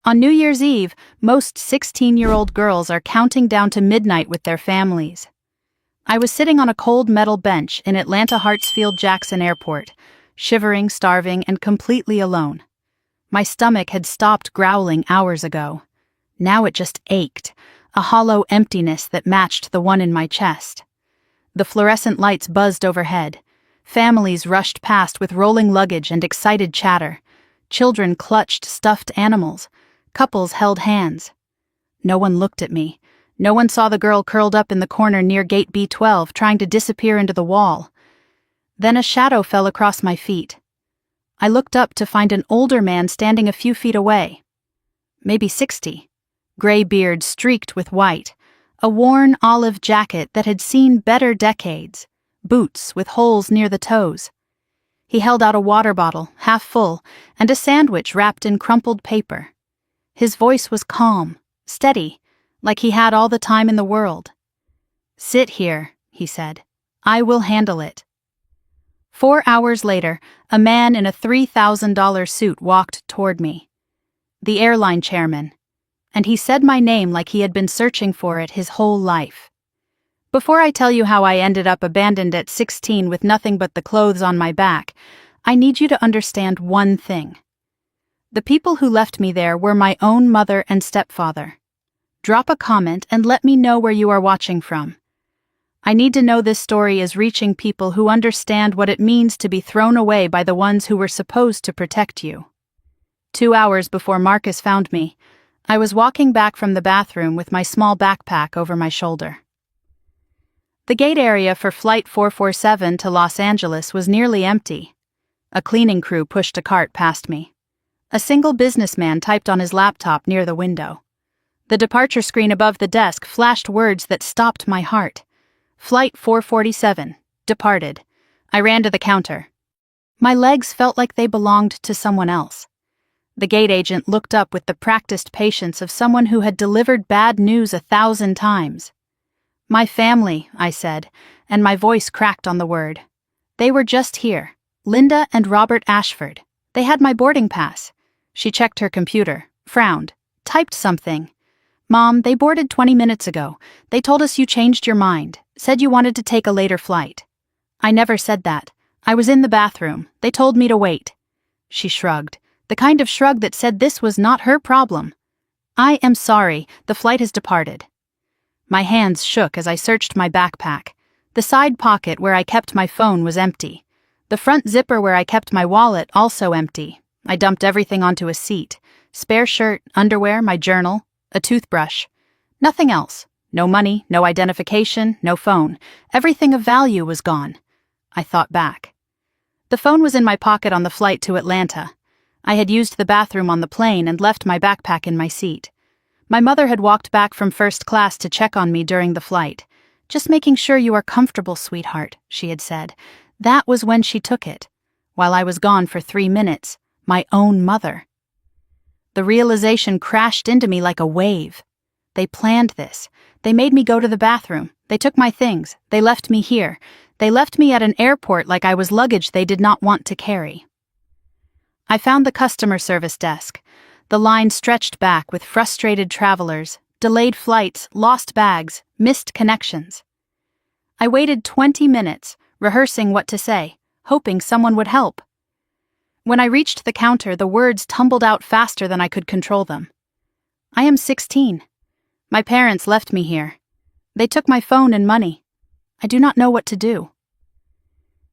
On New Year's Eve, most 16-year-old girls are counting down to midnight with their families. I was sitting on a cold metal bench in Atlanta Hartsfield-Jackson Airport, shivering, starving, and completely alone. My stomach had stopped growling hours ago. Now it just ached, a hollow emptiness that matched the one in my chest. The fluorescent lights buzzed overhead. Families rushed past with rolling luggage and excited chatter. Children clutched stuffed animals. Couples held hands. No one looked at me. No one saw the girl curled up in the corner near gate B12 trying to disappear into the wall. Then a shadow fell across my feet. I looked up to find an older man standing a few feet away. Maybe 60. Gray beard streaked with white. A worn olive jacket that had seen better decades. Boots with holes near the toes. He held out a water bottle, half full, and a sandwich wrapped in crumpled paper. His voice was calm, steady, like he had all the time in the world. "Sit here," he said. "I will handle it." 4 hours later, a man in a $3,000 suit walked toward me. The airline chairman. And he said my name like he had been searching for it his whole life. Before I tell you how I ended up abandoned at 16 with nothing but the clothes on my back, I need you to understand one thing. The people who left me there were my own mother and stepfather. Drop a comment and let me know where you are watching from. I need to know this story is reaching people who understand what it means to be thrown away by the ones who were supposed to protect you. 2 hours before Marcus found me, I was walking back from the bathroom with my small backpack over my shoulder. The gate area for Flight 447 to Los Angeles was nearly empty. A cleaning crew pushed a cart past me. A single businessman typed on his laptop near the window. The departure screen above the desk flashed words that stopped my heart. Flight 447, departed. I ran to the counter. My legs felt like they belonged to someone else. The gate agent looked up with the practiced patience of someone who had delivered bad news 1,000 times. "My family," I said, and my voice cracked on the word. "They were just here. Linda and Robert Ashford. They had my boarding pass." She checked her computer, frowned, typed something. "Mom, they boarded 20 minutes ago. They told us you changed your mind, said you wanted to take a later flight." "I never said that. I was in the bathroom. They told me to wait." She shrugged, the kind of shrug that said this was not her problem. "I am sorry, the flight has departed." My hands shook as I searched my backpack. The side pocket where I kept my phone was empty. The front zipper where I kept my wallet also empty. I dumped everything onto a seat. Spare shirt, underwear, my journal, a toothbrush. Nothing else. No money, no identification, no phone. Everything of value was gone. I thought back. The phone was in my pocket on the flight to Atlanta. I had used the bathroom on the plane and left my backpack in my seat. My mother had walked back from first class to check on me during the flight. "Just making sure you are comfortable, sweetheart," she had said. That was when she took it. While I was gone for 3 minutes, my own mother. The realization crashed into me like a wave. They planned this. They made me go to the bathroom. They took my things. They left me here. They left me at an airport like I was luggage they did not want to carry. I found the customer service desk. The line stretched back with frustrated travelers, delayed flights, lost bags, missed connections. I waited 20 minutes, rehearsing what to say, hoping someone would help. When I reached the counter, the words tumbled out faster than I could control them. "I am 16. My parents left me here. They took my phone and money. I do not know what to do."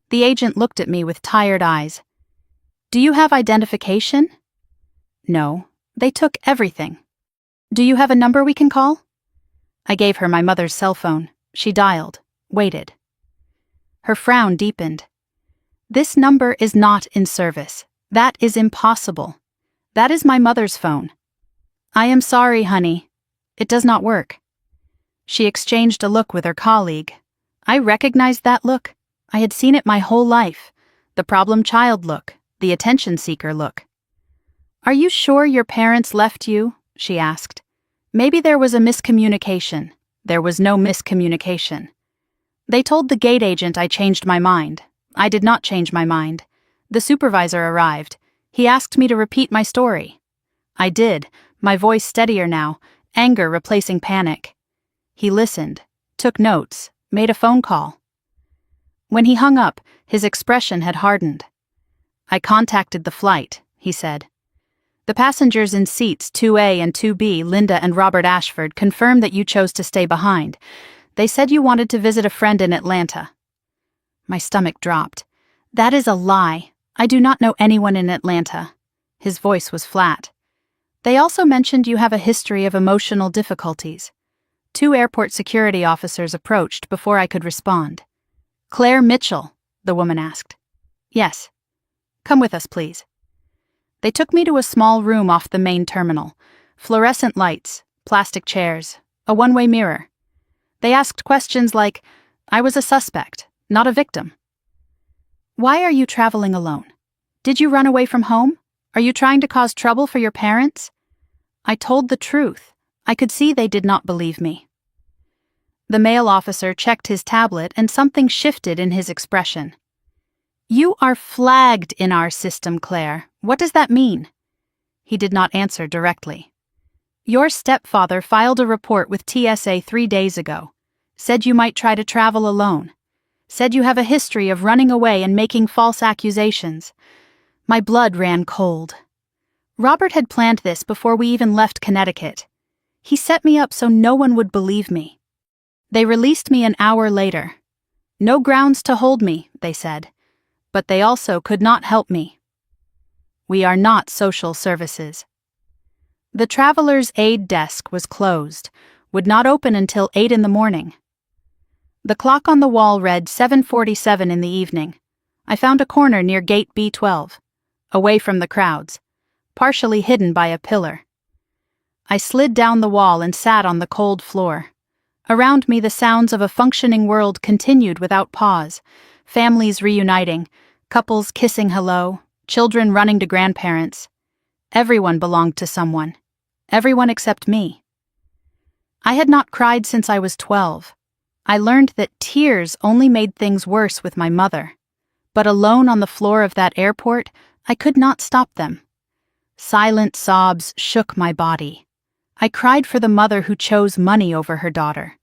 The agent looked at me with tired eyes. "Do you have identification?" "No, they took everything." "Do you have a number we can call?" I gave her my mother's cell phone. She dialed, waited. Her frown deepened. "This number is not in service. That is impossible. That is my mother's phone." "I am sorry, honey. It does not work." She exchanged a look with her colleague. I recognized that look. I had seen it my whole life. The problem child look, the attention seeker look. "Are you sure your parents left you?" she asked. Maybe there was a miscommunication. There was no miscommunication. They told the gate agent I changed my mind. I did not change my mind. The supervisor arrived. He asked me to repeat my story. I did, my voice steadier now, anger replacing panic. He listened, took notes, made a phone call. When he hung up, his expression had hardened. "I contacted the flight," he said. "The passengers in seats 2A and 2B, Linda and Robert Ashford, confirmed that you chose to stay behind. They said you wanted to visit a friend in Atlanta." My stomach dropped. "That is a lie. I do not know anyone in Atlanta." His voice was flat. "They also mentioned you have a history of emotional difficulties." 2 airport security officers approached before I could respond. "Claire Mitchell?" the woman asked. "Yes." "Come with us, please." They took me to a small room off the main terminal. Fluorescent lights, plastic chairs, a one-way mirror. They asked questions like, I was a suspect, not a victim. "Why are you traveling alone? Did you run away from home? Are you trying to cause trouble for your parents?" I told the truth. I could see they did not believe me. The male officer checked his tablet and something shifted in his expression. "You are flagged in our system, Claire. What does that mean?" He did not answer directly. "Your stepfather filed a report with TSA 3 days ago. Said you might try to travel alone. Said you have a history of running away and making false accusations." My blood ran cold. Robert had planned this before we even left Connecticut. He set me up so no one would believe me. They released me an hour later. "No grounds to hold me," they said. But they also could not help me. "We are not social services." The traveler's aid desk was closed, would not open until 8 in the morning. The clock on the wall read 7:47 in the evening. I found a corner near gate B12, away from the crowds, partially hidden by a pillar. I slid down the wall and sat on the cold floor. Around me the sounds of a functioning world continued without pause, families reuniting, couples kissing hello, children running to grandparents. Everyone belonged to someone. Everyone except me. I had not cried since I was 12. I learned that tears only made things worse with my mother. But alone on the floor of that airport, I could not stop them. Silent sobs shook my body. I cried for the mother who chose money over her daughter.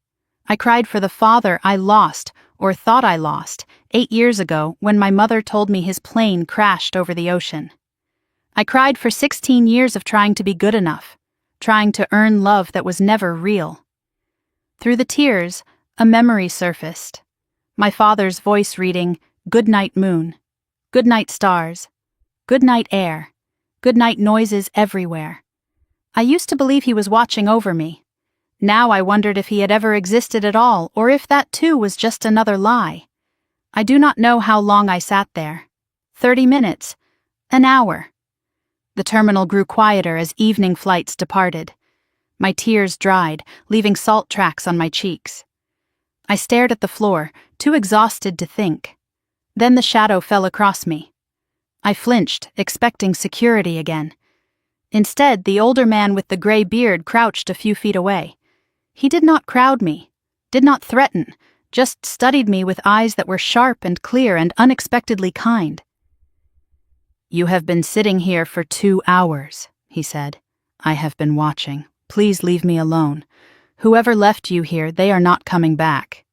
I cried for the father I lost, or thought I lost, 8 years ago when my mother told me his plane crashed over the ocean. I cried for 16 years of trying to be good enough, trying to earn love that was never real. Through the tears, a memory surfaced. My father's voice reading, "Good night, moon. Good night, stars. Good night, air. Good night, noises everywhere." I used to believe he was watching over me. Now I wondered if he had ever existed at all, or if that too was just another lie. I do not know how long I sat there. 30 minutes. An hour. The terminal grew quieter as evening flights departed. My tears dried, leaving salt tracks on my cheeks. I stared at the floor, too exhausted to think. Then the shadow fell across me. I flinched, expecting security again. Instead, the older man with the gray beard crouched a few feet away. He did not crowd me, did not threaten, just studied me with eyes that were sharp and clear and unexpectedly kind. "You have been sitting here for 2 hours, he said. "I have been watching. Please leave me alone. Whoever left you here, they are not coming back.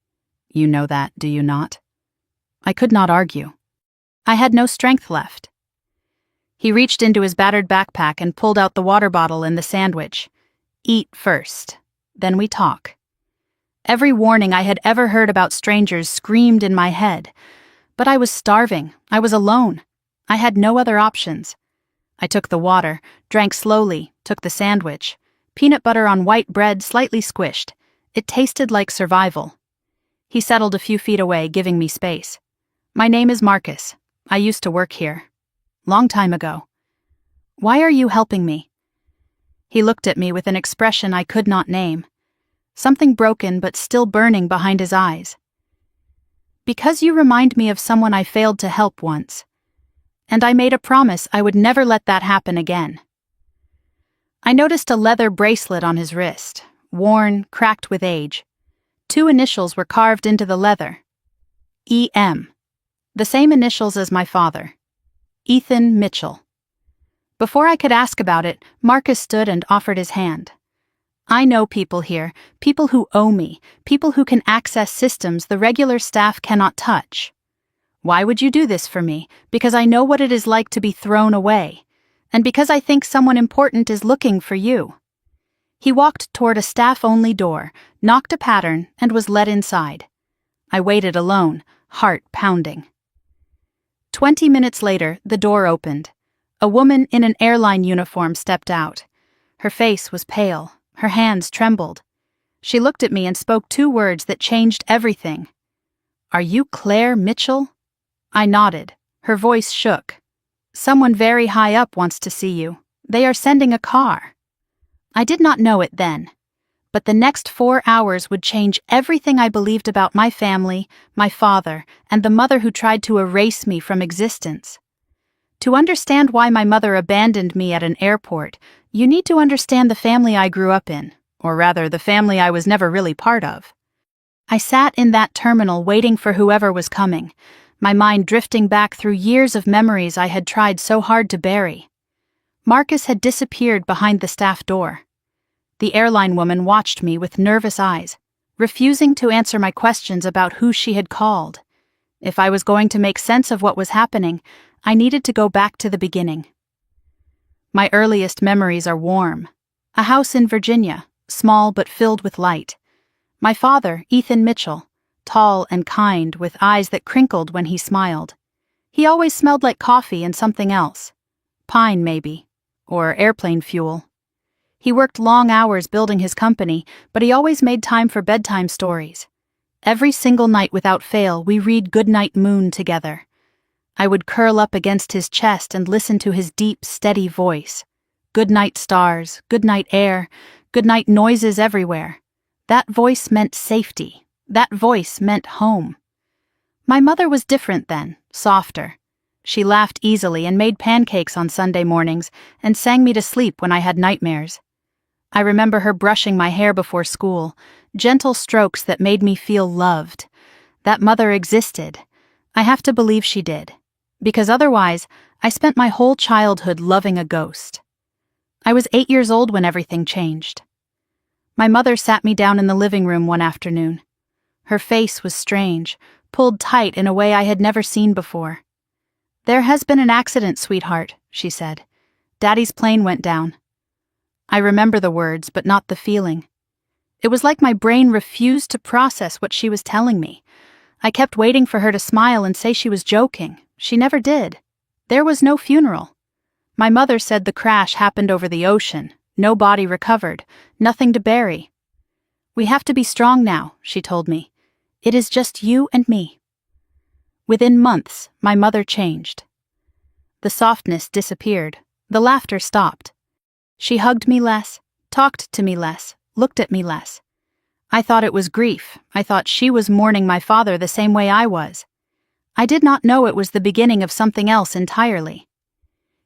You know that, do you not?" I could not argue. I had no strength left. He reached into his battered backpack and pulled out the water bottle and the sandwich. "Eat first, then we talk." Every warning I had ever heard about strangers screamed in my head. But I was starving. I was alone. I had no other options. I took the water, drank slowly, took the sandwich. Peanut butter on white bread slightly squished. It tasted like survival. He settled a few feet away, giving me space. "My name is Marcus. I used to work here. Long time ago." "Why are you helping me?" He looked at me with an expression I could not name. Something broken but still burning behind his eyes. "Because you remind me of someone I failed to help once. And I made a promise I would never let that happen again." I noticed a leather bracelet on his wrist, worn, cracked with age. 2 initials were carved into the leather. E.M. The same initials as my father. Ethan Mitchell. Before I could ask about it, Marcus stood and offered his hand. I know people here, people who owe me, people who can access systems the regular staff cannot touch. Why would you do this for me? Because I know what it is like to be thrown away. And because I think someone important is looking for you. He walked toward a staff-only door, knocked a pattern, and was led inside. I waited alone, heart pounding. 20 minutes later, the door opened. A woman in an airline uniform stepped out. Her face was pale. Her hands trembled. She looked at me and spoke 2 words that changed everything. "Are you Claire Mitchell?" I nodded. Her voice shook. "Someone very high up wants to see you. They are sending a car." I did not know it then. But the next 4 hours would change everything I believed about my family, my father, and the mother who tried to erase me from existence. To understand why my mother abandoned me at an airport, you need to understand the family I grew up in, or rather, the family I was never really part of. I sat in that terminal waiting for whoever was coming, my mind drifting back through years of memories I had tried so hard to bury. Marcus had disappeared behind the staff door. The airline woman watched me with nervous eyes, refusing to answer my questions about who she had called. If I was going to make sense of what was happening, I needed to go back to the beginning. My earliest memories are warm. A house in Virginia, small but filled with light. My father, Ethan Mitchell, tall and kind with eyes that crinkled when he smiled. He always smelled like coffee and something else. Pine, maybe, or airplane fuel. He worked long hours building his company, but he always made time for bedtime stories. Every single night without fail, we read Goodnight Moon together. I would curl up against his chest and listen to his deep, steady voice. Goodnight stars, goodnight air, goodnight noises everywhere. That voice meant safety. That voice meant home. My mother was different then, softer. She laughed easily and made pancakes on Sunday mornings and sang me to sleep when I had nightmares. I remember her brushing my hair before school, gentle strokes that made me feel loved. That mother existed. I have to believe she did. Because otherwise, I spent my whole childhood loving a ghost. I was 8 years old when everything changed. My mother sat me down in the living room one afternoon. Her face was strange, pulled tight in a way I had never seen before. "There has been an accident, sweetheart," she said. "Daddy's plane went down." I remember the words, but not the feeling. It was like my brain refused to process what she was telling me. I kept waiting for her to smile and say she was joking. She never did. There was no funeral. My mother said the crash happened over the ocean, no body recovered, nothing to bury. "We have to be strong now," she told me. "It is just you and me." Within months, my mother changed. The softness disappeared. The laughter stopped. She hugged me less, talked to me less, looked at me less. I thought it was grief. I thought she was mourning my father the same way I was. I did not know it was the beginning of something else entirely.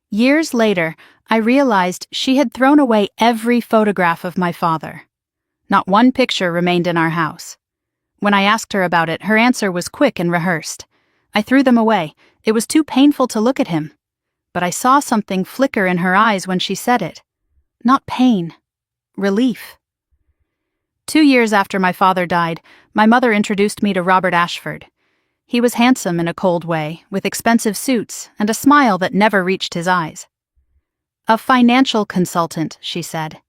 Years later, I realized she had thrown away every photograph of my father. Not one picture remained in our house. When I asked her about it, her answer was quick and rehearsed. I threw them away. It was too painful to look at him. But I saw something flicker in her eyes when she said it. Not pain. Relief. 2 years after my father died, my mother introduced me to Robert Ashford. He was handsome in a cold way, with expensive suits and a smile that never reached his eyes. "A financial consultant," she said.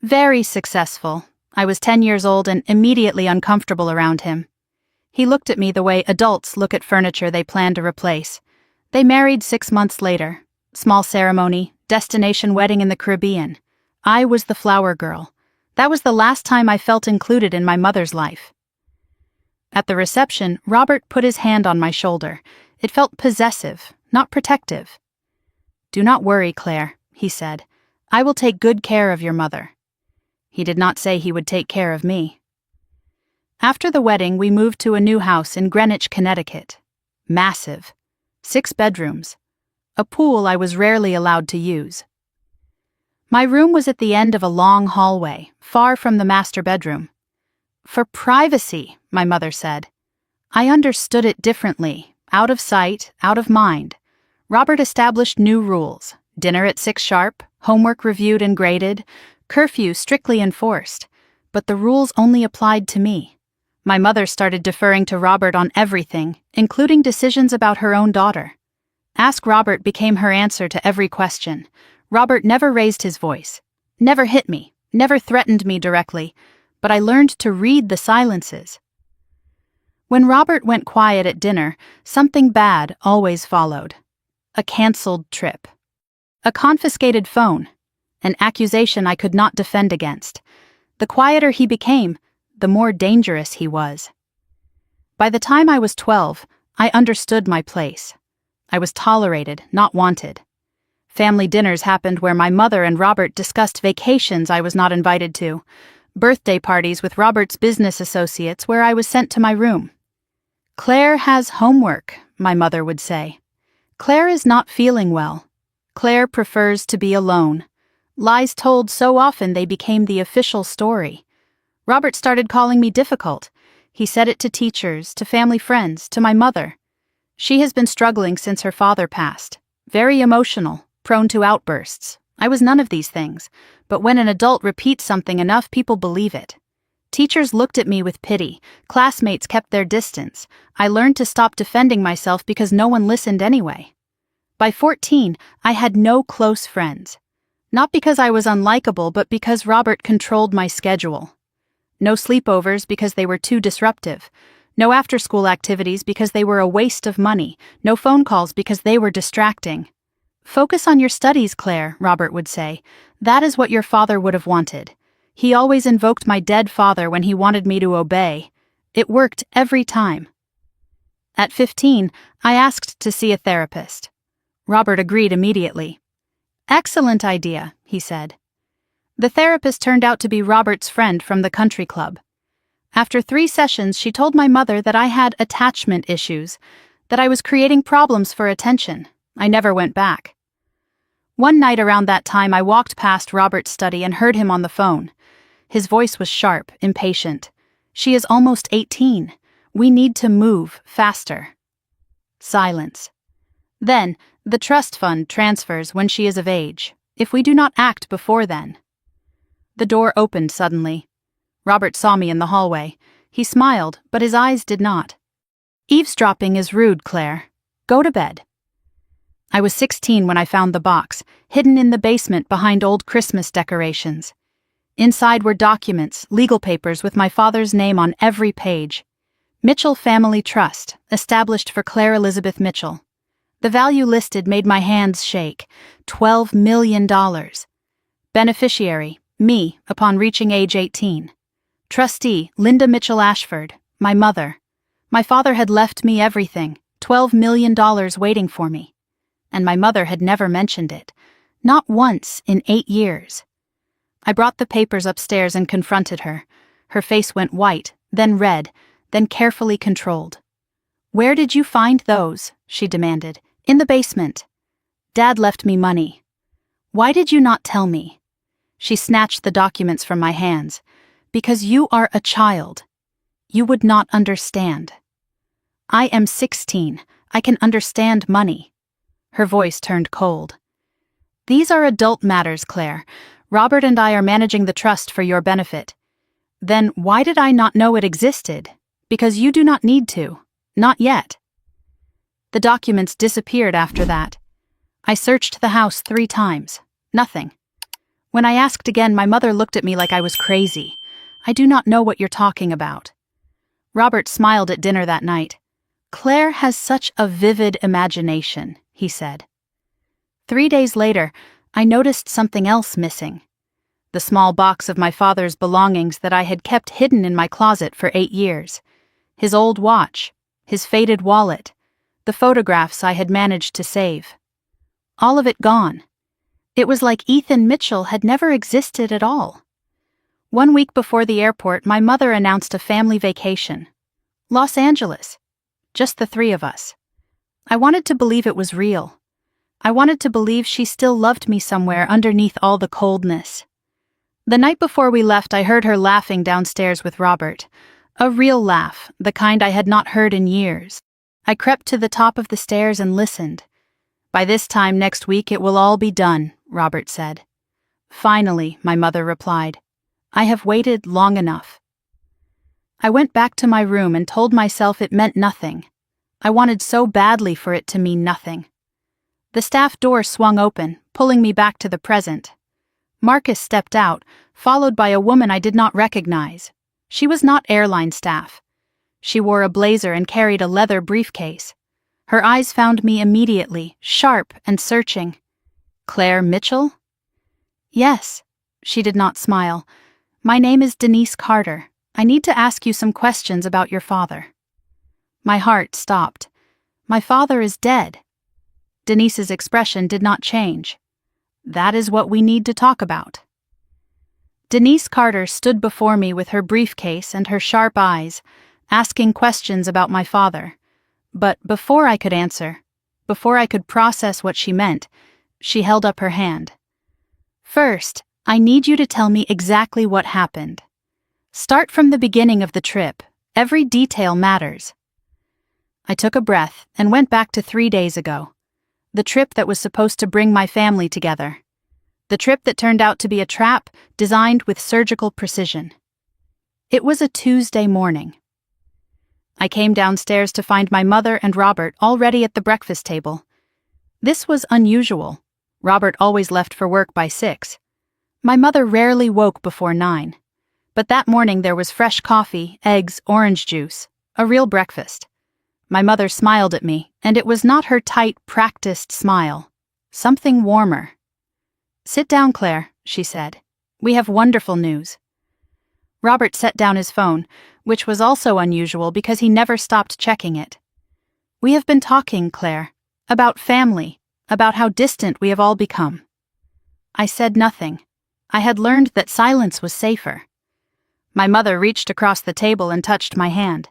"Very successful." I was 10 years old and immediately uncomfortable around him. He looked at me the way adults look at furniture they plan to replace. They married 6 months later. Small ceremony, destination wedding in the Caribbean. I was the flower girl. That was the last time I felt included in my mother's life. At the reception, Robert put his hand on my shoulder. It felt possessive, not protective. "Do not worry, Claire," he said. "I will take good care of your mother." He did not say he would take care of me. After the wedding, we moved to a new house in Greenwich, Connecticut. Massive. 6 bedrooms. A pool I was rarely allowed to use. My room was at the end of a long hallway, far from the master bedroom. "For privacy," my mother said. I understood it differently, out of sight, out of mind. Robert established new rules. Dinner at 6 sharp, homework reviewed and graded, curfew strictly enforced. But the rules only applied to me. My mother started deferring to Robert on everything, including decisions about her own daughter. Ask Robert became her answer to every question. Robert never raised his voice, never hit me, never threatened me directly, but I learned to read the silences. When Robert went quiet at dinner, something bad always followed. A canceled trip. A confiscated phone. An accusation I could not defend against. The quieter he became, the more dangerous he was. By the time I was 12, I understood my place. I was tolerated, not wanted. Family dinners happened where my mother and Robert discussed vacations I was not invited to, birthday parties with Robert's business associates where I was sent to my room. "Claire has homework," my mother would say. "Claire is not feeling well. Claire prefers to be alone." Lies told so often they became the official story. Robert started calling me difficult. He said it to teachers, to family friends, to my mother. She has been struggling since her father passed. Very emotional, prone to outbursts. I was none of these things, but when an adult repeats something enough, people believe it. Teachers looked at me with pity. Classmates kept their distance. I learned to stop defending myself because no one listened anyway. By 14, I had no close friends. Not because I was unlikable, but because Robert controlled my schedule. No sleepovers because they were too disruptive. No after-school activities because they were a waste of money. No phone calls because they were distracting. "Focus on your studies, Claire," Robert would say. "That is what your father would have wanted." He always invoked my dead father when he wanted me to obey. It worked every time. At 15, I asked to see a therapist. Robert agreed immediately. "Excellent idea," he said. The therapist turned out to be Robert's friend from the country club. After 3 sessions, she told my mother that I had attachment issues, that I was creating problems for attention. I never went back. One night around that time, I walked past Robert's study and heard him on the phone. His voice was sharp, impatient. "She is almost 18. We need to move faster." Silence. Then, "The trust fund transfers when she is of age, if we do not act before then." The door opened suddenly. Robert saw me in the hallway. He smiled, but his eyes did not. "Eavesdropping is rude, Claire. Go to bed." I was 16 when I found the box, hidden in the basement behind old Christmas decorations. Inside were documents, legal papers with my father's name on every page. Mitchell Family Trust, established for Claire Elizabeth Mitchell. The value listed made my hands shake. $12 million. Beneficiary, me, upon reaching age 18. Trustee, Linda Mitchell Ashford, my mother. My father had left me everything, $12 million waiting for me. And my mother had never mentioned it. Not once in 8 years. I brought the papers upstairs and confronted her. Her face went white, then red, then carefully controlled. "Where did you find those?" she demanded. "In the basement. Dad left me money." "Why did you not tell me?" She snatched the documents from my hands. "Because you are a child. You would not understand." "I am 16. I can understand money." Her voice turned cold. "These are adult matters, Claire. Robert and I are managing the trust for your benefit." "Then why did I not know it existed?" "Because you do not need to. Not yet." The documents disappeared after that. I searched the house 3 times. Nothing. When I asked again, my mother looked at me like I was crazy. "I do not know what you're talking about." Robert smiled at dinner that night. "Claire has such a vivid imagination," he said. 3 days later, I noticed something else missing. The small box of my father's belongings that I had kept hidden in my closet for 8 years. His old watch, his faded wallet, the photographs I had managed to save. All of it gone. It was like Ethan Mitchell had never existed at all. 1 week before the airport, my mother announced a family vacation. Los Angeles. Just the 3 of us. I wanted to believe it was real. I wanted to believe she still loved me somewhere underneath all the coldness. The night before we left, I heard her laughing downstairs with Robert. A real laugh, the kind I had not heard in years. I crept to the top of the stairs and listened. By this time next week it will all be done, Robert said. Finally, my mother replied. I have waited long enough. I went back to my room and told myself it meant nothing. I wanted so badly for it to mean nothing. The staff door swung open, pulling me back to the present. Marcus stepped out, followed by a woman I did not recognize. She was not airline staff. She wore a blazer and carried a leather briefcase. Her eyes found me immediately, sharp and searching. Claire Mitchell? Yes. She did not smile. My name is Denise Carter. I need to ask you some questions about your father. My heart stopped. My father is dead. Denise's expression did not change. That is what we need to talk about. Denise Carter stood before me with her briefcase and her sharp eyes, asking questions about my father. But before I could answer, before I could process what she meant, she held up her hand. First, I need you to tell me exactly what happened. Start from the beginning of the trip. Every detail matters. I took a breath and went back to 3 days ago. The trip that was supposed to bring my family together. The trip that turned out to be a trap designed with surgical precision. It was a Tuesday morning. I came downstairs to find my mother and Robert already at the breakfast table. This was unusual. Robert always left for work by 6. My mother rarely woke before 9. But that morning there was fresh coffee, eggs, orange juice, a real breakfast. My mother smiled at me, and it was not her tight, practiced smile. Something warmer. Sit down, Claire, she said. We have wonderful news. Robert set down his phone, which was also unusual because he never stopped checking it. We have been talking, Claire, about family, about how distant we have all become. I said nothing. I had learned that silence was safer. My mother reached across the table and touched my hand.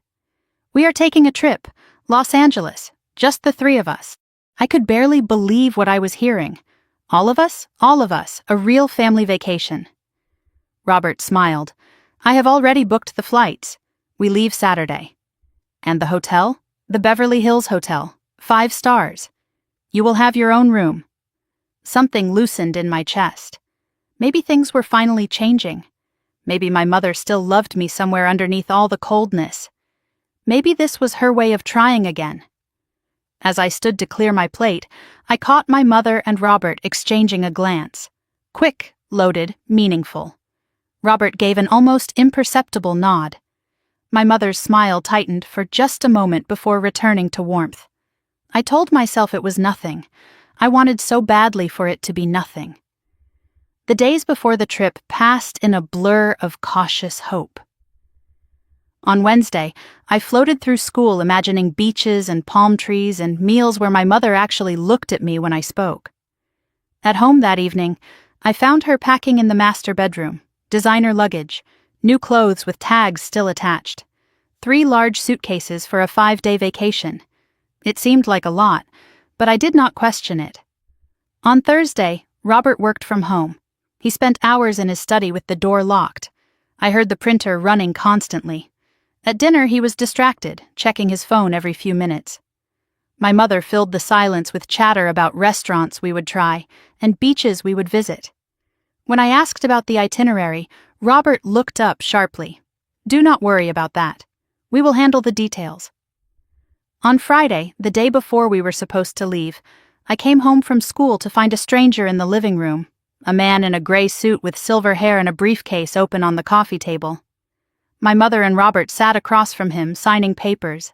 We are taking a trip, Los Angeles, just the 3 of us. I could barely believe what I was hearing. All of us, a real family vacation. Robert smiled. I have already booked the flights. We leave Saturday. And the hotel? The Beverly Hills Hotel, 5 stars. You will have your own room. Something loosened in my chest. Maybe things were finally changing. Maybe my mother still loved me somewhere underneath all the coldness. Maybe this was her way of trying again. As I stood to clear my plate, I caught my mother and Robert exchanging a glance. Quick, loaded, meaningful. Robert gave an almost imperceptible nod. My mother's smile tightened for just a moment before returning to warmth. I told myself it was nothing. I wanted so badly for it to be nothing. The days before the trip passed in a blur of cautious hope. On Wednesday, I floated through school imagining beaches and palm trees and meals where my mother actually looked at me when I spoke. At home that evening, I found her packing in the master bedroom, designer luggage, new clothes with tags still attached, 3 large suitcases for a 5-day vacation. It seemed like a lot, but I did not question it. On Thursday, Robert worked from home. He spent hours in his study with the door locked. I heard the printer running constantly. At dinner, he was distracted, checking his phone every few minutes. My mother filled the silence with chatter about restaurants we would try and beaches we would visit. When I asked about the itinerary, Robert looked up sharply. Do not worry about that. We will handle the details. On Friday, the day before we were supposed to leave, I came home from school to find a stranger in the living room, a man in a gray suit with silver hair and a briefcase open on the coffee table. My mother and Robert sat across from him, signing papers.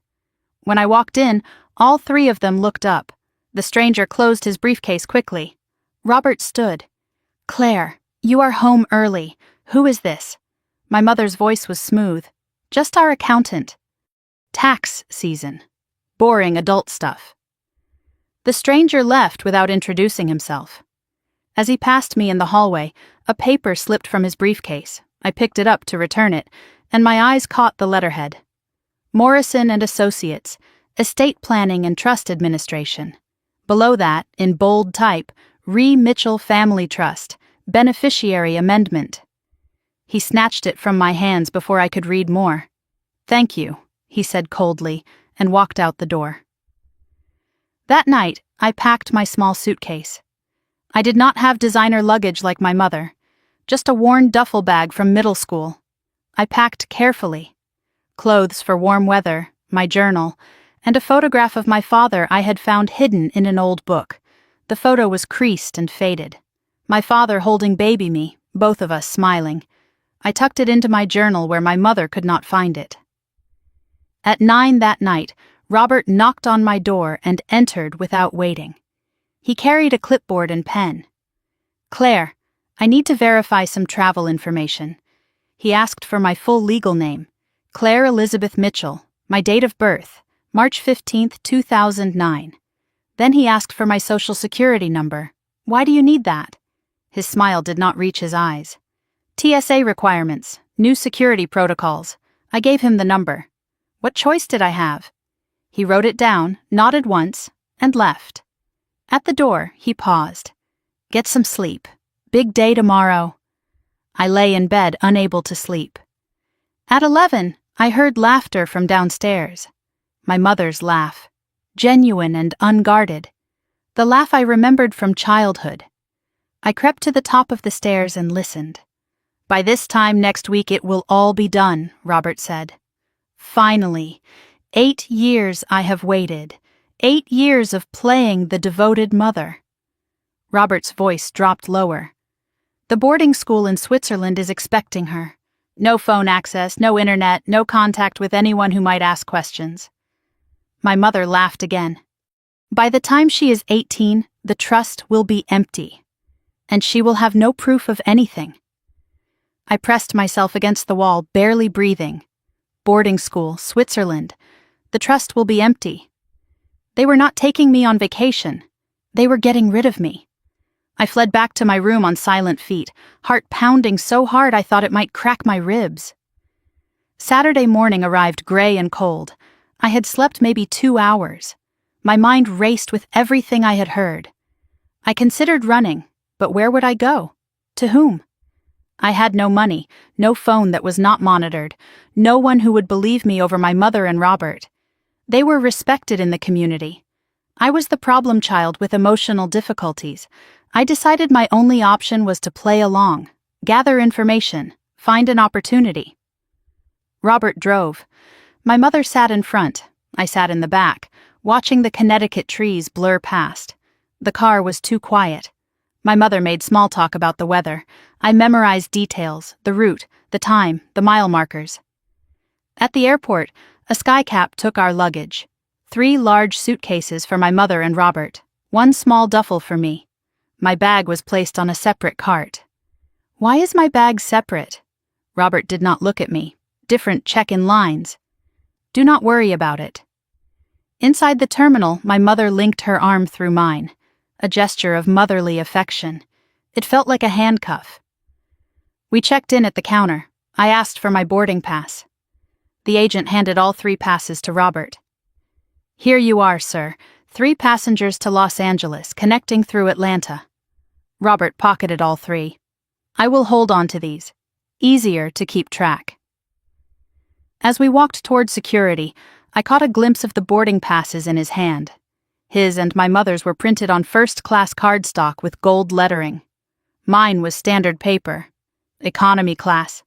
When I walked in, all 3 of them looked up. The stranger closed his briefcase quickly. Robert stood. Claire, you are home early. Who is this? My mother's voice was smooth. Just our accountant. Tax season. Boring adult stuff. The stranger left without introducing himself. As he passed me in the hallway, a paper slipped from his briefcase. I picked it up to return it, and my eyes caught the letterhead. Morrison and Associates, Estate Planning and Trust Administration. Below that, in bold type, Ree Mitchell Family Trust, Beneficiary Amendment. He snatched it from my hands before I could read more. Thank you, he said coldly, and walked out the door. That night, I packed my small suitcase. I did not have designer luggage like my mother, just a worn duffel bag from middle school. I packed carefully. Clothes for warm weather, my journal, and a photograph of my father I had found hidden in an old book. The photo was creased and faded. My father holding baby me, both of us smiling. I tucked it into my journal where my mother could not find it. At 9 that night, Robert knocked on my door and entered without waiting. He carried a clipboard and pen. "Claire, I need to verify some travel information." He asked for my full legal name, Claire Elizabeth Mitchell, my date of birth, March 15th, 2009. Then he asked for my social security number. "Why do you need that?" His smile did not reach his eyes. "TSA requirements, new security protocols." I gave him the number. What choice did I have? He wrote it down, nodded once, and left. At the door, he paused. "Get some sleep. Big day tomorrow." I lay in bed, unable to sleep. At 11, I heard laughter from downstairs. My mother's laugh. Genuine and unguarded. The laugh I remembered from childhood. I crept to the top of the stairs and listened. "By this time next week it will all be done," Robert said. Finally, 8 years I have waited. 8 years of playing the devoted mother. Robert's voice dropped lower. "The boarding school in Switzerland is expecting her. No phone access, no internet, no contact with anyone who might ask questions." My mother laughed again. "By the time she is 18, the trust will be empty, and she will have no proof of anything." I pressed myself against the wall, barely breathing. Boarding school, Switzerland. The trust will be empty. They were not taking me on vacation. They were getting rid of me. I fled back to my room on silent feet, heart pounding so hard I thought it might crack my ribs. Saturday morning arrived gray and cold. I had slept maybe 2 hours. My mind raced with everything I had heard. I considered running, but where would I go? To whom? I had no money, no phone that was not monitored, no one who would believe me over my mother and Robert. They were respected in the community. I was the problem child with emotional difficulties. I decided my only option was to play along, gather information, find an opportunity. Robert drove. My mother sat in front. I sat in the back, watching the Connecticut trees blur past. The car was too quiet. My mother made small talk about the weather. I memorized details, the route, the time, the mile markers. At the airport, a skycap took our luggage. 3 large suitcases for my mother and Robert, 1 small duffel for me. My bag was placed on a separate cart. "Why is my bag separate?" Robert did not look at me. Different check-in lines. "Do not worry about it." Inside the terminal, my mother linked her arm through mine, a gesture of motherly affection. It felt like a handcuff. We checked in at the counter. I asked for my boarding pass. The agent handed all 3 passes to Robert. "Here you are, sir. 3 passengers to Los Angeles, connecting through Atlanta." Robert pocketed all 3. "I will hold on to these. Easier to keep track." As we walked toward security, I caught a glimpse of the boarding passes in his hand. His and my mother's were printed on first-class cardstock with gold lettering. Mine was standard paper. Economy class.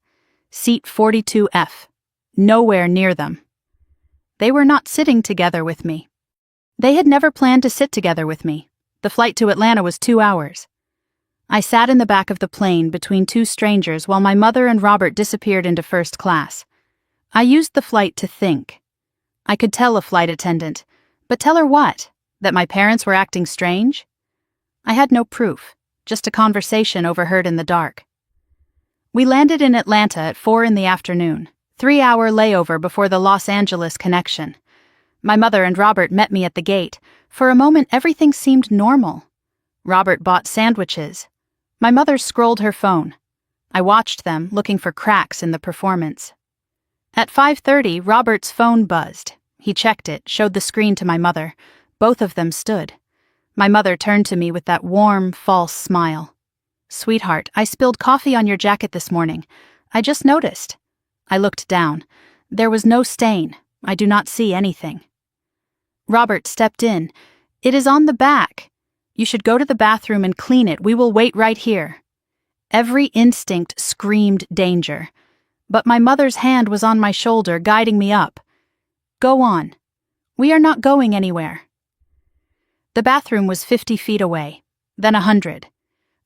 Seat 42F. Nowhere near them. They were not sitting together with me. They had never planned to sit together with me. The flight to Atlanta was 2 hours. I sat in the back of the plane between 2 strangers while my mother and Robert disappeared into first class. I used the flight to think. I could tell a flight attendant, but tell her what? That my parents were acting strange? I had no proof, just a conversation overheard in the dark. We landed in Atlanta at 4 in the afternoon, 3-hour layover before the Los Angeles connection. My mother and Robert met me at the gate. For a moment, everything seemed normal. Robert bought sandwiches. My mother scrolled her phone. I watched them, looking for cracks in the performance. At 5:30, Robert's phone buzzed. He checked it, showed the screen to my mother. Both of them stood. My mother turned to me with that warm, false smile. "Sweetheart, I spilled coffee on your jacket this morning. I just noticed." I looked down. There was no stain. I do not see anything. Robert stepped in. It is on the back. You should go to the bathroom and clean it. We will wait right here. Every instinct screamed danger, but my mother's hand was on my shoulder, guiding me up. Go on. We are not going anywhere. The bathroom was 50 feet away, then 100.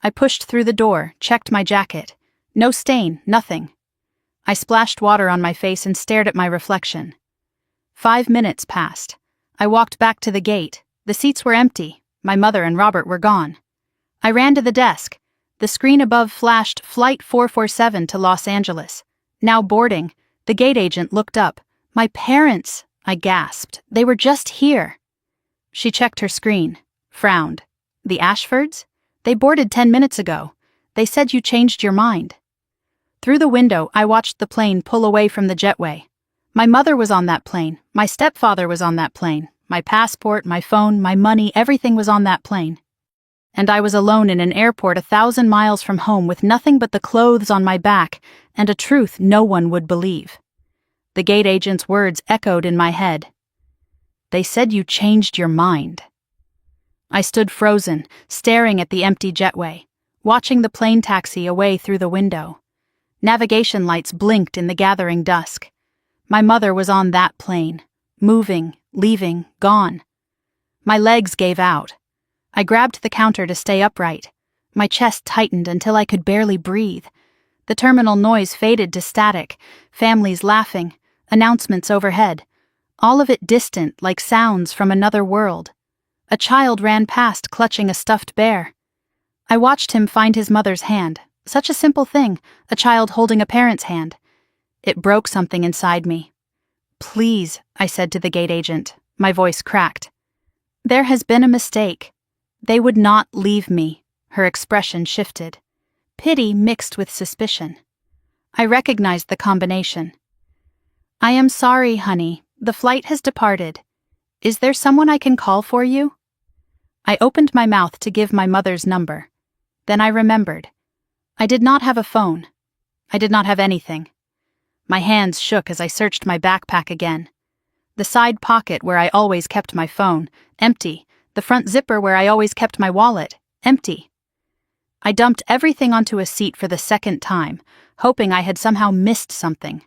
I pushed through the door, checked my jacket. No stain, nothing. I splashed water on my face and stared at my reflection. 5 minutes passed. I walked back to the gate. The seats were empty. My mother and Robert were gone. I ran to the desk. The screen above flashed Flight 447 to Los Angeles. Now boarding. The gate agent looked up. My parents, I gasped. They were just here. She checked her screen, frowned. The Ashfords? They boarded 10 minutes ago. They said you changed your mind. Through the window, I watched the plane pull away from the jetway. My mother was on that plane. My stepfather was on that plane. My passport, my phone, my money, everything was on that plane. And I was alone in an airport 1,000 miles from home with nothing but the clothes on my back and a truth no one would believe. The gate agent's words echoed in my head. They said you changed your mind. I stood frozen, staring at the empty jetway, watching the plane taxi away through the window. Navigation lights blinked in the gathering dusk. My mother was on that plane, moving, leaving, gone. My legs gave out. I grabbed the counter to stay upright. My chest tightened until I could barely breathe. The terminal noise faded to static, families laughing, announcements overhead. All of it distant, like sounds from another world. A child ran past, clutching a stuffed bear. I watched him find his mother's hand. Such a simple thing, a child holding a parent's hand. It broke something inside me. Please, I said to the gate agent. My voice cracked. There has been a mistake. They would not leave me. Her expression shifted. Pity mixed with suspicion. I recognized the combination. I am sorry, honey. The flight has departed. Is there someone I can call for you? I opened my mouth to give my mother's number. Then I remembered. I did not have a phone. I did not have anything. My hands shook as I searched my backpack again. The side pocket where I always kept my phone, empty. The front zipper where I always kept my wallet, empty. I dumped everything onto a seat for the second time, hoping I had somehow missed something.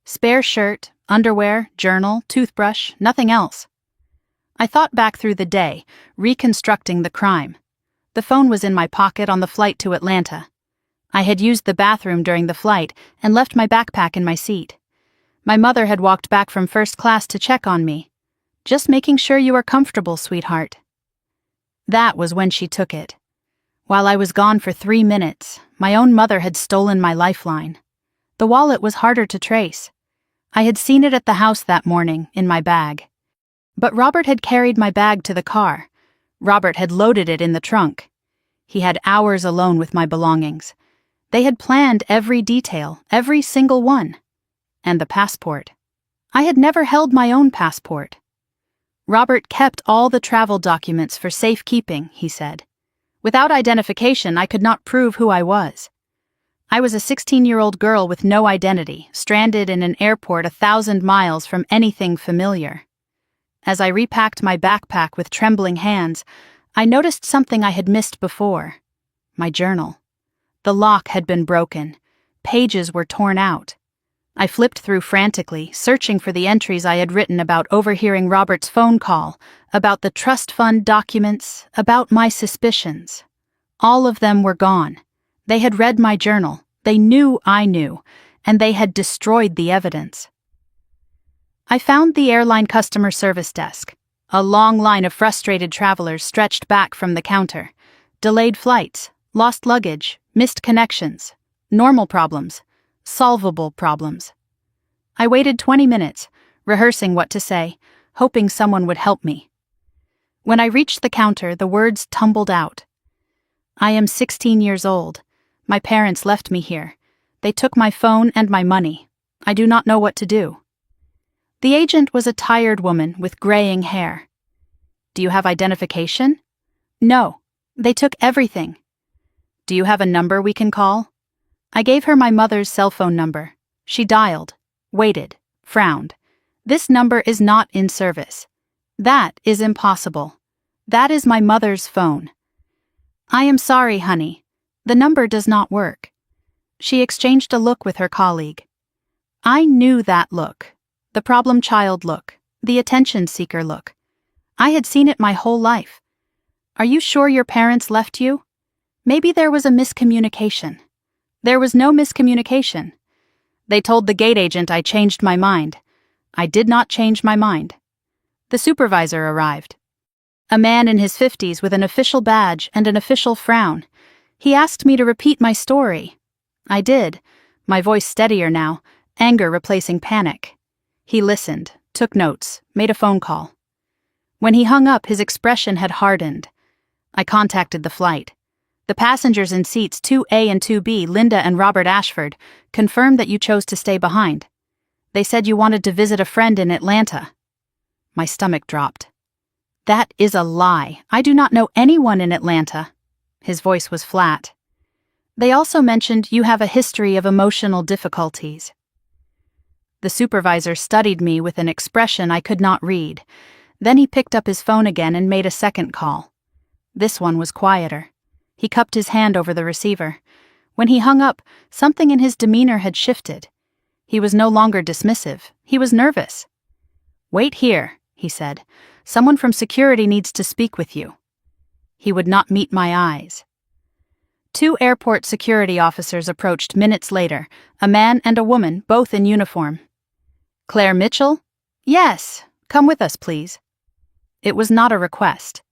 Spare shirt, underwear, journal, toothbrush, nothing else. I thought back through the day, reconstructing the crime. The phone was in my pocket on the flight to Atlanta. I had used the bathroom during the flight and left my backpack in my seat. My mother had walked back from first class to check on me. Just making sure you are comfortable, sweetheart. That was when she took it. While I was gone for 3 minutes, my own mother had stolen my lifeline. The wallet was harder to trace. I had seen it at the house that morning, in my bag. But Robert had carried my bag to the car. Robert had loaded it in the trunk. He had hours alone with my belongings. They had planned every detail, every single one. And the passport. I had never held my own passport. Robert kept all the travel documents for safekeeping, he said. Without identification, I could not prove who I was. I was a 16-year-old girl with no identity, stranded in an airport 1,000 miles from anything familiar. As I repacked my backpack with trembling hands, I noticed something I had missed before. My journal. The lock had been broken. Pages were torn out. I flipped through frantically, searching for the entries I had written about overhearing Robert's phone call, about the trust fund documents, about my suspicions. All of them were gone. They had read my journal. They knew I knew, and they had destroyed the evidence. I found the airline customer service desk. A long line of frustrated travelers stretched back from the counter. Delayed flights, lost luggage, missed connections, normal problems, solvable problems. I waited 20 minutes, rehearsing what to say, hoping someone would help me. When I reached the counter, the words tumbled out. I am 16 years old. My parents left me here. They took my phone and my money. I do not know what to do. The agent was a tired woman with graying hair. Do you have identification? No. They took everything. Do you have a number we can call? I gave her my mother's cell phone number. She dialed, waited, frowned. This number is not in service. That is impossible. That is my mother's phone. I am sorry, honey. The number does not work. She exchanged a look with her colleague. I knew that look. The problem child look. The attention seeker look. I had seen it my whole life. Are you sure your parents left you? Maybe there was a miscommunication. There was no miscommunication. They told the gate agent I changed my mind. I did not change my mind. The supervisor arrived. A man in his 50s with an official badge and an official frown. He asked me to repeat my story. I did, my voice steadier now, anger replacing panic. He listened, took notes, made a phone call. When he hung up, his expression had hardened. I contacted the flight. The passengers in seats 2A and 2B, Linda and Robert Ashford, confirmed that you chose to stay behind. They said you wanted to visit a friend in Atlanta. My stomach dropped. That is a lie. I do not know anyone in Atlanta. His voice was flat. They also mentioned you have a history of emotional difficulties. The supervisor studied me with an expression I could not read. Then he picked up his phone again and made a second call. This one was quieter. He cupped his hand over the receiver. When he hung up, something in his demeanor had shifted. He was no longer dismissive. He was nervous. Wait here, he said. Someone from security needs to speak with you. He would not meet my eyes. 2 airport security officers approached minutes later, a man and a woman, both in uniform. Claire Mitchell? Yes, come with us, please. It was not a request.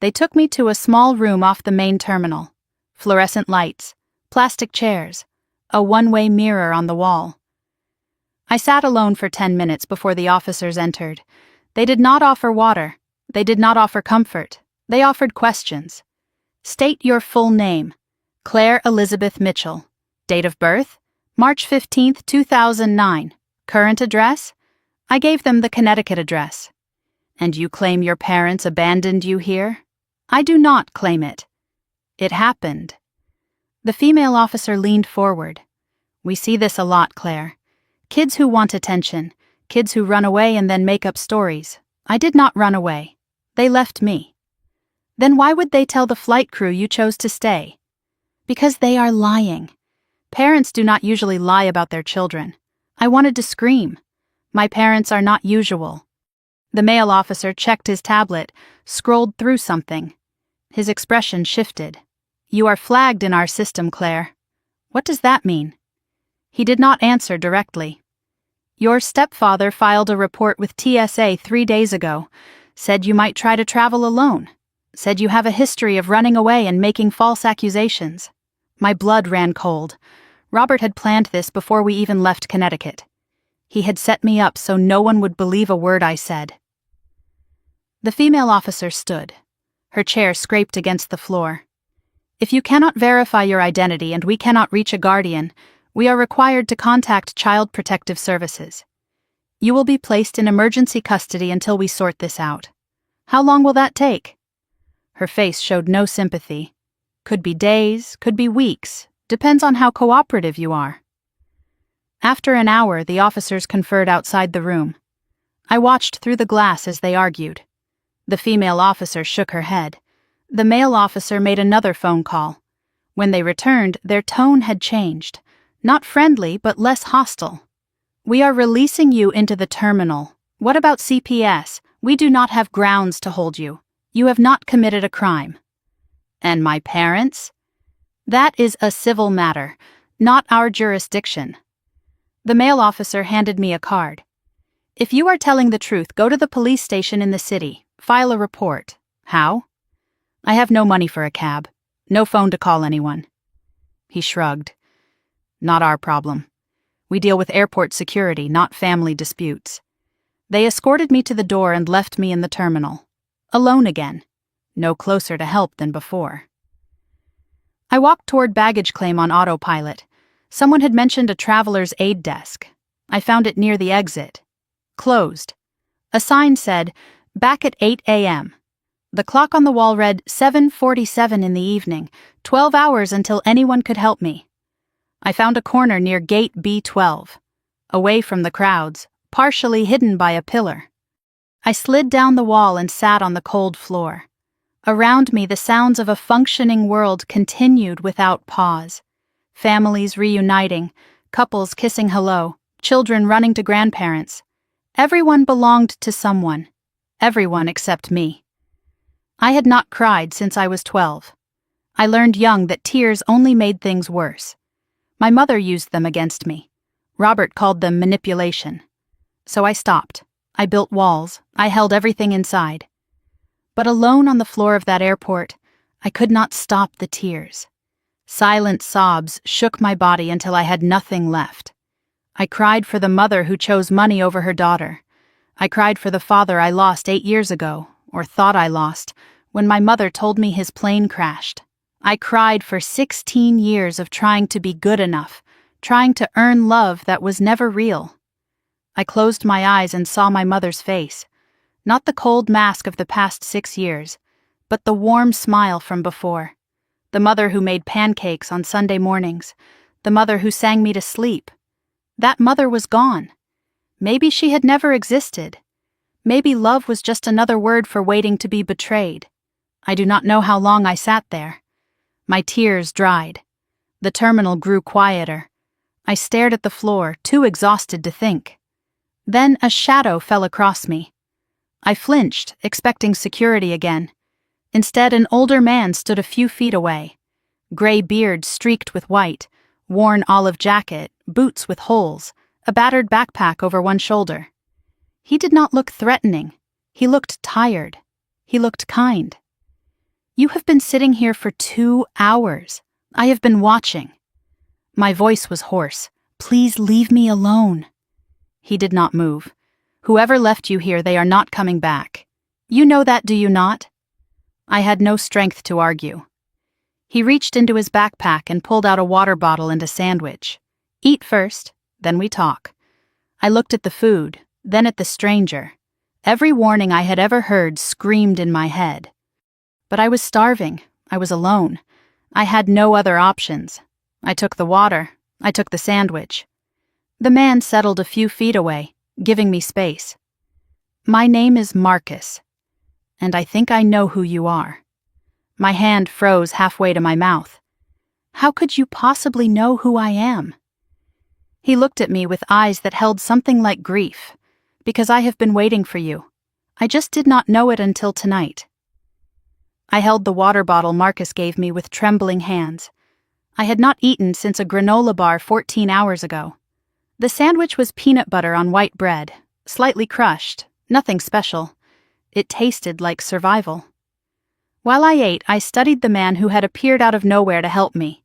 They took me to a small room off the main terminal. Fluorescent lights, plastic chairs, a one-way mirror on the wall. I sat alone for 10 minutes before the officers entered. They did not offer water. They did not offer comfort. They offered questions. State your full name. Claire Elizabeth Mitchell. Date of birth? March 15, 2009. Current address? I gave them the Connecticut address. And you claim your parents abandoned you here? I do not claim it. It happened. The female officer leaned forward. We see this a lot, Claire. Kids who want attention. Kids who run away and then make up stories. I did not run away. They left me. Then why would they tell the flight crew you chose to stay? Because they are lying. Parents do not usually lie about their children. I wanted to scream. My parents are not usual. The male officer checked his tablet, scrolled through something. His expression shifted. You are flagged in our system, Claire. What does that mean? He did not answer directly. Your stepfather filed a report with TSA 3 days ago. Said you might try to travel alone. Said you have a history of running away and making false accusations. My blood ran cold. Robert had planned this before we even left Connecticut. He had set me up so no one would believe a word I said. The female officer stood. Her chair scraped against the floor. If you cannot verify your identity and we cannot reach a guardian, we are required to contact Child Protective Services. You will be placed in emergency custody until we sort this out. How long will that take? Her face showed no sympathy. Could be days, could be weeks, depends on how cooperative you are. After an hour, the officers conferred outside the room. I watched through the glass as they argued. The female officer shook her head. The male officer made another phone call. When they returned, their tone had changed. Not friendly, but less hostile. We are releasing you into the terminal. What about CPS? We do not have grounds to hold you. You have not committed a crime. And my parents? That is a civil matter, not our jurisdiction. The male officer handed me a card. If you are telling the truth, go to the police station in the city. File a report. How? I have no money for a cab. No phone to call anyone. He shrugged. Not our problem. We deal with airport security, not family disputes. They escorted me to the door and left me in the terminal. Alone again. No closer to help than before. I walked toward baggage claim on autopilot. Someone had mentioned a traveler's aid desk. I found it near the exit. Closed. A sign said, back at 8 a.m. The clock on the wall read 7:47 in the evening, 12 hours until anyone could help me. I found a corner near gate B12, away from the crowds, partially hidden by a pillar. I slid down the wall and sat on the cold floor. Around me, the sounds of a functioning world continued without pause. Families reuniting, couples kissing hello, children running to grandparents. Everyone belonged to someone. Everyone except me. I had not cried since I was 12. I learned young that tears only made things worse. My mother used them against me. Robert called them manipulation. So I stopped. I built walls. I held everything inside. But alone on the floor of that airport, I could not stop the tears. Silent sobs shook my body until I had nothing left. I cried for the mother who chose money over her daughter. I cried for the father I lost 8 years ago, or thought I lost, when my mother told me his plane crashed. I cried for 16 years of trying to be good enough, trying to earn love that was never real. I closed my eyes and saw my mother's face. Not the cold mask of the past 6 years, but the warm smile from before. The mother who made pancakes on Sunday mornings. The mother who sang me to sleep. That mother was gone. Maybe she had never existed. Maybe love was just another word for waiting to be betrayed. I do not know how long I sat there. My tears dried. The terminal grew quieter. I stared at the floor, too exhausted to think. Then a shadow fell across me. I flinched, expecting security again. Instead, an older man stood a few feet away. Gray beard streaked with white, worn olive jacket, boots with holes, a battered backpack over one shoulder. He did not look threatening. He looked tired. He looked kind. "You have been sitting here for 2 hours. I have been watching." My voice was hoarse. "Please leave me alone." He did not move. "Whoever left you here, they are not coming back. You know that, do you not?" I had no strength to argue. He reached into his backpack and pulled out a water bottle and a sandwich. "Eat first, then we talk." I looked at the food, then at the stranger. Every warning I had ever heard screamed in my head. But I was starving. I was alone. I had no other options. I took the water. I took the sandwich. The man settled a few feet away, giving me space. "My name is Marcus, and I think I know who you are." My hand froze halfway to my mouth. "How could you possibly know who I am?" He looked at me with eyes that held something like grief. "Because I have been waiting for you. I just did not know it until tonight." I held the water bottle Marcus gave me with trembling hands. I had not eaten since a granola bar 14 hours ago. The sandwich was peanut butter on white bread, slightly crushed, nothing special. It tasted like survival. While I ate, I studied the man who had appeared out of nowhere to help me.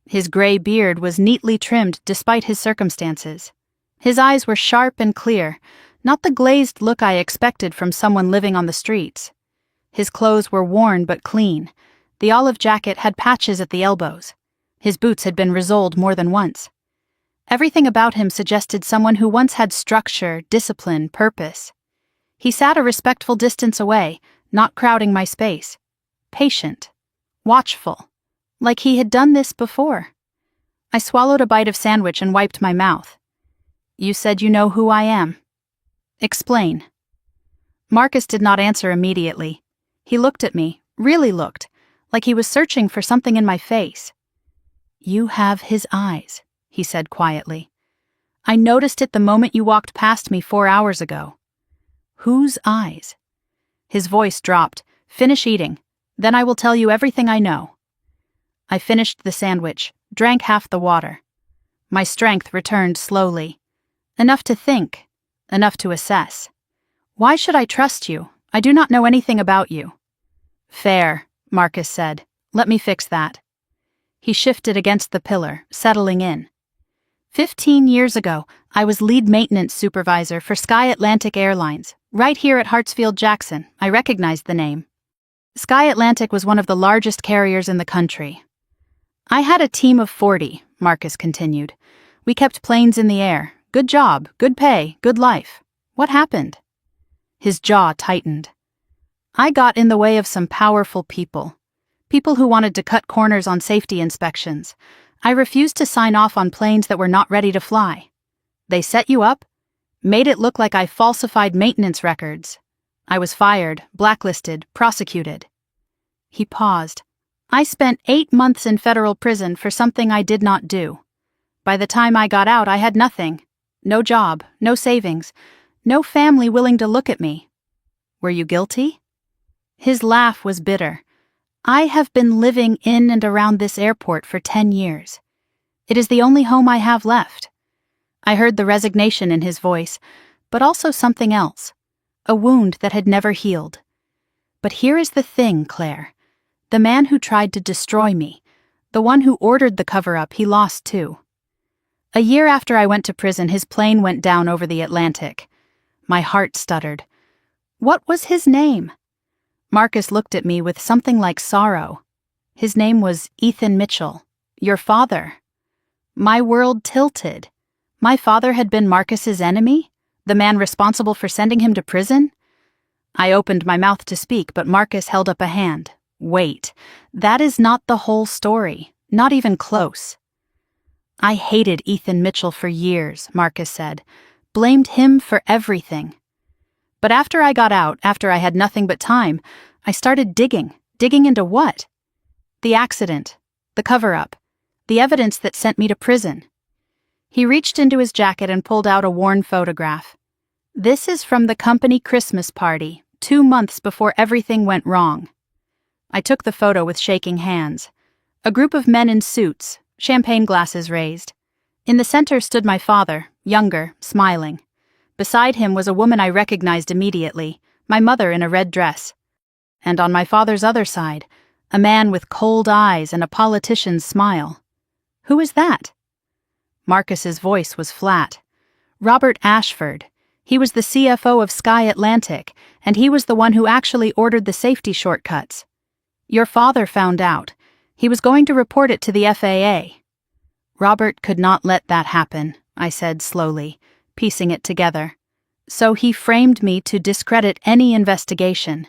His gray beard was neatly trimmed despite his circumstances. His eyes were sharp and clear, not the glazed look I expected from someone living on the streets. His clothes were worn but clean. The olive jacket had patches at the elbows. His boots had been resoled more than once. Everything about him suggested someone who once had structure, discipline, purpose. He sat a respectful distance away, not crowding my space. Patient. Watchful. Like he had done this before. I swallowed a bite of sandwich and wiped my mouth. "You said you know who I am." "Explain." Marcus did not answer immediately. He looked at me, really looked, like he was searching for something in my face. "You have his eyes," he said quietly. "I noticed it the moment you walked past me 4 hours ago." "Whose eyes?" His voice dropped. "Finish eating. Then I will tell you everything I know." I finished the sandwich, drank half the water. My strength returned slowly. Enough to think, enough to assess. "Why should I trust you? I do not know anything about you." "Fair," Marcus said. "Let me fix that." He shifted against the pillar, settling in. 15 years ago, I was lead maintenance supervisor for Sky Atlantic Airlines, right here at Hartsfield-Jackson. I recognized the name. Sky Atlantic was one of the largest carriers in the country. "I had a team of 40, Marcus continued. "We kept planes in the air. Good job, good pay, good life. What happened?" His jaw tightened. "I got in the way of some powerful people. People who wanted to cut corners on safety inspections. I refused to sign off on planes that were not ready to fly. They set you up, made it look like I falsified maintenance records. I was fired, blacklisted, prosecuted. He paused. I spent 8 months in federal prison for something I did not do. By the time I got out, I had nothing. No job, no savings, no family willing to look at me. Were you guilty? His laugh was bitter. I have been living in and around this airport for 10 years. It is the only home I have left. I heard the resignation in his voice, but also something else, a wound that had never healed. But here is the thing, Claire. The man who tried to destroy me, the one who ordered the cover-up, he lost too. A year after I went to prison, his plane went down over the Atlantic. My heart stuttered. What was his name? Marcus looked at me with something like sorrow. His name was Ethan Mitchell, your father. My world tilted. My father had been Marcus's enemy, the man responsible for sending him to prison? I opened my mouth to speak, but Marcus held up a hand. Wait, that is not the whole story, not even close. I hated Ethan Mitchell for years, Marcus said. Blamed him for everything. But after I got out, after I had nothing but time, I started digging. Digging into what? The accident, the cover-up, the evidence that sent me to prison. He reached into his jacket and pulled out a worn photograph. This is from the company Christmas party, 2 months before everything went wrong. I took the photo with shaking hands. A group of men in suits, champagne glasses raised. In the center stood my father, younger, smiling. Beside him was a woman I recognized immediately, my mother in a red dress. And on my father's other side, a man with cold eyes and a politician's smile. Who is that? Marcus's voice was flat. Robert Ashford. He was the CFO of Sky Atlantic, and he was the one who actually ordered the safety shortcuts. Your father found out. He was going to report it to the FAA. Robert could not let that happen, I said slowly, piecing it together. So he framed me to discredit any investigation.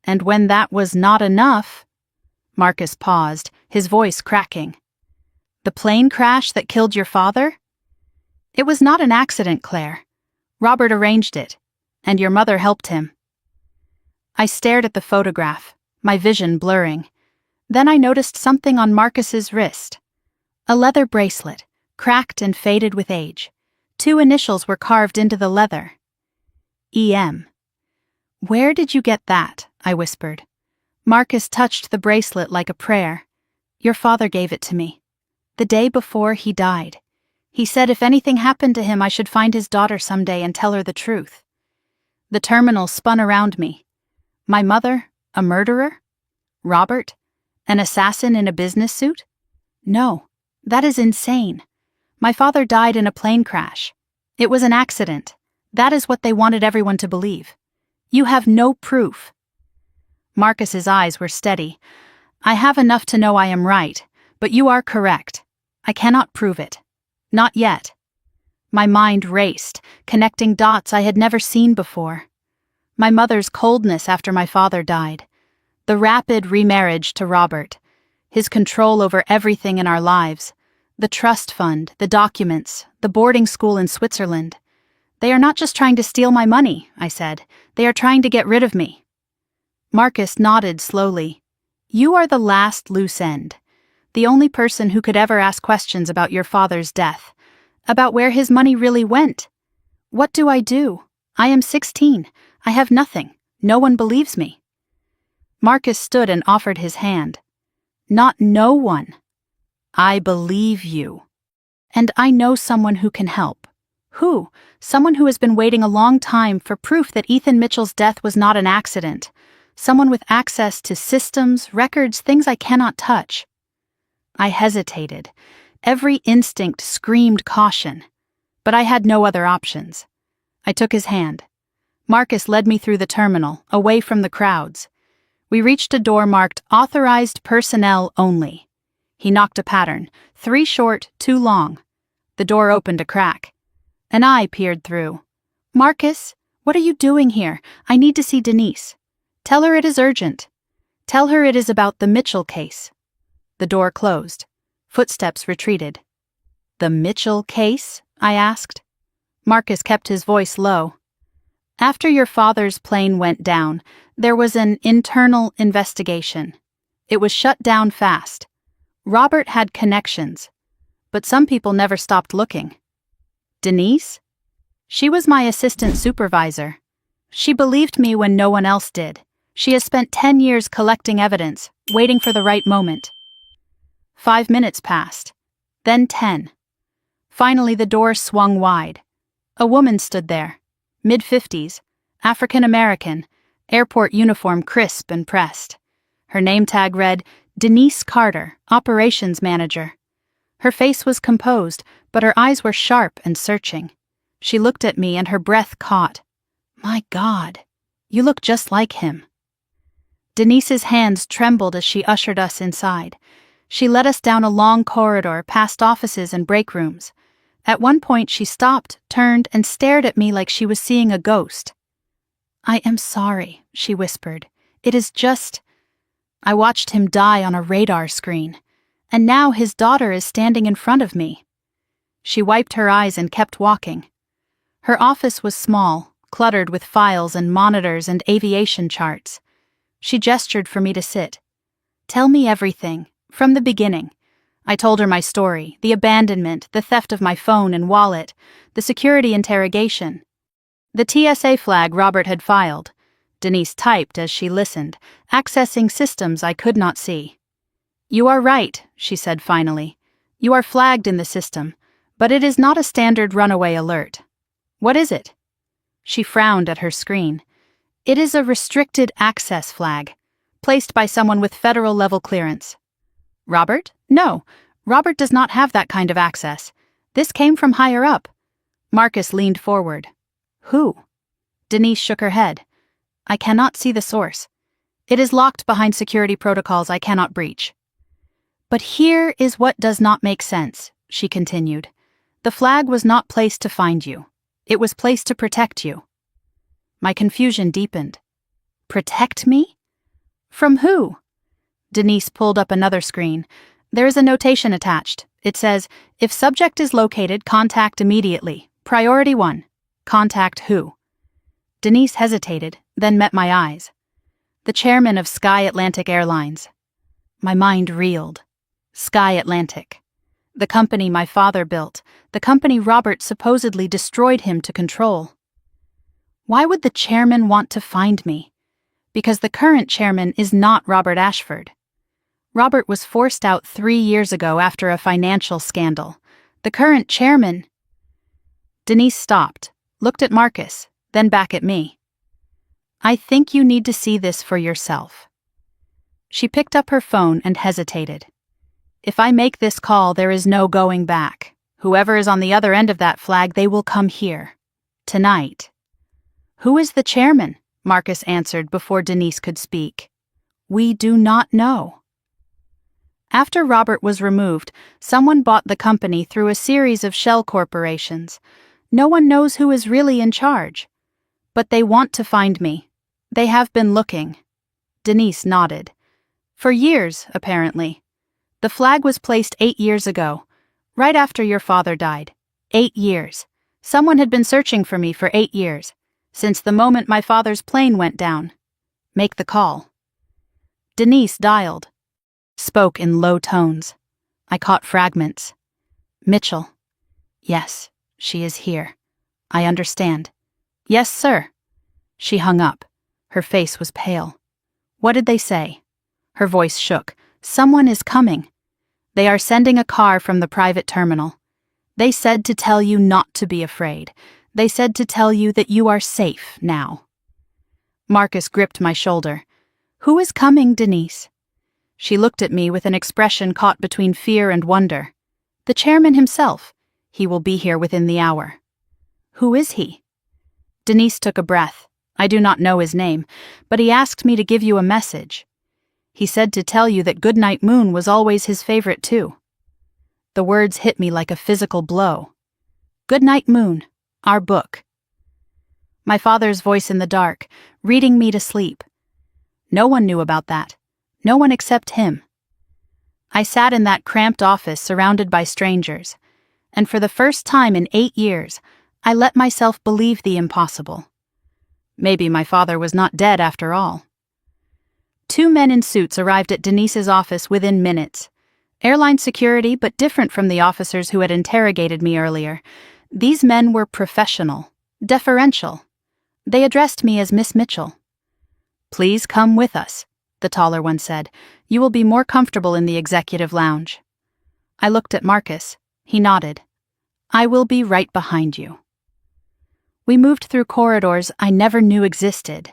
And when that was not enough... Marcus paused, his voice cracking. The plane crash that killed your father? It was not an accident, Claire. Robert arranged it, and your mother helped him. I stared at the photograph, my vision blurring. Then I noticed something on Marcus's wrist. A leather bracelet, cracked and faded with age. 2 initials were carved into the leather. E.M. Where did you get that? I whispered. Marcus touched the bracelet like a prayer. Your father gave it to me. The day before he died. He said if anything happened to him, I should find his daughter someday and tell her the truth. The terminal spun around me. My mother, a murderer? Robert, an assassin in a business suit? No, that is insane. My father died in a plane crash. It was an accident. That is what they wanted everyone to believe. You have no proof. Marcus's eyes were steady. I have enough to know I am right, but you are correct. I cannot prove it. Not yet. My mind raced, connecting dots I had never seen before. My mother's coldness after my father died. The rapid remarriage to Robert. His control over everything in our lives. The trust fund, the documents, the boarding school in Switzerland. They are not just trying to steal my money, I said. They are trying to get rid of me. Marcus nodded slowly. You are the last loose end. The only person who could ever ask questions about your father's death. About where his money really went. What do? I am 16. I have nothing. No one believes me. Marcus stood and offered his hand. Not no one. I believe you. And I know someone who can help. Who? Someone who has been waiting a long time for proof that Ethan Mitchell's death was not an accident. Someone with access to systems, records, things I cannot touch. I hesitated. Every instinct screamed caution. But I had no other options. I took his hand. Marcus led me through the terminal, away from the crowds. We reached a door marked Authorized Personnel Only. He knocked a pattern, 3 short, 2 long. The door opened a crack. An eye peered through. Marcus, what are you doing here? I need to see Denise. Tell her it is urgent. Tell her it is about the Mitchell case. The door closed. Footsteps retreated. The Mitchell case? I asked. Marcus kept his voice low. After your father's plane went down, there was an internal investigation. It was shut down fast. Robert had connections, but some people never stopped looking. Denise? She was my assistant supervisor. She believed me when no one else did. She has spent 10 years collecting evidence, waiting for the right moment. 5 minutes passed, then 10. Finally, the door swung wide. A woman stood there, mid-50s, African-American, airport uniform crisp and pressed. Her name tag read, Denise Carter, Operations Manager. Her face was composed, but her eyes were sharp and searching. She looked at me and her breath caught. My God, you look just like him. Denise's hands trembled as she ushered us inside. She led us down a long corridor past offices and break rooms. At one point she stopped, turned, and stared at me like she was seeing a ghost. I am sorry, she whispered. It is just... I watched him die on a radar screen, and now his daughter is standing in front of me. She wiped her eyes and kept walking. Her office was small, cluttered with files and monitors and aviation charts. She gestured for me to sit. Tell me everything, from the beginning. I told her my story, the abandonment, the theft of my phone and wallet, the security interrogation. The TSA flag Robert had filed. Denise typed as she listened, accessing systems I could not see. You are right, she said finally. You are flagged in the system, but it is not a standard runaway alert. What is it? She frowned at her screen. It is a restricted access flag, placed by someone with federal-level clearance. Robert? No, Robert does not have that kind of access. This came from higher up. Marcus leaned forward. Who? Denise shook her head. I cannot see the source. It is locked behind security protocols I cannot breach. But here is what does not make sense, she continued. The flag was not placed to find you. It was placed to protect you. My confusion deepened. Protect me? From who? Denise pulled up another screen. There is a notation attached. It says, if subject is located, contact immediately. Priority 1. Contact who? Denise hesitated, then met my eyes. The chairman of Sky Atlantic Airlines. My mind reeled. Sky Atlantic. The company my father built, the company Robert supposedly destroyed him to control. Why would the chairman want to find me? Because the current chairman is not Robert Ashford. Robert was forced out 3 years ago after a financial scandal. The current chairman... Denise stopped, looked at Marcus, then back at me. I think you need to see this for yourself. She picked up her phone and hesitated. If I make this call, there is no going back. Whoever is on the other end of that flag, they will come here. Tonight. Who is the chairman? Marcus answered before Denise could speak. We do not know. After Robert was removed, someone bought the company through a series of shell corporations. No one knows who is really in charge. But they want to find me. They have been looking. Denise nodded. For years, apparently. The flag was placed 8 years ago, right after your father died. 8 years. Someone had been searching for me for 8 years, since the moment my father's plane went down. Make the call. Denise dialed. Spoke in low tones. I caught fragments. Mitchell. Yes, she is here. I understand. Yes, sir. She hung up. Her face was pale. What did they say? Her voice shook. Someone is coming. They are sending a car from the private terminal. They said to tell you not to be afraid. They said to tell you that you are safe now. Marcus gripped my shoulder. Who is coming, Denise? She looked at me with an expression caught between fear and wonder. The chairman himself. He will be here within the hour. Who is he? Denise took a breath. I do not know his name, but he asked me to give you a message. He said to tell you that Goodnight Moon was always his favorite too. The words hit me like a physical blow. Goodnight Moon, our book. My father's voice in the dark, reading me to sleep. No one knew about that. No one except him. I sat in that cramped office surrounded by strangers, and for the first time in 8 years, I let myself believe the impossible. Maybe my father was not dead after all. Two men in suits arrived at Denise's office within minutes. Airline security, but different from the officers who had interrogated me earlier. These men were professional, deferential. They addressed me as Miss Mitchell. "Please come with us," the taller one said. "You will be more comfortable in the executive lounge." I looked at Marcus. He nodded. "I will be right behind you." We moved through corridors I never knew existed,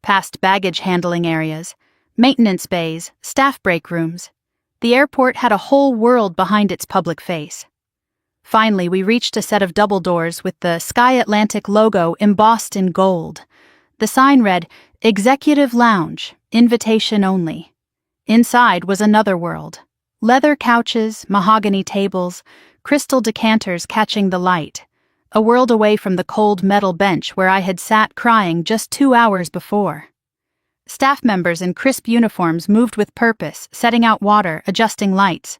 past baggage handling areas, maintenance bays, staff break rooms. The airport had a whole world behind its public face. Finally, we reached a set of double doors with the Sky Atlantic logo embossed in gold. The sign read, "Executive Lounge, invitation only." Inside was another world. Leather couches, mahogany tables, crystal decanters catching the light. A world away from the cold metal bench where I had sat crying just 2 hours before. Staff members in crisp uniforms moved with purpose, setting out water, adjusting lights.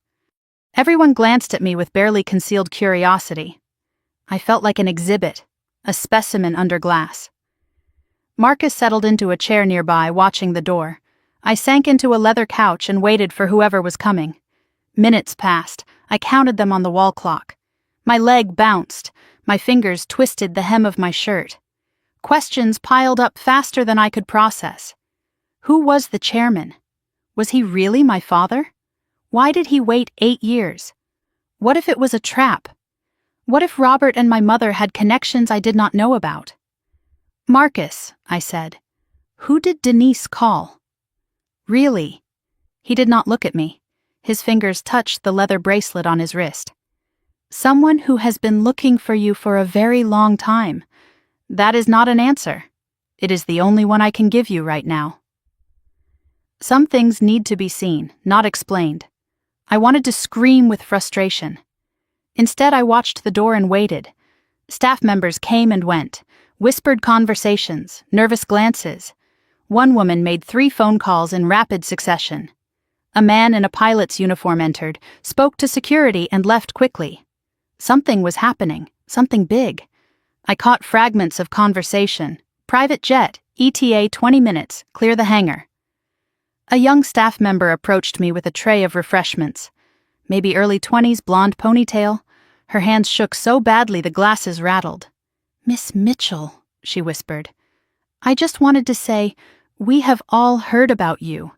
Everyone glanced at me with barely concealed curiosity. I felt like an exhibit, a specimen under glass. Marcus settled into a chair nearby, watching the door. I sank into a leather couch and waited for whoever was coming. Minutes passed. I counted them on the wall clock. My leg bounced. My fingers twisted the hem of my shirt. Questions piled up faster than I could process. Who was the chairman? Was he really my father? Why did he wait 8 years? What if it was a trap? What if Robert and my mother had connections I did not know about? "Marcus," I said. "Who did Denise call?" "Really?" He did not look at me. His fingers touched the leather bracelet on his wrist. "Someone who has been looking for you for a very long time. That is not an answer. It is the only one I can give you right now." Some things need to be seen, not explained. I wanted to scream with frustration. Instead, I watched the door and waited. Staff members came and went, whispered conversations, nervous glances. One woman made 3 phone calls in rapid succession. A man in a pilot's uniform entered, spoke to security, and left quickly. Something was happening, something big. I caught fragments of conversation. "Private jet, ETA 20 minutes, clear the hangar." A young staff member approached me with a tray of refreshments. Maybe early 20s, blonde ponytail. Her hands shook so badly the glasses rattled. "Miss Mitchell," she whispered. "I just wanted to say, we have all heard about you.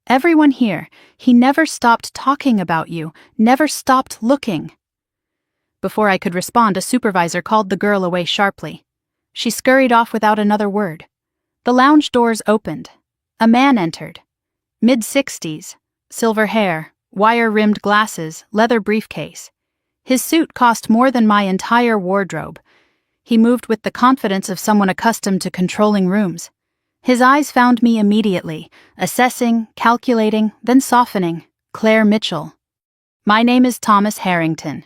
Everyone here, he never stopped talking about you, never stopped looking." Before I could respond, a supervisor called the girl away sharply. She scurried off without another word. The lounge doors opened. A man entered. Mid-60s, silver hair, wire-rimmed glasses, leather briefcase. His suit cost more than my entire wardrobe. He moved with the confidence of someone accustomed to controlling rooms. His eyes found me immediately, assessing, calculating, then softening. "Claire Mitchell." "My name is Thomas Harrington.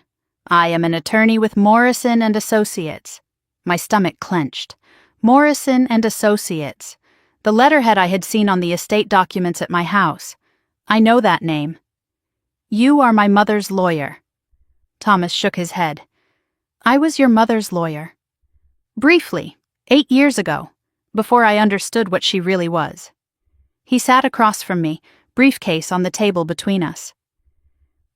I am an attorney with Morrison and Associates." My stomach clenched. Morrison and Associates. The letterhead I had seen on the estate documents at my house. I know that name. "You are my mother's lawyer." Thomas shook his head. "I was your mother's lawyer. Briefly, 8 years ago, before I understood what she really was." He sat across from me, briefcase on the table between us.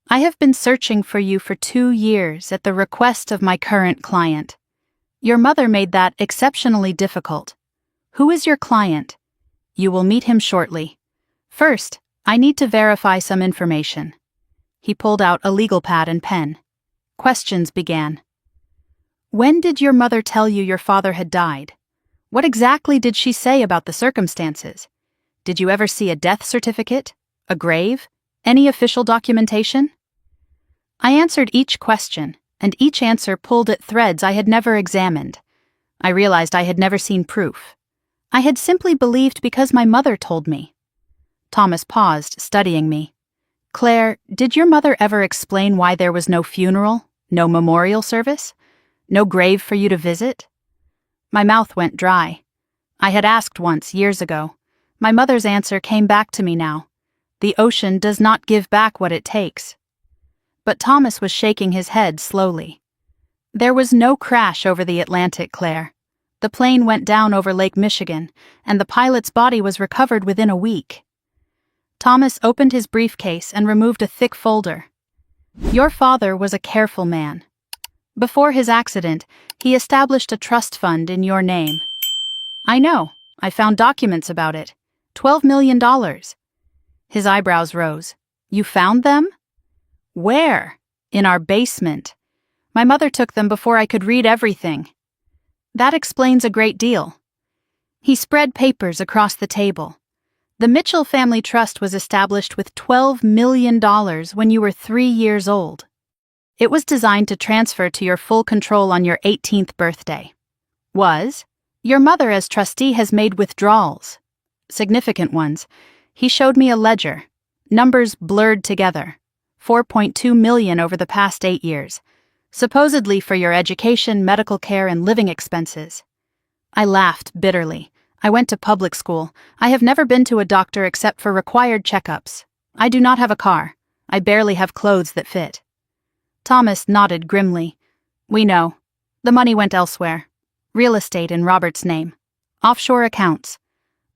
"I have been searching for you for 2 years at the request of my current client. Your mother made that exceptionally difficult. Who is your client? You will meet him shortly. First, I need to verify some information." He pulled out a legal pad and pen. Questions began. "When did your mother tell you your father had died? What exactly did she say about the circumstances? Did you ever see a death certificate? A grave? Any official documentation?" I answered each question, and each answer pulled at threads I had never examined. I realized I had never seen proof. I had simply believed because my mother told me. Thomas paused, studying me. "Claire, did your mother ever explain why there was no funeral, no memorial service, no grave for you to visit?" My mouth went dry. I had asked once, years ago. My mother's answer came back to me now. The ocean does not give back what it takes. But Thomas was shaking his head slowly. "There was no crash over the Atlantic, Claire. The plane went down over Lake Michigan, and the pilot's body was recovered within a week. Thomas opened his briefcase and removed a thick folder. Your father was a careful man. Before his accident, he established a trust fund in your name. I know. I found documents about it. $12 million. His eyebrows rose. You found them? Where? In our basement. My mother took them before I could read everything. That explains a great deal. He spread papers across the table. The Mitchell Family Trust was established with $12 million when you were 3 years old. It was designed to transfer to your full control on your 18th birthday. Your mother as trustee has made withdrawals. Significant ones. He showed me a ledger. Numbers blurred together. $4.2 million over the past 8 years. Supposedly for your education, medical care, and living expenses. I laughed bitterly. I went to public school. I have never been to a doctor except for required checkups. I do not have a car. I barely have clothes that fit. Thomas nodded grimly. We know. The money went elsewhere. Real estate in Robert's name. Offshore accounts.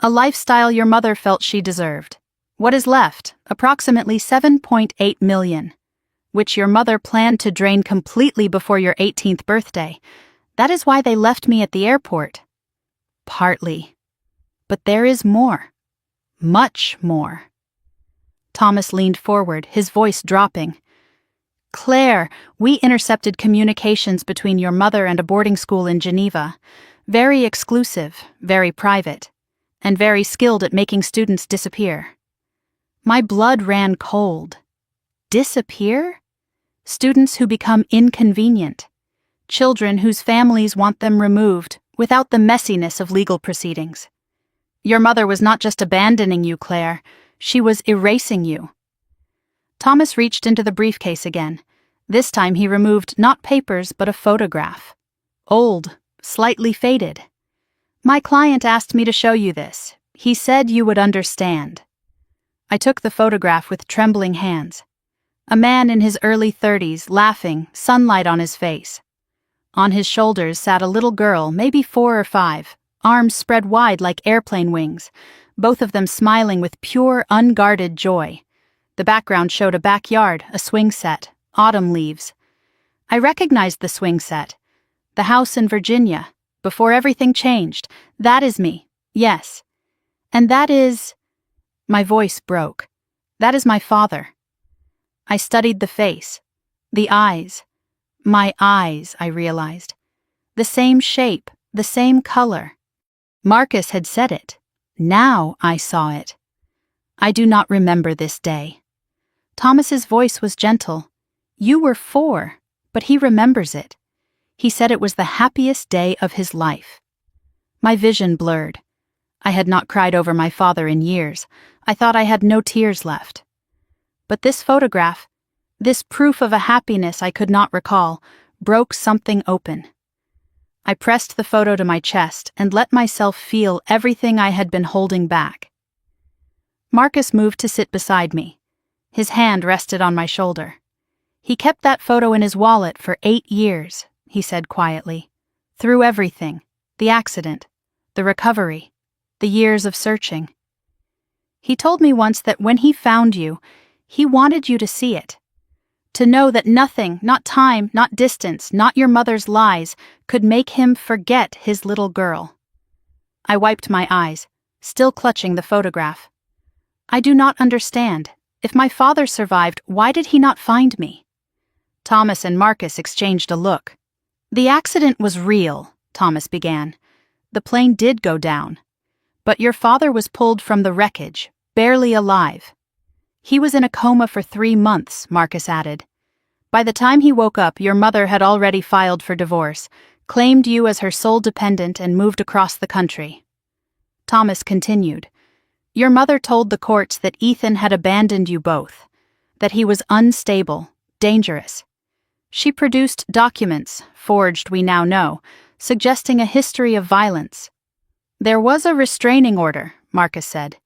A lifestyle your mother felt she deserved. What is left? Approximately $7.8 million. Which your mother planned to drain completely before your 18th birthday. That is why they left me at the airport. Partly. But there is more. Much more. Thomas leaned forward, his voice dropping. Claire, we intercepted communications between your mother and a boarding school in Geneva. Very exclusive, very private, and very skilled at making students disappear. My blood ran cold. Disappear? Students who become inconvenient. Children whose families want them removed without the messiness of legal proceedings. Your mother was not just abandoning you, Claire. She was erasing you. Thomas reached into the briefcase again. This time he removed not papers but a photograph. Old, slightly faded. My client asked me to show you this. He said you would understand. I took the photograph with trembling hands. A man in his early 30s, laughing, sunlight on his face. On his shoulders sat a little girl, maybe 4 or 5, arms spread wide like airplane wings, both of them smiling with pure, unguarded joy. The background showed a backyard, a swing set, autumn leaves. I recognized the swing set. The house in Virginia, before everything changed. That is me, yes. And that is... My voice broke. That is my father. I studied the face, the eyes. My eyes, I realized. The same shape, the same color. Marcus had said it. Now I saw it. I do not remember this day. Thomas's voice was gentle. You were 4, but he remembers it. He said it was the happiest day of his life. My vision blurred. I had not cried over my father in years. I thought I had no tears left. But this photograph, this proof of a happiness I could not recall, broke something open. I pressed the photo to my chest and let myself feel everything I had been holding back. Marcus moved to sit beside me. His hand rested on my shoulder. He kept that photo in his wallet for 8 years, he said quietly. Through everything, the accident, the recovery, the years of searching. He told me once that when he found you, he wanted you to see it. To know that nothing, not time, not distance, not your mother's lies, could make him forget his little girl. I wiped my eyes, still clutching the photograph. I do not understand. If my father survived, why did he not find me? Thomas and Marcus exchanged a look. The accident was real, Thomas began. The plane did go down. But your father was pulled from the wreckage, barely alive. He was in a coma for 3 months, Marcus added. By the time he woke up, your mother had already filed for divorce, claimed you as her sole dependent, and moved across the country. Thomas continued. Your mother told the courts that Ethan had abandoned you both, that he was unstable, dangerous. She produced documents, forged we now know, suggesting a history of violence. There was a restraining order, Marcus said.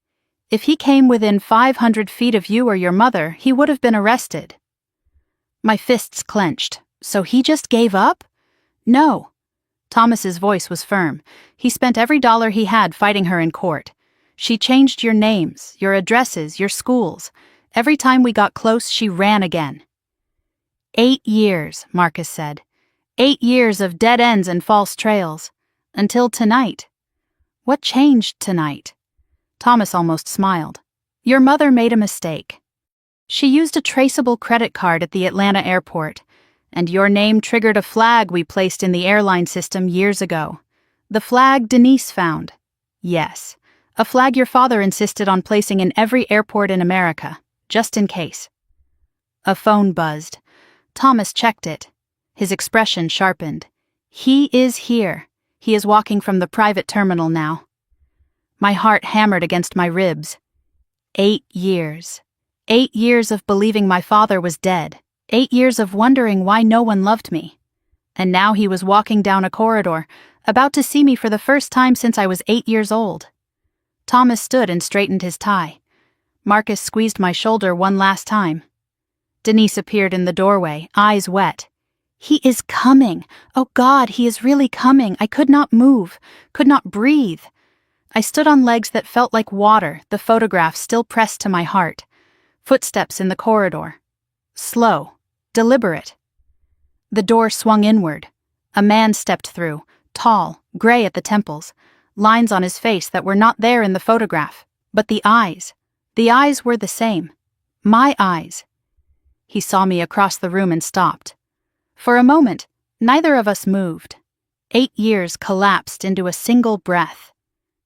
If he came within 500 feet of you or your mother, he would have been arrested. My fists clenched. So he just gave up? No. Thomas's voice was firm. He spent every dollar he had fighting her in court. She changed your names, your addresses, your schools. Every time we got close, she ran again. 8 years, Marcus said. 8 years of dead ends and false trails. Until tonight. What changed tonight? Thomas almost smiled. Your mother made a mistake. She used a traceable credit card at the Atlanta airport, and your name triggered a flag we placed in the airline system years ago. The flag Denise found. Yes, a flag your father insisted on placing in every airport in America, just in case. A phone buzzed. Thomas checked it. His expression sharpened. He is here. He is walking from the private terminal now. My heart hammered against my ribs. 8 years. 8 years of believing my father was dead. 8 years of wondering why no one loved me. And now he was walking down a corridor, about to see me for the first time since I was 8 years old. Thomas stood and straightened his tie. Marcus squeezed my shoulder one last time. Denise appeared in the doorway, eyes wet. He is coming. Oh God, he is really coming. I could not move, could not breathe. I stood on legs that felt like water, the photograph still pressed to my heart. Footsteps in the corridor. Slow, deliberate. The door swung inward. A man stepped through, tall, gray at the temples, lines on his face that were not there in the photograph, but the eyes were the same. My eyes. He saw me across the room and stopped. For a moment, neither of us moved. 8 years collapsed into a single breath.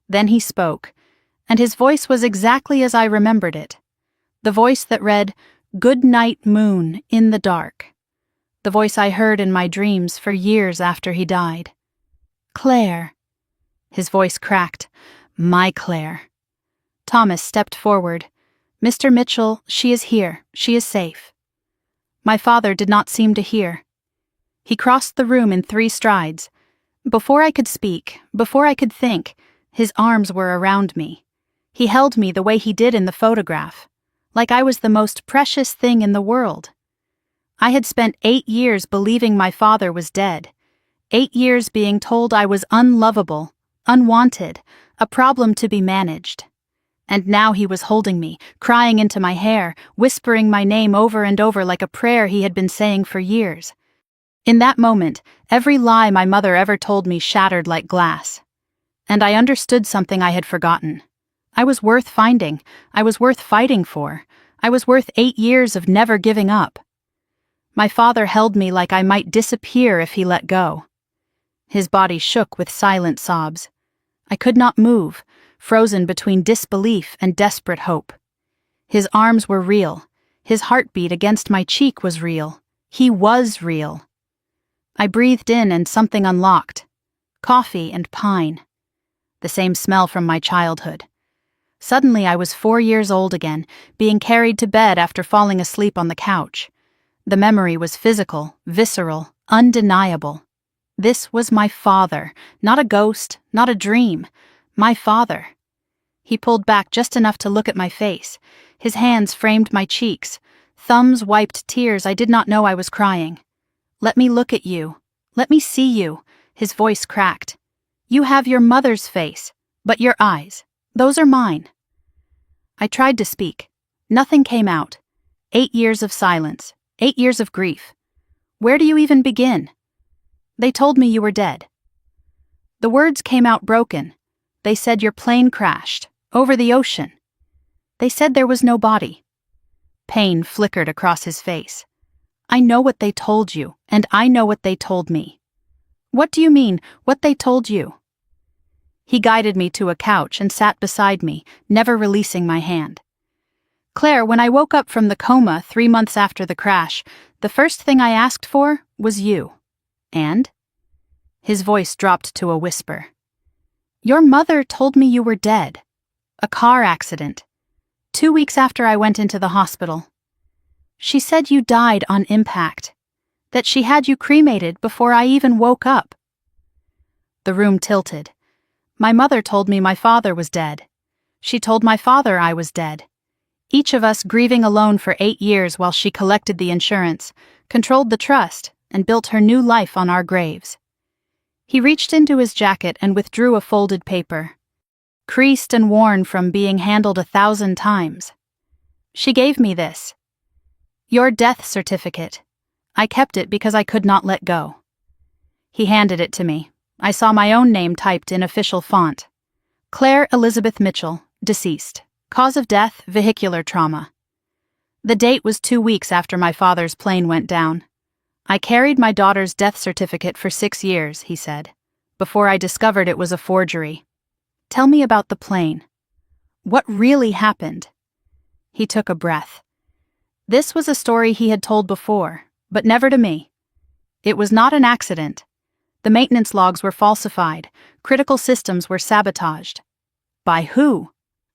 Then he spoke, and his voice was exactly as I remembered it. The voice that read, "Good night, moon, in the dark." The voice I heard in my dreams for years after he died. Claire. His voice cracked. My Claire. Thomas stepped forward. Mr. Mitchell, she is here. She is safe. My father did not seem to hear. He crossed the room in 3 strides. Before I could speak, before I could think, his arms were around me. He held me the way he did in the photograph, like I was the most precious thing in the world. I had spent 8 years believing my father was dead, 8 years being told I was unlovable, unwanted, a problem to be managed. And now he was holding me, crying into my hair, whispering my name over and over like a prayer he had been saying for years. In that moment, every lie my mother ever told me shattered like glass. And I understood something I had forgotten. I was worth finding. I was worth fighting for. I was worth 8 years of never giving up. My father held me like I might disappear if he let go. His body shook with silent sobs. I could not move, frozen between disbelief and desperate hope. His arms were real. His heartbeat against my cheek was real. He was real. I breathed in and something unlocked. Coffee and pine. The same smell from my childhood. Suddenly I was 4 years old again, being carried to bed after falling asleep on the couch. The memory was physical, visceral, undeniable. This was my father, not a ghost, not a dream. My father. He pulled back just enough to look at my face. His hands framed my cheeks. Thumbs wiped tears I did not know I was crying. Let me look at you. Let me see you. His voice cracked. You have your mother's face, but your eyes, those are mine. I tried to speak. Nothing came out. 8 years of silence. 8 years of grief. Where do you even begin? They told me you were dead. The words came out broken. They said your plane crashed, over the ocean. They said there was no body. Pain flickered across his face. I know what they told you, and I know what they told me. What do you mean, what they told you? He guided me to a couch and sat beside me, never releasing my hand. Claire, when I woke up from the coma 3 months after the crash, the first thing I asked for was you. And? His voice dropped to a whisper. Your mother told me you were dead. A car accident. 2 weeks after I went into the hospital. She said you died on impact. That she had you cremated before I even woke up. The room tilted. My mother told me my father was dead. She told my father I was dead. Each of us grieving alone for 8 years while she collected the insurance, controlled the trust, and built her new life on our graves. He reached into his jacket and withdrew a folded paper, creased and worn from being handled 1,000 times. She gave me this. Your death certificate. I kept it because I could not let go. He handed it to me. I saw my own name typed in official font. Claire Elizabeth Mitchell, deceased. Cause of death, vehicular trauma. The date was 2 weeks after my father's plane went down. I carried my daughter's death certificate for 6 years, he said, before I discovered it was a forgery. Tell me about the plane. What really happened? He took a breath. This was a story he had told before, but never to me. It was not an accident. The maintenance logs were falsified. Critical systems were sabotaged. By who?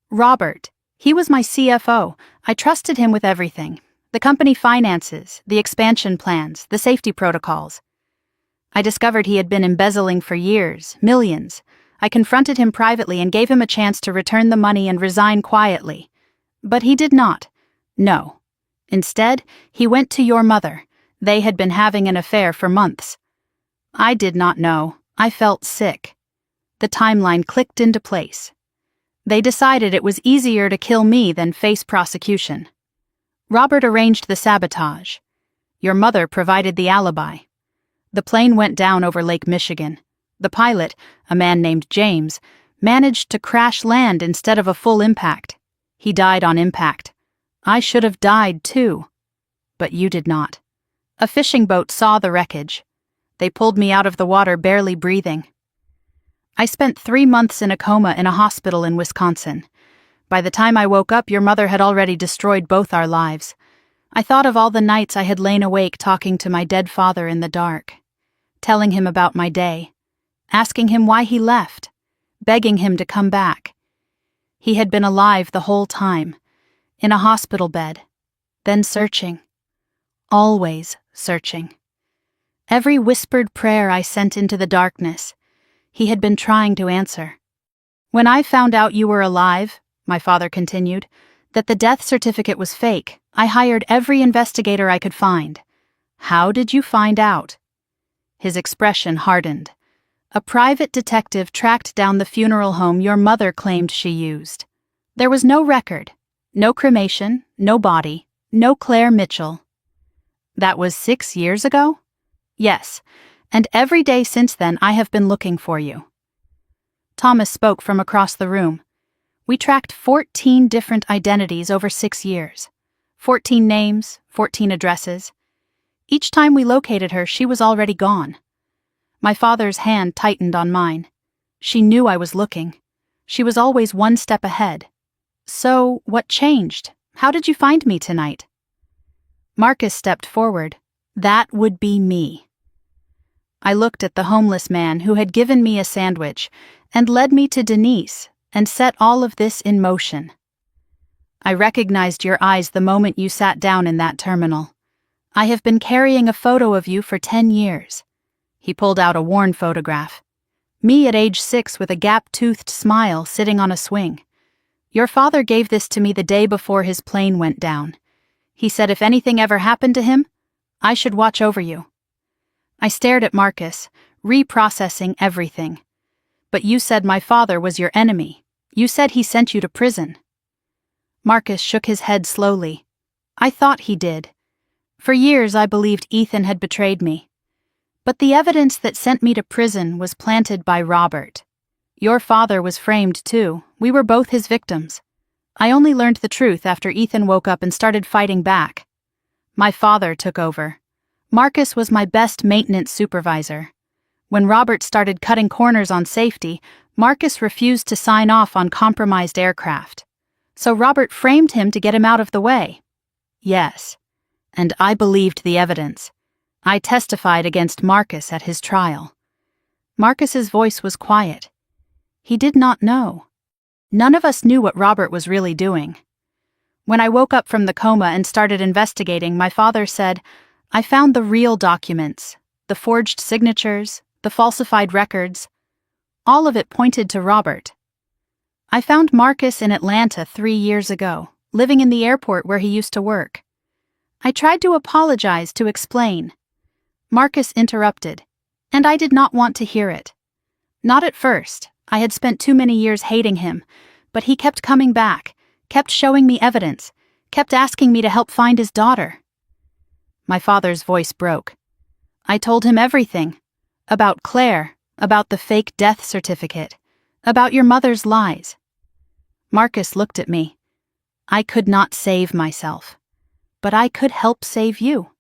Robert. He was my CFO. I trusted him with everything. The company finances, the expansion plans, the safety protocols. I discovered he had been embezzling for years, millions. I confronted him privately and gave him a chance to return the money and resign quietly. But he did not. No. Instead, he went to your mother. They had been having an affair for months. I did not know. I felt sick. The timeline clicked into place. They decided it was easier to kill me than face prosecution. Robert arranged the sabotage. Your mother provided the alibi. The plane went down over Lake Michigan. The pilot, a man named James, managed to crash land instead of a full impact. He died on impact. I should have died too. But you did not. A fishing boat saw the wreckage. They pulled me out of the water barely breathing. I spent 3 months in a coma in a hospital in Wisconsin. By the time I woke up, your mother had already destroyed both our lives. I thought of all the nights I had lain awake talking to my dead father in the dark, telling him about my day, asking him why he left, begging him to come back. He had been alive the whole time, in a hospital bed, then searching, always searching. Every whispered prayer I sent into the darkness, he had been trying to answer. When I found out you were alive, my father continued, that the death certificate was fake, I hired every investigator I could find. How did you find out? His expression hardened. A private detective tracked down the funeral home your mother claimed she used. There was no record, no cremation, no body, no Claire Mitchell. That was 6 years ago? Yes, and every day since then I have been looking for you. Thomas spoke from across the room. We tracked 14 different identities over 6 years. 14 names, 14 addresses. Each time we located her, she was already gone. My father's hand tightened on mine. She knew I was looking. She was always one step ahead. So, what changed? How did you find me tonight? Marcus stepped forward. That would be me. I looked at the homeless man who had given me a sandwich and led me to Denise and set all of this in motion. I recognized your eyes the moment you sat down in that terminal. I have been carrying a photo of you for 10 years. He pulled out a worn photograph. Me at age 6 with a gap-toothed smile sitting on a swing. Your father gave this to me the day before his plane went down. He said if anything ever happened to him, I should watch over you. I stared at Marcus, reprocessing everything. But you said my father was your enemy. You said he sent you to prison. Marcus shook his head slowly. I thought he did. For years I believed Ethan had betrayed me. But the evidence that sent me to prison was planted by Robert. Your father was framed too. We were both his victims. I only learned the truth after Ethan woke up and started fighting back. My father took over. Marcus was my best maintenance supervisor. When Robert started cutting corners on safety, Marcus refused to sign off on compromised aircraft. So Robert framed him to get him out of the way. Yes, and I believed the evidence. I testified against Marcus at his trial. Marcus's voice was quiet. He did not know. None of us knew what Robert was really doing. When I woke up from the coma and started investigating, my father said, I found the real documents, the forged signatures, the falsified records. All of it pointed to Robert. I found Marcus in Atlanta 3 years ago, living in the airport where he used to work. I tried to apologize to explain. Marcus interrupted. And I did not want to hear it. Not at first. I had spent too many years hating him, but he kept coming back, kept showing me evidence, kept asking me to help find his daughter. My father's voice broke. I told him everything. About Claire, about the fake death certificate, about your mother's lies. Marcus looked at me. I could not save myself, but I could help save you.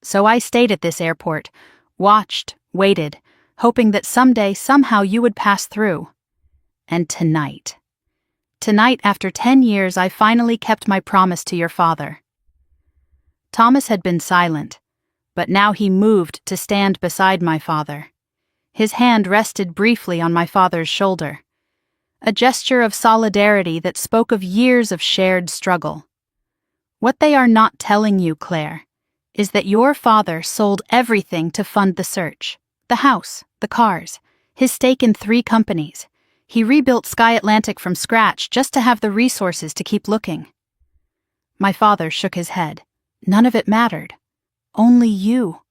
So I stayed at this airport, watched, waited, hoping that someday, somehow you would pass through. And tonight, after 10 years, I finally kept my promise to your father. Thomas had been silent, but now he moved to stand beside my father. His hand rested briefly on my father's shoulder. A gesture of solidarity that spoke of years of shared struggle. What they are not telling you, Claire, is that your father sold everything to fund the search. The house, the cars, his stake in 3 companies. He rebuilt Sky Atlantic from scratch just to have the resources to keep looking. My father shook his head. None of it mattered. Only you.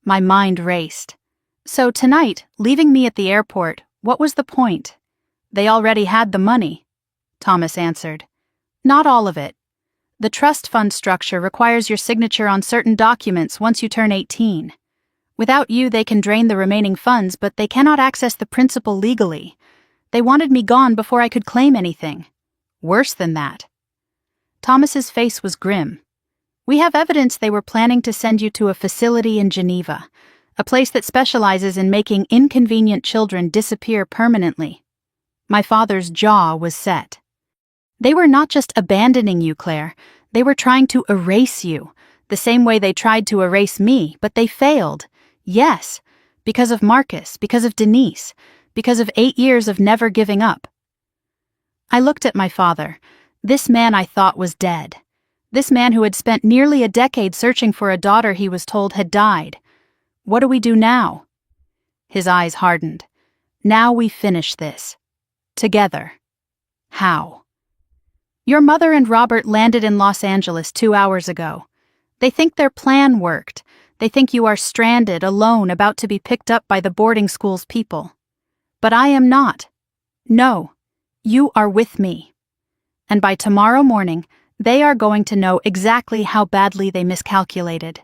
My mind raced. So tonight, leaving me at the airport, what was the point? They already had the money, Thomas answered. Not all of it. The trust fund structure requires your signature on certain documents once you turn 18. Without you, they can drain the remaining funds, but they cannot access the principal legally. They wanted me gone before I could claim anything. Worse than that. Thomas's face was grim. We have evidence they were planning to send you to a facility in Geneva, a place that specializes in making inconvenient children disappear permanently. My father's jaw was set. They were not just abandoning you, Claire. They were trying to erase you, the same way they tried to erase me, but they failed. Yes, because of Marcus, because of Denise, because of 8 years of never giving up. I looked at my father, this man I thought was dead. This man who had spent nearly a decade searching for a daughter he was told had died. What do we do now? His eyes hardened. Now we finish this. Together. How? Your mother and Robert landed in Los Angeles 2 hours ago. They think their plan worked. They think you are stranded, alone, about to be picked up by the boarding school's people. But I am not. No, you are with me. And by tomorrow morning, they are going to know exactly how badly they miscalculated.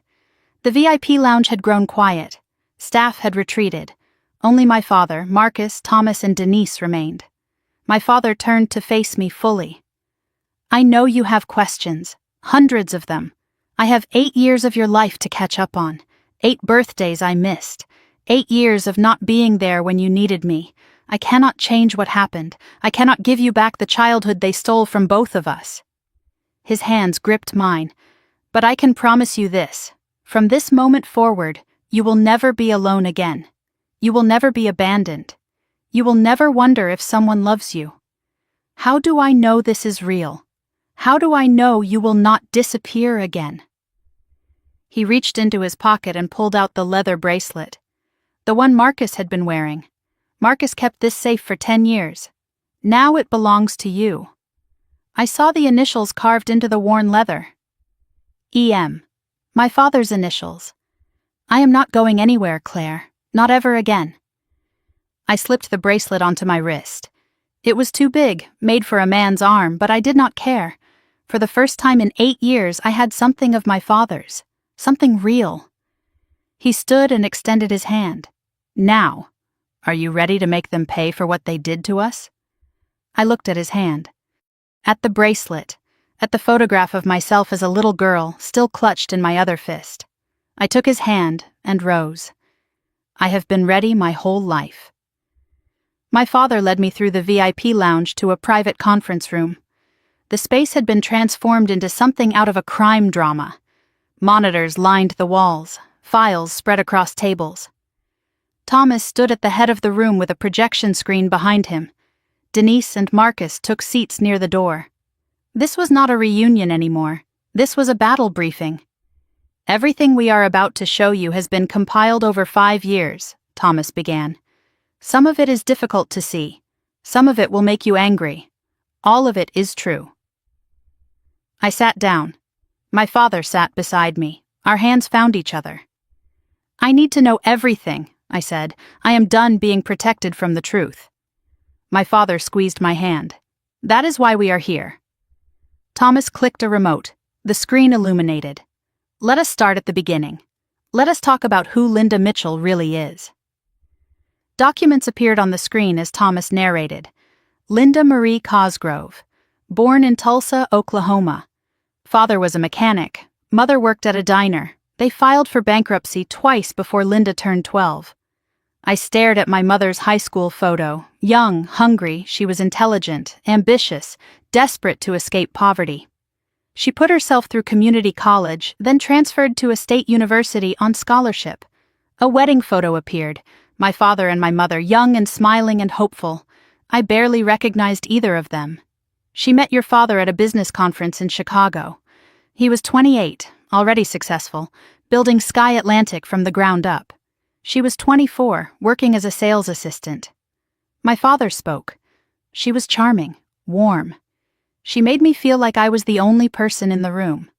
The VIP lounge had grown quiet. Staff had retreated. Only my father, Marcus, Thomas, and Denise remained. My father turned to face me fully. I know you have questions, hundreds of them. I have 8 years of your life to catch up on, 8 birthdays I missed, 8 years of not being there when you needed me. I cannot change what happened. I cannot give you back the childhood they stole from both of us. His hands gripped mine. But I can promise you this. From this moment forward, you will never be alone again. You will never be abandoned. You will never wonder if someone loves you. How do I know this is real? How do I know you will not disappear again? He reached into his pocket and pulled out the leather bracelet. The one Marcus had been wearing. Marcus kept this safe for 10 years. Now it belongs to you. I saw the initials carved into the worn leather. E.M. My father's initials. I am not going anywhere, Claire. Not ever again. I slipped the bracelet onto my wrist. It was too big, made for a man's arm, but I did not care. For the first time in 8 years, I had something of my father's. Something real. He stood and extended his hand. Now, are you ready to make them pay for what they did to us? I looked at his hand. At the bracelet. At the photograph of myself as a little girl, still clutched in my other fist. I took his hand and rose. I have been ready my whole life. My father led me through the VIP lounge to a private conference room. The space had been transformed into something out of a crime drama. Monitors lined the walls, files spread across tables. Thomas stood at the head of the room with a projection screen behind him. Denise and Marcus took seats near the door. This was not a reunion anymore. This was a battle briefing. Everything we are about to show you has been compiled over 5 years, Thomas began. Some of it is difficult to see. Some of it will make you angry. All of it is true. I sat down. My father sat beside me. Our hands found each other. I need to know everything, I said. I am done being protected from the truth. My father squeezed my hand. That is why we are here. Thomas clicked a remote. The screen illuminated. Let us start at the beginning. Let us talk about who Linda Mitchell really is. Documents appeared on the screen as Thomas narrated. Linda Marie Cosgrove. Born in Tulsa, Oklahoma. Father was a mechanic. Mother worked at a diner. They filed for bankruptcy twice before Linda turned 12. I stared at my mother's high school photo. Young, hungry, she was intelligent, ambitious, desperate to escape poverty. She put herself through community college, then transferred to a state university on scholarship. A wedding photo appeared, my father and my mother, young and smiling and hopeful. I barely recognized either of them. She met your father at a business conference in Chicago. He was 28, already successful, building Sky Atlantic from the ground up. She was 24, working as a sales assistant. My father spoke. She was charming, warm. She made me feel like I was the only person in the room.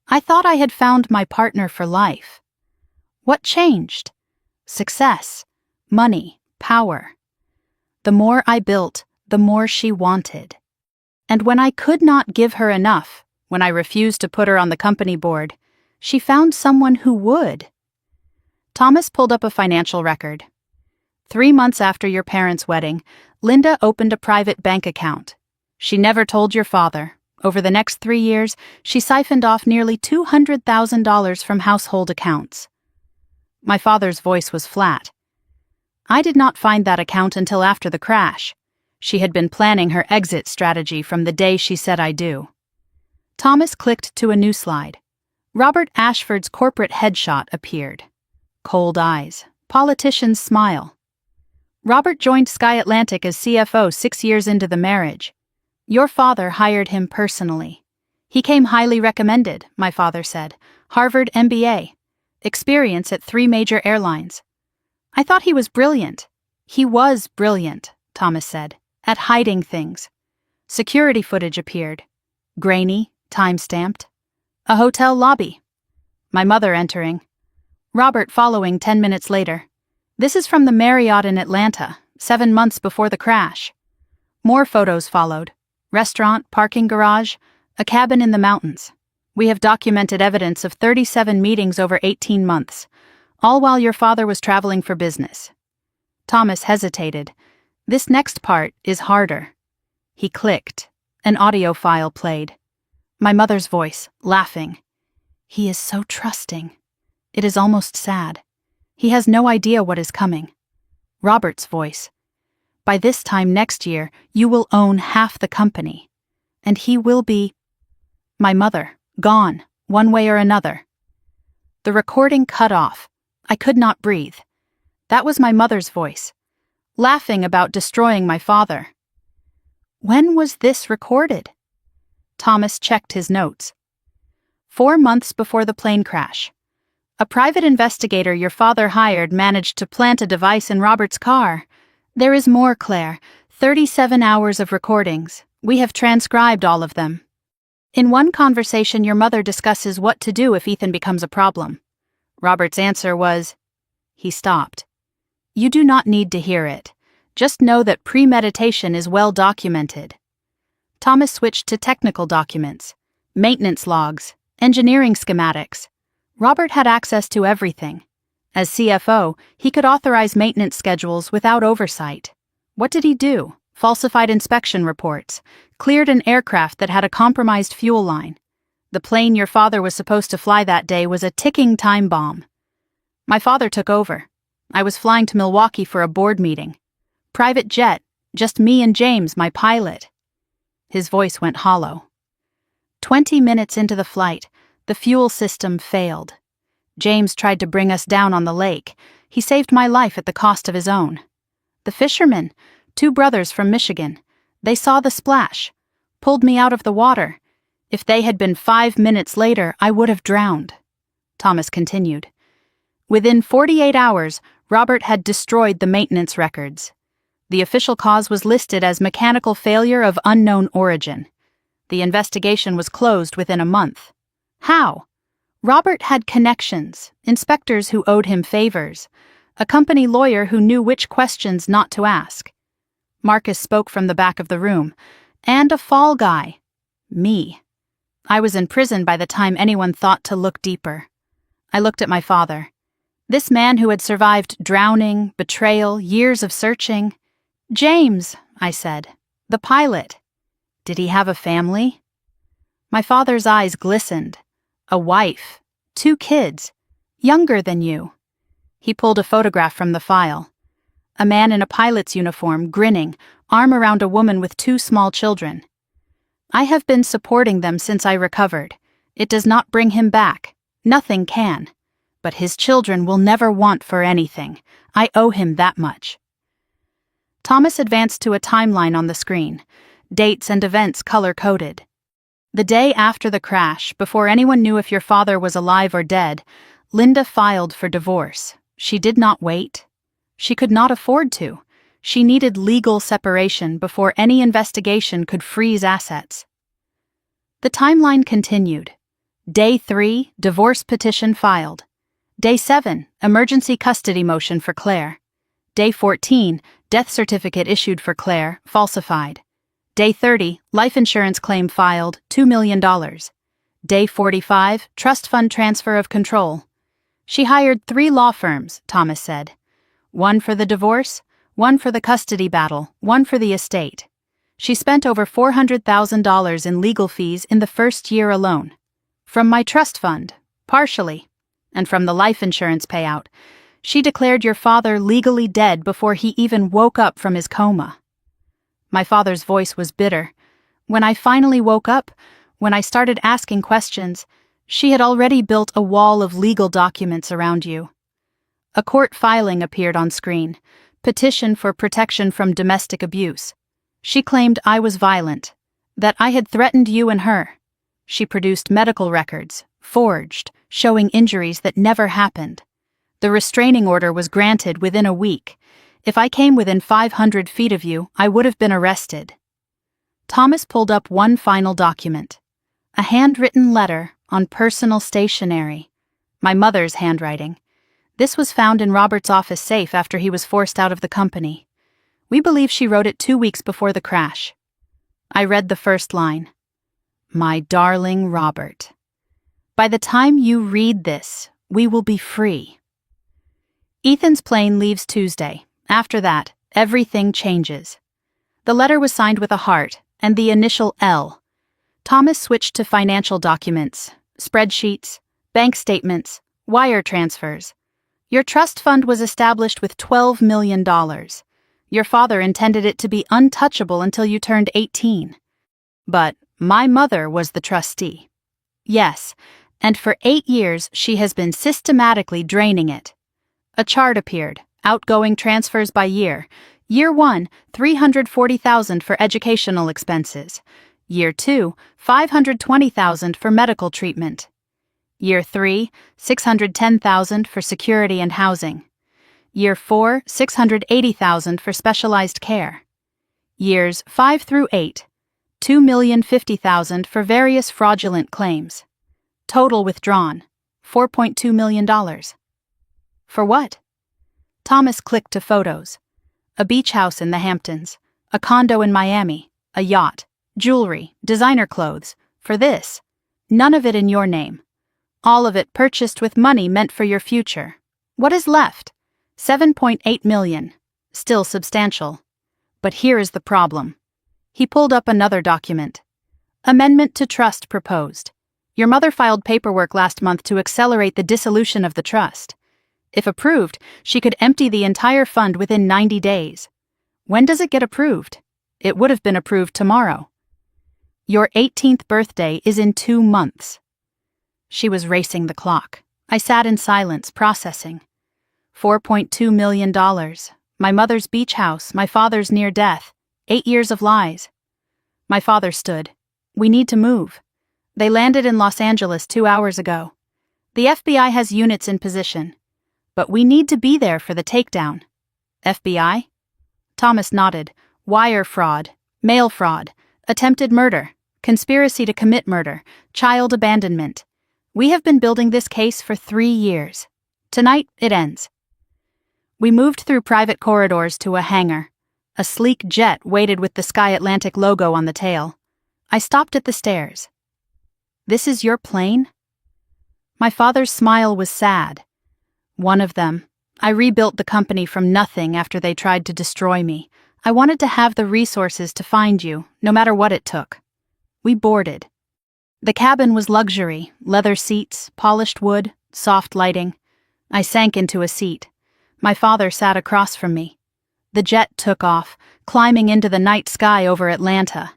I thought I had found my partner for life. What changed? Success, money, power. The more I built, the more she wanted. And when I could not give her enough, when I refused to put her on the company board, she found someone who would. Thomas pulled up a financial record. 3 months after your parents' wedding, Linda opened a private bank account. She never told your father. Over the next 3 years, she siphoned off nearly $200,000 from household accounts. My father's voice was flat. I did not find that account until after the crash. She had been planning her exit strategy from the day she said I do. Thomas clicked to a new slide. Robert Ashford's corporate headshot appeared. Cold eyes. Politician's smile. Robert joined Sky Atlantic as CFO 6 years into the marriage. Your father hired him personally. He came highly recommended, my father said. Harvard MBA. Experience at 3 major airlines. I thought he was brilliant. He was brilliant, Thomas said, at hiding things. Security footage appeared. Grainy, time-stamped. A hotel lobby. My mother entering. Robert following 10 minutes later. This is from the Marriott in Atlanta, 7 months before the crash. More photos followed. Restaurant, parking garage, a cabin in the mountains. We have documented evidence of 37 meetings over 18 months, all while your father was traveling for business. Thomas hesitated. This next part is harder. He clicked. An audio file played. My mother's voice, laughing. He is so trusting. It is almost sad. He has no idea what is coming. Robert's voice. By this time next year, you will own half the company. And he will be... My mother, gone, one way or another. The recording cut off. I could not breathe. That was my mother's voice, laughing about destroying my father. When was this recorded? Thomas checked his notes. 4 months before the plane crash. A private investigator your father hired managed to plant a device in Robert's car. There is more, Claire. 37 hours of recordings. We have transcribed all of them. In one conversation, your mother discusses what to do if Ethan becomes a problem. Robert's answer was... He stopped. You do not need to hear it. Just know that premeditation is well documented. Thomas switched to technical documents, maintenance logs, engineering schematics. Robert had access to everything. As CFO, he could authorize maintenance schedules without oversight. What did he do? Falsified inspection reports, cleared an aircraft that had a compromised fuel line. The plane your father was supposed to fly that day was a ticking time bomb. My father took over. I was flying to Milwaukee for a board meeting. Private jet, just me and James, my pilot. His voice went hollow. 20 minutes into the flight, the fuel system failed. James tried to bring us down on the lake. He saved my life at the cost of his own. The fishermen, 2 brothers from Michigan, they saw the splash, pulled me out of the water. If they had been 5 minutes later, I would have drowned. Thomas continued. Within 48 hours, Robert had destroyed the maintenance records. The official cause was listed as mechanical failure of unknown origin. The investigation was closed within a month. How? Robert had connections, inspectors who owed him favors, a company lawyer who knew which questions not to ask. Marcus spoke from the back of the room, and a fall guy. Me. I was in prison by the time anyone thought to look deeper. I looked at my father. This man who had survived drowning, betrayal, years of searching. James, I said. The pilot. Did he have a family? My father's eyes glistened. A wife. 2 kids. Younger than you. He pulled a photograph from the file. A man in a pilot's uniform, grinning, arm around a woman with 2 small children. I have been supporting them since I recovered. It does not bring him back. Nothing can. But his children will never want for anything. I owe him that much. Thomas advanced to a timeline on the screen. Dates and events color-coded. The day after the crash, before anyone knew if your father was alive or dead, Linda filed for divorce. She did not wait. She could not afford to. She needed legal separation before any investigation could freeze assets. The timeline continued. Day 3, divorce petition filed. Day 7, emergency custody motion for Claire. Day 14, death certificate issued for Claire, falsified. Day 30, life insurance claim filed, $2 million. Day 45, trust fund transfer of control. She hired 3 law firms, Thomas said. 1 for the divorce, 1 for the custody battle, 1 for the estate. She spent over $400,000 in legal fees in the first year alone. From my trust fund, partially, and from the life insurance payout. She declared your father legally dead before he even woke up from his coma. My father's voice was bitter. When I finally woke up, when I started asking questions, she had already built a wall of legal documents around you. A court filing appeared on screen. Petition for protection from domestic abuse. She claimed I was violent, that I had threatened you and her. She produced medical records, forged, showing injuries that never happened. The restraining order was granted within a week. If I came within 500 feet of you, I would have been arrested. Thomas pulled up one final document. A handwritten letter on personal stationery. My mother's handwriting. This was found in Robert's office safe after he was forced out of the company. We believe she wrote it 2 weeks before the crash. I read the first line. My darling Robert. By the time you read this, we will be free. Ethan's plane leaves Tuesday. After that, everything changes. The letter was signed with a heart and the initial L. Thomas switched to financial documents, spreadsheets, bank statements, wire transfers. Your trust fund was established with $12 million. Your father intended it to be untouchable until you turned 18. But my mother was the trustee. Yes, and for 8 years she has been systematically draining it. A chart appeared, outgoing transfers by year. Year 1, $340,000 for educational expenses. Year 2, $520,000 for medical treatment. Year 3, $610,000 for security and housing. Year 4, $680,000 for specialized care. Years 5 through 8, $2,050,000 for various fraudulent claims. Total withdrawn, $4.2 million. For what? Thomas clicked to photos. A beach house in the Hamptons, a condo in Miami, a yacht, jewelry, designer clothes. For this, none of it in your name. All of it purchased with money meant for your future. What is left? $7.8 million. Still substantial. But here is the problem. He pulled up another document. Amendment to trust proposed. Your mother filed paperwork last month to accelerate the dissolution of the trust. If approved, she could empty the entire fund within 90 days. When does it get approved? It would have been approved tomorrow. Your 18th birthday is in 2 months. She was racing the clock. I sat in silence, processing. $4.2 million. My mother's beach house, my father's near death. 8 years of lies. My father stood. We need to move. They landed in Los Angeles 2 hours ago. The FBI has units in position. But we need to be there for the takedown. FBI? Thomas nodded. Wire fraud, mail fraud, attempted murder, conspiracy to commit murder, child abandonment. We have been building this case for 3 years. Tonight, it ends. We moved through private corridors to a hangar. A sleek jet waited with the Sky Atlantic logo on the tail. I stopped at the stairs. "This is your plane?" My father's smile was sad. "One of them. I rebuilt the company from nothing after they tried to destroy me. I wanted to have the resources to find you, no matter what it took." We boarded. The cabin was luxury, leather seats, polished wood, soft lighting. I sank into a seat. My father sat across from me. The jet took off, climbing into the night sky over Atlanta.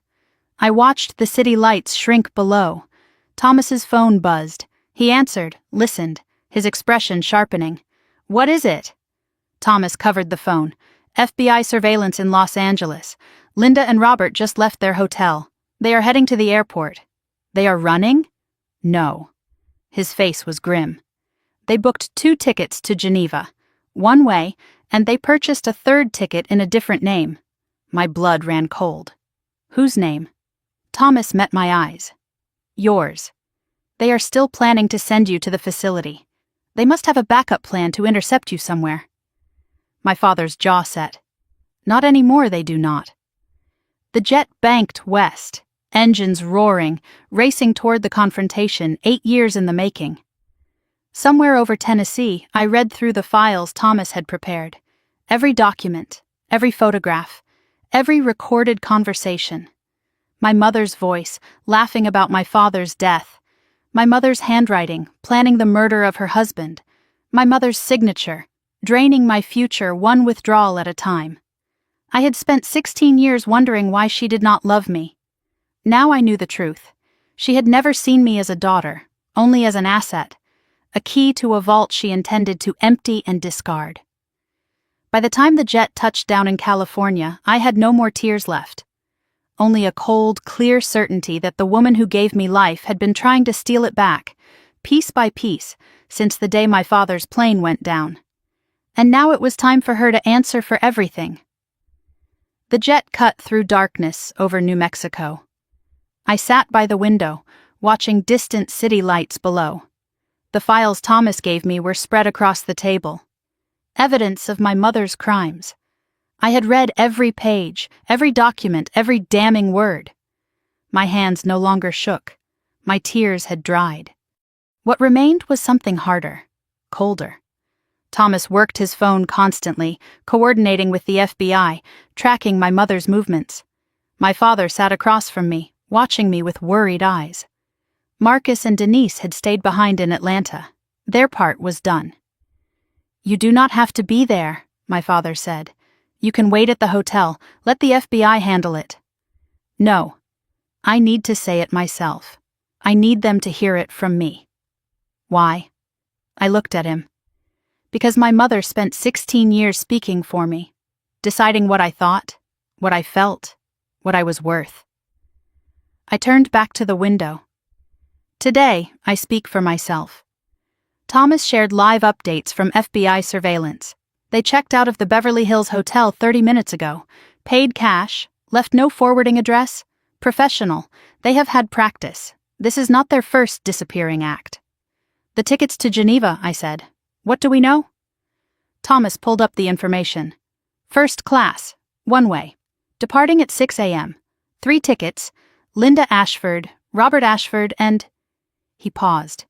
I watched the city lights shrink below. Thomas's phone buzzed. He answered, listened, his expression sharpening. "What is it?" Thomas covered the phone. "FBI surveillance in Los Angeles. Linda and Robert just left their hotel. They are heading to the airport." "They are running?" "No." His face was grim. "They booked 2 tickets to Geneva, one way, and they purchased a 3rd ticket in a different name." My blood ran cold. "Whose name?" Thomas met my eyes. "Yours. They are still planning to send you to the facility. They must have a backup plan to intercept you somewhere." My father's jaw set. "Not anymore, they do not." The jet banked west, engines roaring, racing toward the confrontation 8 years in the making. Somewhere over Tennessee, I read through the files Thomas had prepared. Every document, every photograph, every recorded conversation. My mother's voice, laughing about my father's death. My mother's handwriting, planning the murder of her husband. My mother's signature, draining my future one withdrawal at a time. I had spent 16 years wondering why she did not love me. Now I knew the truth. She had never seen me as a daughter, only as an asset, a key to a vault she intended to empty and discard. By the time the jet touched down in California, I had no more tears left. Only a cold, clear certainty that the woman who gave me life had been trying to steal it back, piece by piece, since the day my father's plane went down. And now it was time for her to answer for everything. The jet cut through darkness over New Mexico. I sat by the window, watching distant city lights below. The files Thomas gave me were spread across the table. Evidence of my mother's crimes. I had read every page, every document, every damning word. My hands no longer shook. My tears had dried. What remained was something harder, colder. Thomas worked his phone constantly, coordinating with the FBI, tracking my mother's movements. My father sat across from me, watching me with worried eyes. Marcus and Denise had stayed behind in Atlanta. Their part was done. "You do not have to be there," my father said. "You can wait at the hotel. Let the FBI handle it." "No. I need to say it myself. I need them to hear it from me." "Why?" I looked at him. "Because my mother spent 16 years speaking for me, deciding what I thought, what I felt, what I was worth." I turned back to the window. Today, I speak for myself. Thomas shared live updates from FBI surveillance. They checked out of the Beverly Hills Hotel 30 minutes ago, paid cash, left no forwarding address. Professional. They have had practice. This is not their first disappearing act. "The tickets to Geneva," I said. "What do we know?" Thomas pulled up the information. "First class, one way. Departing at 6 a.m. 3 tickets, Linda Ashford, Robert Ashford, and..." He paused.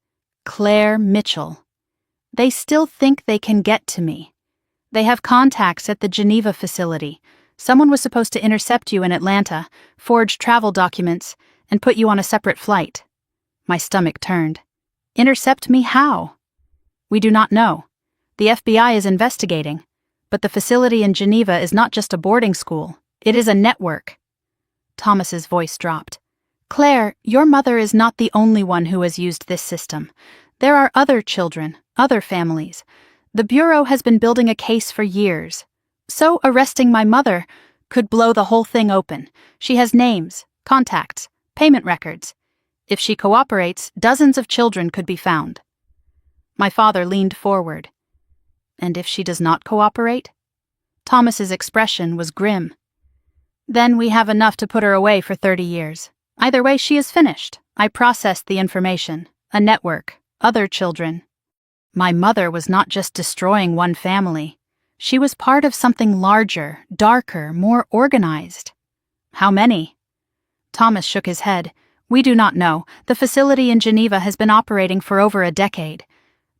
"Claire Mitchell. They still think they can get to me. They have contacts at the Geneva facility. Someone was supposed to intercept you in Atlanta, forge travel documents, and put you on a separate flight." My stomach turned. "Intercept me how?" "We do not know. The FBI is investigating. But the facility in Geneva is not just a boarding school. It is a network." Thomas's voice dropped. "Claire, your mother is not the only one who has used this system. There are other children, other families. The Bureau has been building a case for years. So arresting my mother could blow the whole thing open. She has names, contacts, payment records. If she cooperates, dozens of children could be found." My father leaned forward. "And if she does not cooperate?" Thomas's expression was grim. "Then we have enough to put her away for 30 years. Either way, she is finished. I processed the information. A network. other children. My mother was not just destroying one family. She was part of something larger, darker, more organized. How many? Thomas shook his head. We do not know. The facility in Geneva has been operating for over a decade.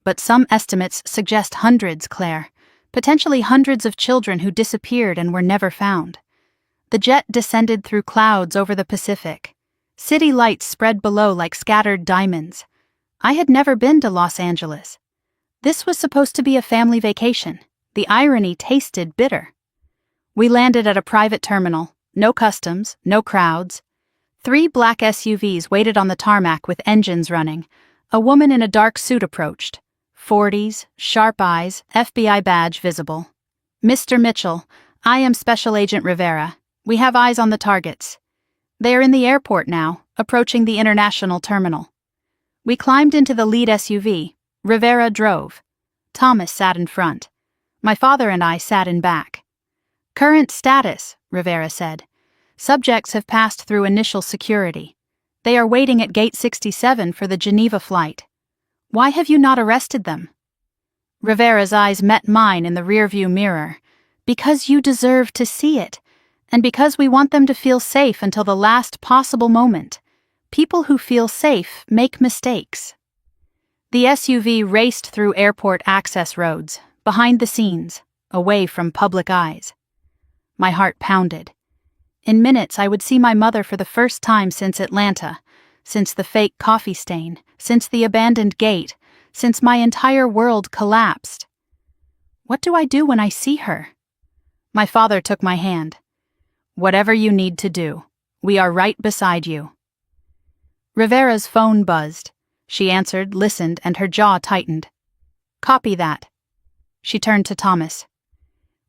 But some estimates suggest hundreds, Claire. Potentially hundreds of children who disappeared and were never found. The jet descended through clouds over the Pacific. City lights spread below like scattered diamonds. I had never been to Los Angeles. This was supposed to be a family vacation. The irony tasted bitter. We landed at a private terminal. No customs, no crowds. 3 black SUVs waited on the tarmac with engines running. A woman in a dark suit approached. 40s, sharp eyes, FBI badge visible. Mr. Mitchell, I am Special Agent Rivera. We have eyes on the targets. They are in the airport now, approaching the international terminal. We climbed into the lead SUV. Rivera drove. Thomas sat in front. My father and I sat in back. Current status, Rivera said. Subjects have passed through initial security. They are waiting at Gate 67 for the Geneva flight. Why have you not arrested them? Rivera's eyes met mine in the rearview mirror. Because you deserve to see it, and because we want them to feel safe until the last possible moment. People who feel safe make mistakes. The SUV raced through airport access roads, behind the scenes, away from public eyes. My heart pounded. In minutes, I would see my mother for the first time since Atlanta, since the fake coffee stain, since the abandoned gate, since my entire world collapsed. What do I do when I see her? My father took my hand. Whatever you need to do. We are right beside you. Rivera's phone buzzed. She answered, listened, and her jaw tightened. Copy that. She turned to Thomas.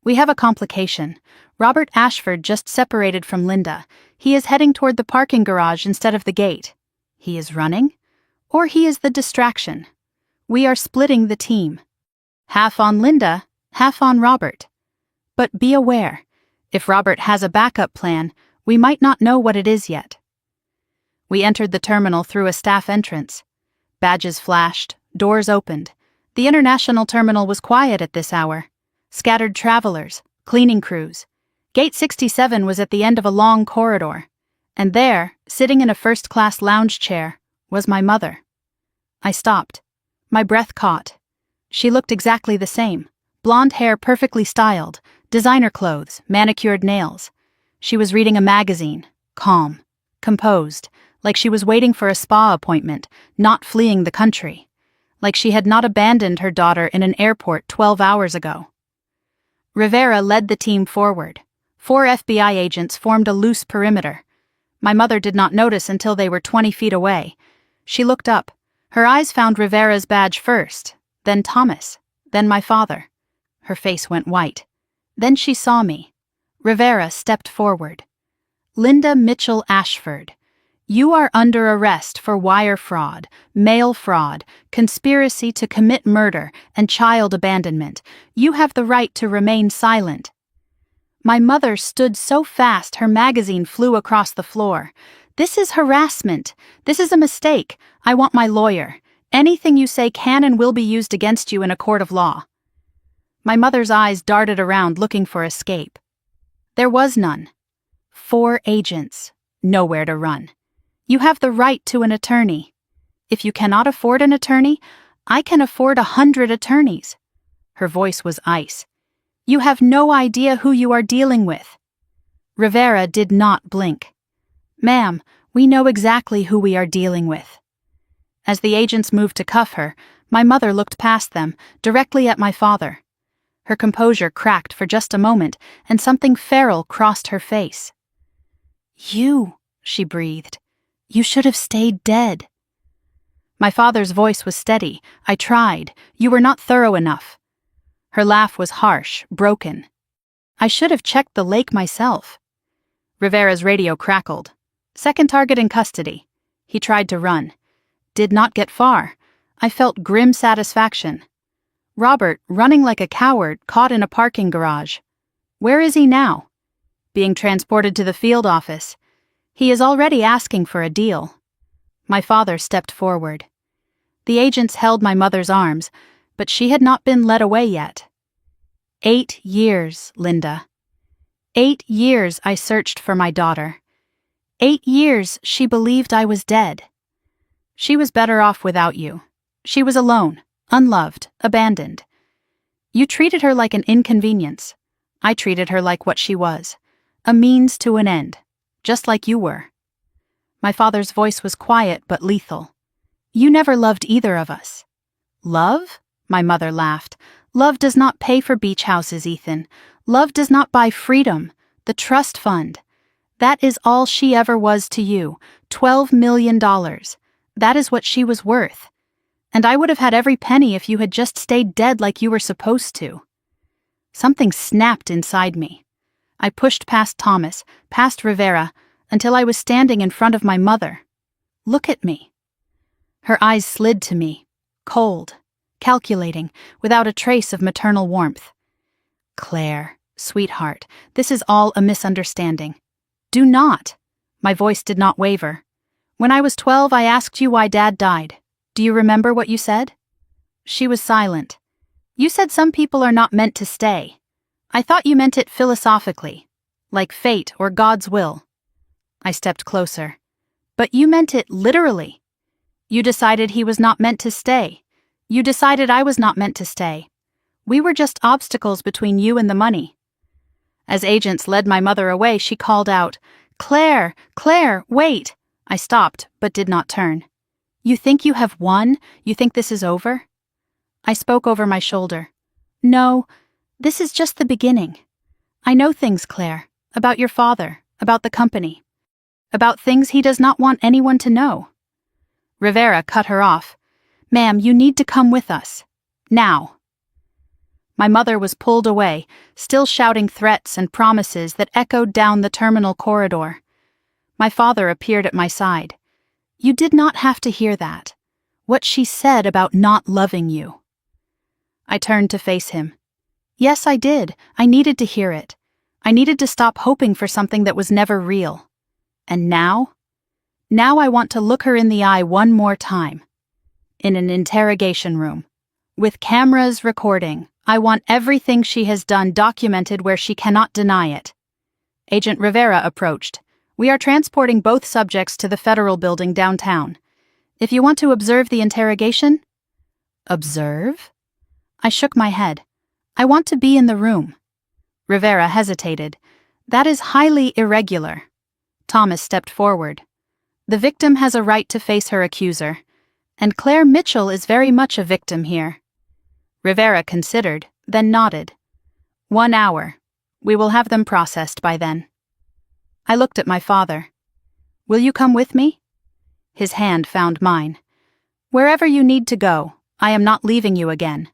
We have a complication. Robert Ashford just separated from Linda. He is heading toward the parking garage instead of the gate. He is running? Or he is the distraction. We are splitting the team. Half on Linda, half on Robert. But be aware, if Robert has a backup plan, we might not know what it is yet. We entered the terminal through a staff entrance. Badges flashed, doors opened. The international terminal was quiet at this hour. Scattered travelers, cleaning crews. Gate 67 was at the end of a long corridor. And there, sitting in a first-class lounge chair, was my mother. I stopped. My breath caught. She looked exactly the same. Blonde hair perfectly styled, designer clothes, manicured nails. She was reading a magazine, calm, composed, like she was waiting for a spa appointment, not fleeing the country. Like she had not abandoned her daughter in an airport 12 hours ago. Rivera led the team forward. 4 FBI agents formed a loose perimeter. My mother did not notice until they were 20 feet away. She looked up. Her eyes found Rivera's badge first, then Thomas, then my father. Her face went white. Then she saw me. Rivera stepped forward. Linda Mitchell Ashford. You are under arrest for wire fraud, mail fraud, conspiracy to commit murder, and child abandonment. You have the right to remain silent. My mother stood so fast her magazine flew across the floor. This is harassment. This is a mistake. I want my lawyer. Anything you say can and will be used against you in a court of law. My mother's eyes darted around looking for escape. There was none. 4 agents. Nowhere to run. You have the right to an attorney. If you cannot afford an attorney, I can afford 100 attorneys. Her voice was ice. You have no idea who you are dealing with. Rivera did not blink. Ma'am, we know exactly who we are dealing with. As the agents moved to cuff her, my mother looked past them, directly at my father. Her composure cracked for just a moment, and something feral crossed her face. You, she breathed. You should have stayed dead. My father's voice was steady. I tried. You were not thorough enough. Her laugh was harsh, broken. I should have checked the lake myself. Rivera's radio crackled. Second target in custody. He tried to run. Did not get far. I felt grim satisfaction. Robert, running like a coward, caught in a parking garage. Where is he now? Being transported to the field office. He is already asking for a deal. My father stepped forward. The agents held my mother's arms, but she had not been led away yet. 8 years, Linda. 8 years I searched for my daughter. 8 years she believed I was dead. She was better off without you. She was alone, unloved, abandoned. You treated her like an inconvenience. I treated her like what she was, a means to an end, just like you were. My father's voice was quiet but lethal. You never loved either of us. Love? My mother laughed. Love does not pay for beach houses, Ethan. Love does not buy freedom, the trust fund. That is all she ever was to you, $12 million. That is what she was worth. And I would have had every penny if you had just stayed dead like you were supposed to. Something snapped inside me. I pushed past Thomas, past Rivera, until I was standing in front of my mother. Look at me. Her eyes slid to me, cold, calculating, without a trace of maternal warmth. Claire, sweetheart, this is all a misunderstanding. Do not. My voice did not waver. When I was 12, I asked you why Dad died. Do you remember what you said? She was silent. You said some people are not meant to stay. I thought you meant it philosophically, like fate or God's will. I stepped closer. But you meant it literally. You decided he was not meant to stay. You decided I was not meant to stay. We were just obstacles between you and the money. As agents led my mother away, she called out, "Claire, Claire, wait!" I stopped, but did not turn. You think you have won? You think this is over? I spoke over my shoulder. No, this is just the beginning. I know things, Claire, about your father, about the company, about things he does not want anyone to know. Rivera cut her off. Ma'am, you need to come with us. Now. My mother was pulled away, still shouting threats and promises that echoed down the terminal corridor. My father appeared at my side. You did not have to hear that. What she said about not loving you. I turned to face him. Yes, I did. I needed to hear it. I needed to stop hoping for something that was never real. And now? Now I want to look her in the eye one more time. In an interrogation room. With cameras recording. I want everything she has done documented where she cannot deny it. Agent Rivera approached. We are transporting both subjects to the federal building downtown. If you want to observe the interrogation? Observe? I shook my head. I want to be in the room. Rivera hesitated. That is highly irregular. Thomas stepped forward. The victim has a right to face her accuser, and Claire Mitchell is very much a victim here. Rivera considered, then nodded. 1 hour. We will have them processed by then. I looked at my father. Will you come with me? His hand found mine. Wherever you need to go, I am not leaving you again.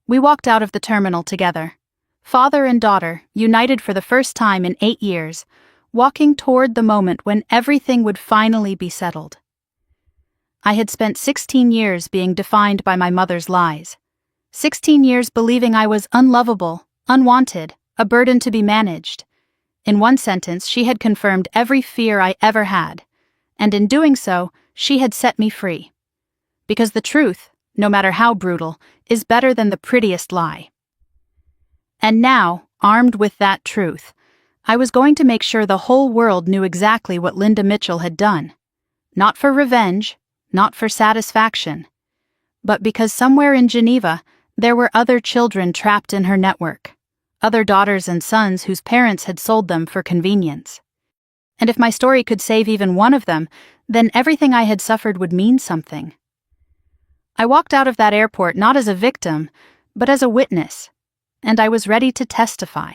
We walked out of the terminal together. Father and daughter, united for the first time in 8 years, walking toward the moment when everything would finally be settled. I had spent 16 years being defined by my mother's lies. 16 years believing I was unlovable, unwanted, a burden to be managed. In one sentence, she had confirmed every fear I ever had, and in doing so, she had set me free. Because the truth, no matter how brutal, is better than the prettiest lie. And now, armed with that truth, I was going to make sure the whole world knew exactly what Linda Mitchell had done. Not for revenge, not for satisfaction, but because somewhere in Geneva, there were other children trapped in her network, other daughters and sons whose parents had sold them for convenience. And if my story could save even one of them, then everything I had suffered would mean something. I walked out of that airport not as a victim, but as a witness, and I was ready to testify.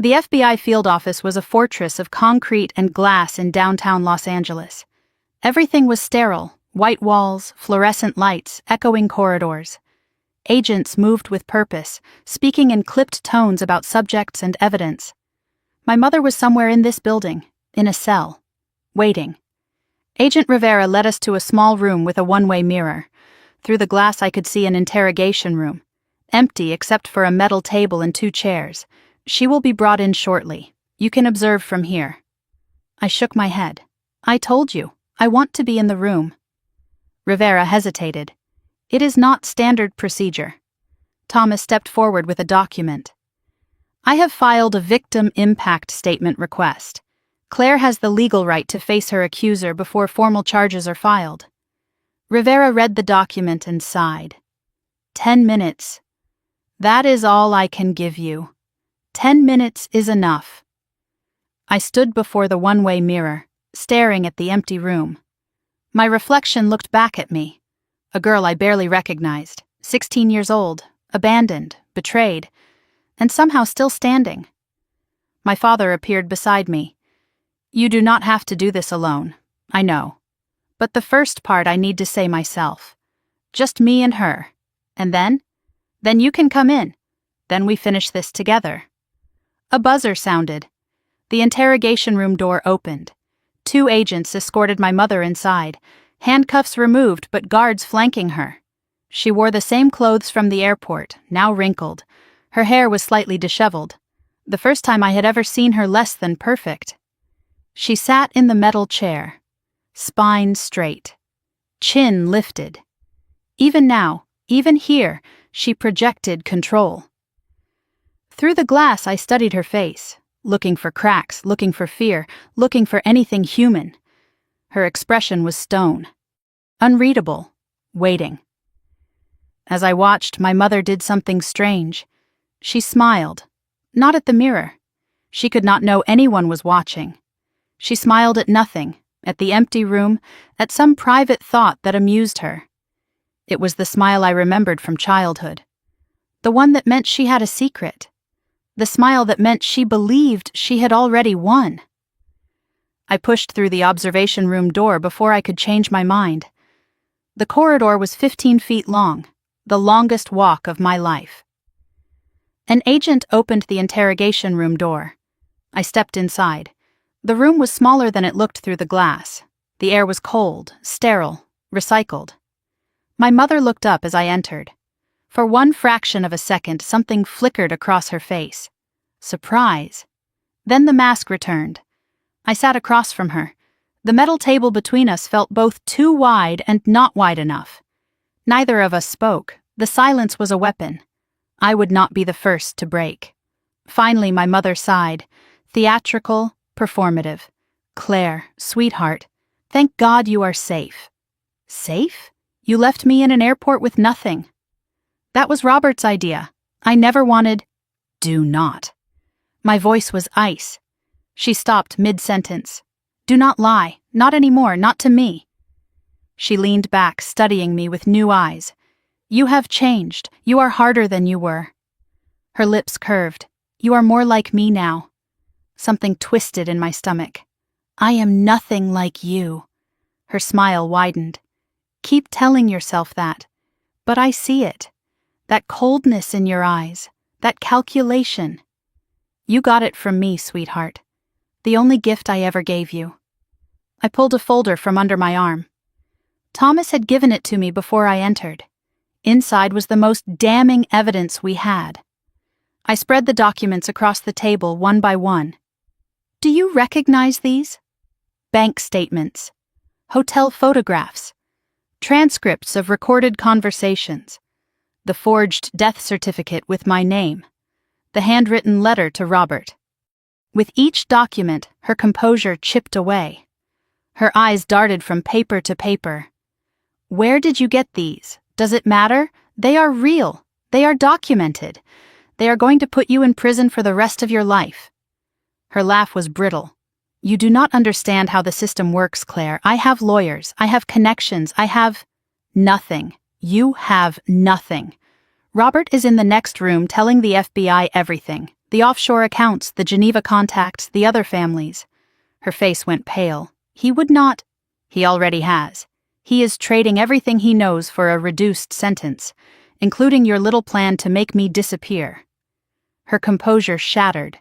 The FBI field office was a fortress of concrete and glass in downtown Los Angeles. Everything was sterile, white walls, fluorescent lights, echoing corridors. Agents moved with purpose, speaking in clipped tones about subjects and evidence. My mother was somewhere in this building, in a cell, waiting. Agent Rivera led us to a small room with a one-way mirror. Through the glass I could see an interrogation room, empty except for a metal table and 2 chairs. She will be brought in shortly. You can observe from here. I shook my head. I told you, I want to be in the room. Rivera hesitated. It is not standard procedure. Thomas stepped forward with a document. I have filed a victim impact statement request. Claire has the legal right to face her accuser before formal charges are filed. Rivera read the document and sighed. 10 minutes. That is all I can give you. 10 minutes is enough. I stood before the one-way mirror, staring at the empty room. My reflection looked back at me. A girl I barely recognized, 16 years old, abandoned, betrayed, and somehow still standing. My father appeared beside me. You do not have to do this alone, I know. But the first part I need to say myself. Just me and her. And then? Then you can come in. Then we finish this together. A buzzer sounded. The interrogation room door opened. 2 agents escorted my mother inside, handcuffs removed but guards flanking her. She wore the same clothes from the airport, now wrinkled. Her hair was slightly disheveled. The first time I had ever seen her less than perfect. She sat in the metal chair, spine straight, chin lifted. Even now, even here, she projected control. Through the glass I studied her face, looking for cracks, looking for fear, looking for anything human. Her expression was stone. Unreadable, waiting. As I watched, my mother did something strange. She smiled, not at the mirror. She could not know anyone was watching. She smiled at nothing, at the empty room, at some private thought that amused her. It was the smile I remembered from childhood. The one that meant she had a secret. The smile that meant she believed she had already won. I pushed through the observation room door before I could change my mind. The corridor was 15 feet long, the longest walk of my life. An agent opened the interrogation room door. I stepped inside. The room was smaller than it looked through the glass. The air was cold, sterile, recycled. My mother looked up as I entered. For one fraction of a second, something flickered across her face. Surprise. Then the mask returned. I sat across from her. The metal table between us felt both too wide and not wide enough. Neither of us spoke. The silence was a weapon. I would not be the first to break. Finally, my mother sighed. Theatrical, performative. Claire, sweetheart, thank God you are safe. Safe? You left me in an airport with nothing. That was Robert's idea. I never wanted... Do not. My voice was ice. She stopped mid-sentence. Do not lie. Not anymore. Not to me. She leaned back, studying me with new eyes. You have changed. You are harder than you were. Her lips curved. You are more like me now. Something twisted in my stomach. I am nothing like you. Her smile widened. Keep telling yourself that. But I see it. That coldness in your eyes. That calculation. You got it from me, sweetheart. The only gift I ever gave you. I pulled a folder from under my arm. Thomas had given it to me before I entered. Inside was the most damning evidence we had. I spread the documents across the table one by one. Do you recognize these? Bank statements, hotel photographs, transcripts of recorded conversations, the forged death certificate with my name, the handwritten letter to Robert. With each document, her composure chipped away. Her eyes darted from paper to paper. Where did you get these? Does it matter? They are real. They are documented. They are going to put you in prison for the rest of your life. Her laugh was brittle. You do not understand how the system works, Claire. I have lawyers. I have connections. I have nothing. You have nothing. Robert is in the next room telling the FBI everything. The offshore accounts, the Geneva contacts, the other families. Her face went pale. He would not. He already has. He is trading everything he knows for a reduced sentence, including your little plan to make me disappear. Her composure shattered.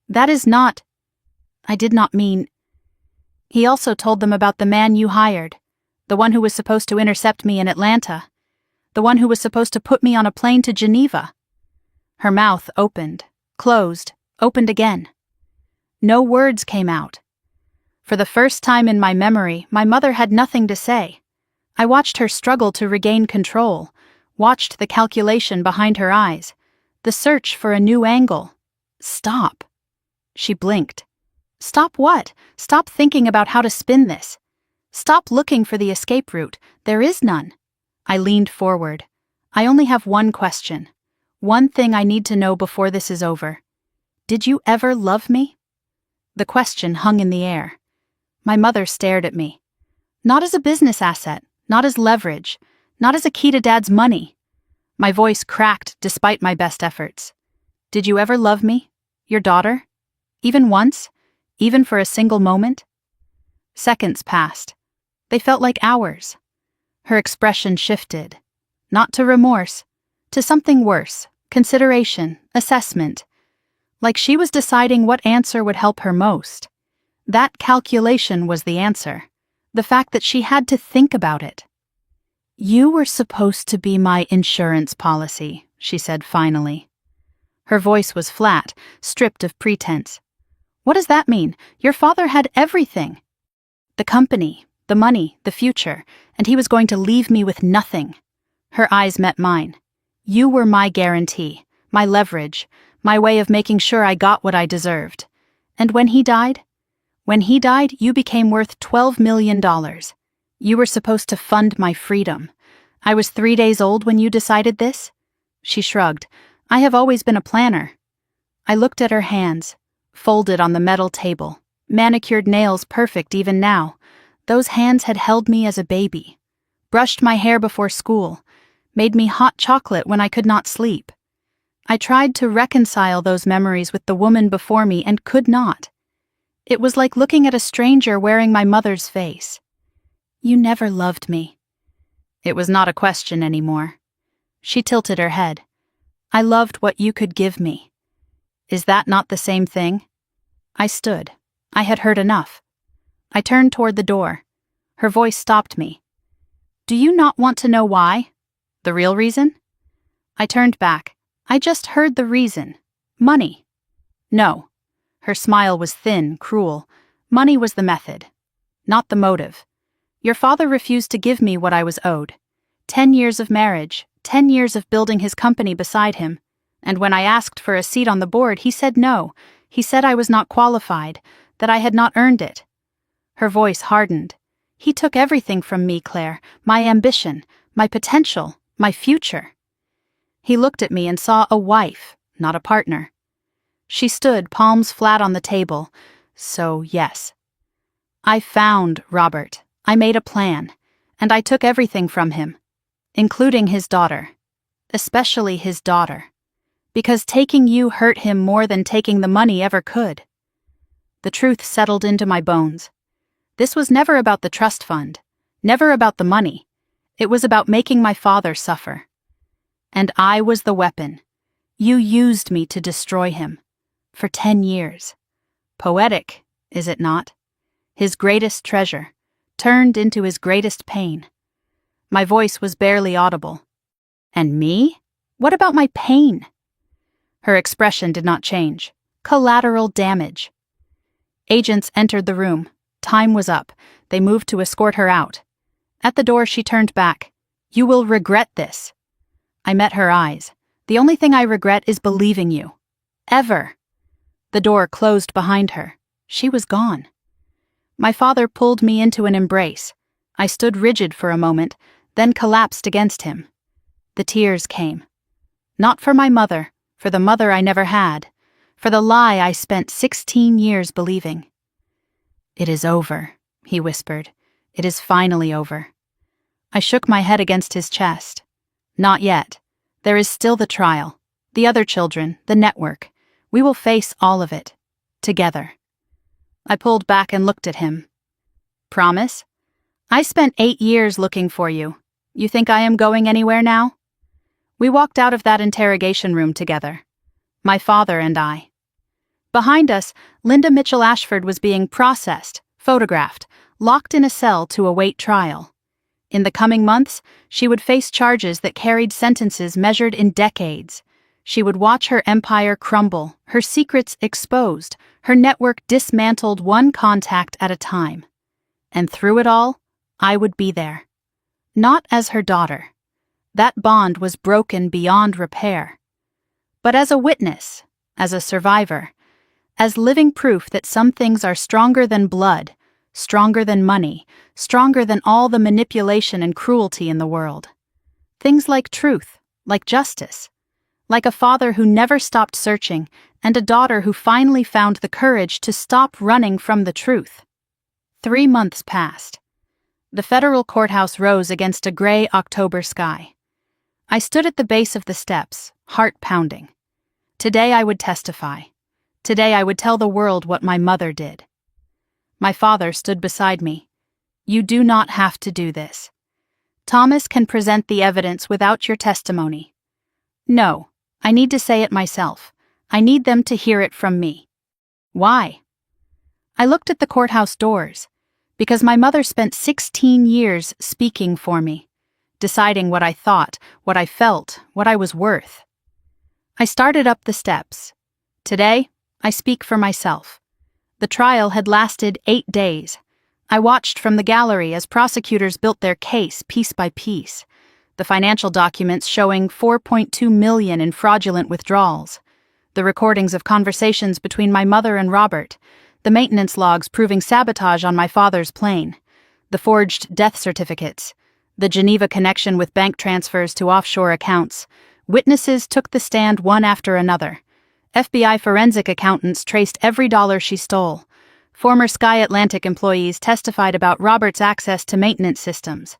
That is not... I did not mean... He also told them about the man you hired, the one who was supposed to intercept me in Atlanta, the one who was supposed to put me on a plane to Geneva. Her mouth opened, closed, opened again. No words came out. For the first time in my memory, my mother had nothing to say. I watched her struggle to regain control, watched the calculation behind her eyes, the search for a new angle. Stop. She blinked. Stop what? Stop thinking about how to spin this. Stop looking for the escape route. There is none. I leaned forward. I only have one question. One thing I need to know before this is over. Did you ever love me? The question hung in the air. My mother stared at me. Not as a business asset, not as leverage, not as a key to Dad's money. My voice cracked despite my best efforts. Did you ever love me? Your daughter? Even once? Even for a single moment? Seconds passed. They felt like hours. Her expression shifted. Not to remorse, to something worse, consideration, assessment. Like she was deciding what answer would help her most. That calculation was the answer. The fact that she had to think about it. You were supposed to be my insurance policy, she said finally. Her voice was flat, stripped of pretense. What does that mean? Your father had everything. The company, the money, the future, and he was going to leave me with nothing. Her eyes met mine. You were my guarantee, my leverage, my way of making sure I got what I deserved. And when he died? When he died, you became worth $12 million. You were supposed to fund my freedom. I was 3 days old when you decided this? She shrugged. I have always been a planner. I looked at her hands, folded on the metal table, manicured nails perfect even now. Those hands had held me as a baby, brushed my hair before school, made me hot chocolate when I could not sleep. I tried to reconcile those memories with the woman before me and could not. It was like looking at a stranger wearing my mother's face. You never loved me. It was not a question anymore. She tilted her head. I loved what you could give me. Is that not the same thing? I stood. I had heard enough. I turned toward the door. Her voice stopped me. Do you not want to know why? The real reason? I turned back. I just heard the reason. Money. No. Her smile was thin, cruel. Money was the method, not the motive. Your father refused to give me what I was owed. 10 years of marriage, 10 years of building his company beside him. And when I asked for a seat on the board, he said no. He said I was not qualified, that I had not earned it. Her voice hardened. He took everything from me, Claire, my ambition, my potential, my future. He looked at me and saw a wife, not a partner. She stood, palms flat on the table. So, yes. I found Robert. I made a plan, and I took everything from him, including his daughter, especially his daughter, because taking you hurt him more than taking the money ever could. The truth settled into my bones. This was never about the trust fund, never about the money. It was about making my father suffer. And I was the weapon. You used me to destroy him. For 10 years. Poetic, is it not? His greatest treasure, turned into his greatest pain. My voice was barely audible. And me? What about my pain? Her expression did not change. Collateral damage. Agents entered the room. Time was up. They moved to escort her out. At the door, she turned back. You will regret this. I met her eyes. The only thing I regret is believing you. Ever. The door closed behind her. She was gone. My father pulled me into an embrace. I stood rigid for a moment, then collapsed against him. The tears came. Not for my mother, for the mother I never had, for the lie I spent 16 years believing. It is over, he whispered. It is finally over. I shook my head against his chest. Not yet. There is still the trial, the other children, the network. We will face all of it. Together. I pulled back and looked at him. Promise? I spent 8 years looking for you. You think I am going anywhere now? We walked out of that interrogation room together. My father and I. Behind us, Linda Mitchell Ashford was being processed, photographed, locked in a cell to await trial. In the coming months, she would face charges that carried sentences measured in decades. She would watch her empire crumble, her secrets exposed, her network dismantled one contact at a time. And through it all, I would be there. Not as her daughter. That bond was broken beyond repair. But as a witness, as a survivor, as living proof that some things are stronger than blood, stronger than money, stronger than all the manipulation and cruelty in the world. Things like truth, like justice, like a father who never stopped searching and a daughter who finally found the courage to stop running from the truth. 3 months passed. The federal courthouse rose against a gray October sky. I stood at the base of the steps, heart pounding. Today I would testify. Today I would tell the world what my mother did. My father stood beside me. You do not have to do this. Thomas can present the evidence without your testimony. No, I need to say it myself. I need them to hear it from me. Why? I looked at the courthouse doors, because my mother spent 16 years speaking for me, deciding what I thought, what I felt, what I was worth. I started up the steps. Today, I speak for myself. The trial had lasted 8 days. I watched from the gallery as prosecutors built their case piece by piece. The financial documents showing $4.2 million in fraudulent withdrawals. The recordings of conversations between my mother and Robert. The maintenance logs proving sabotage on my father's plane. The forged death certificates. The Geneva connection with bank transfers to offshore accounts. Witnesses took the stand one after another. FBI forensic accountants traced every dollar she stole. Former Sky Atlantic employees testified about Robert's access to maintenance systems.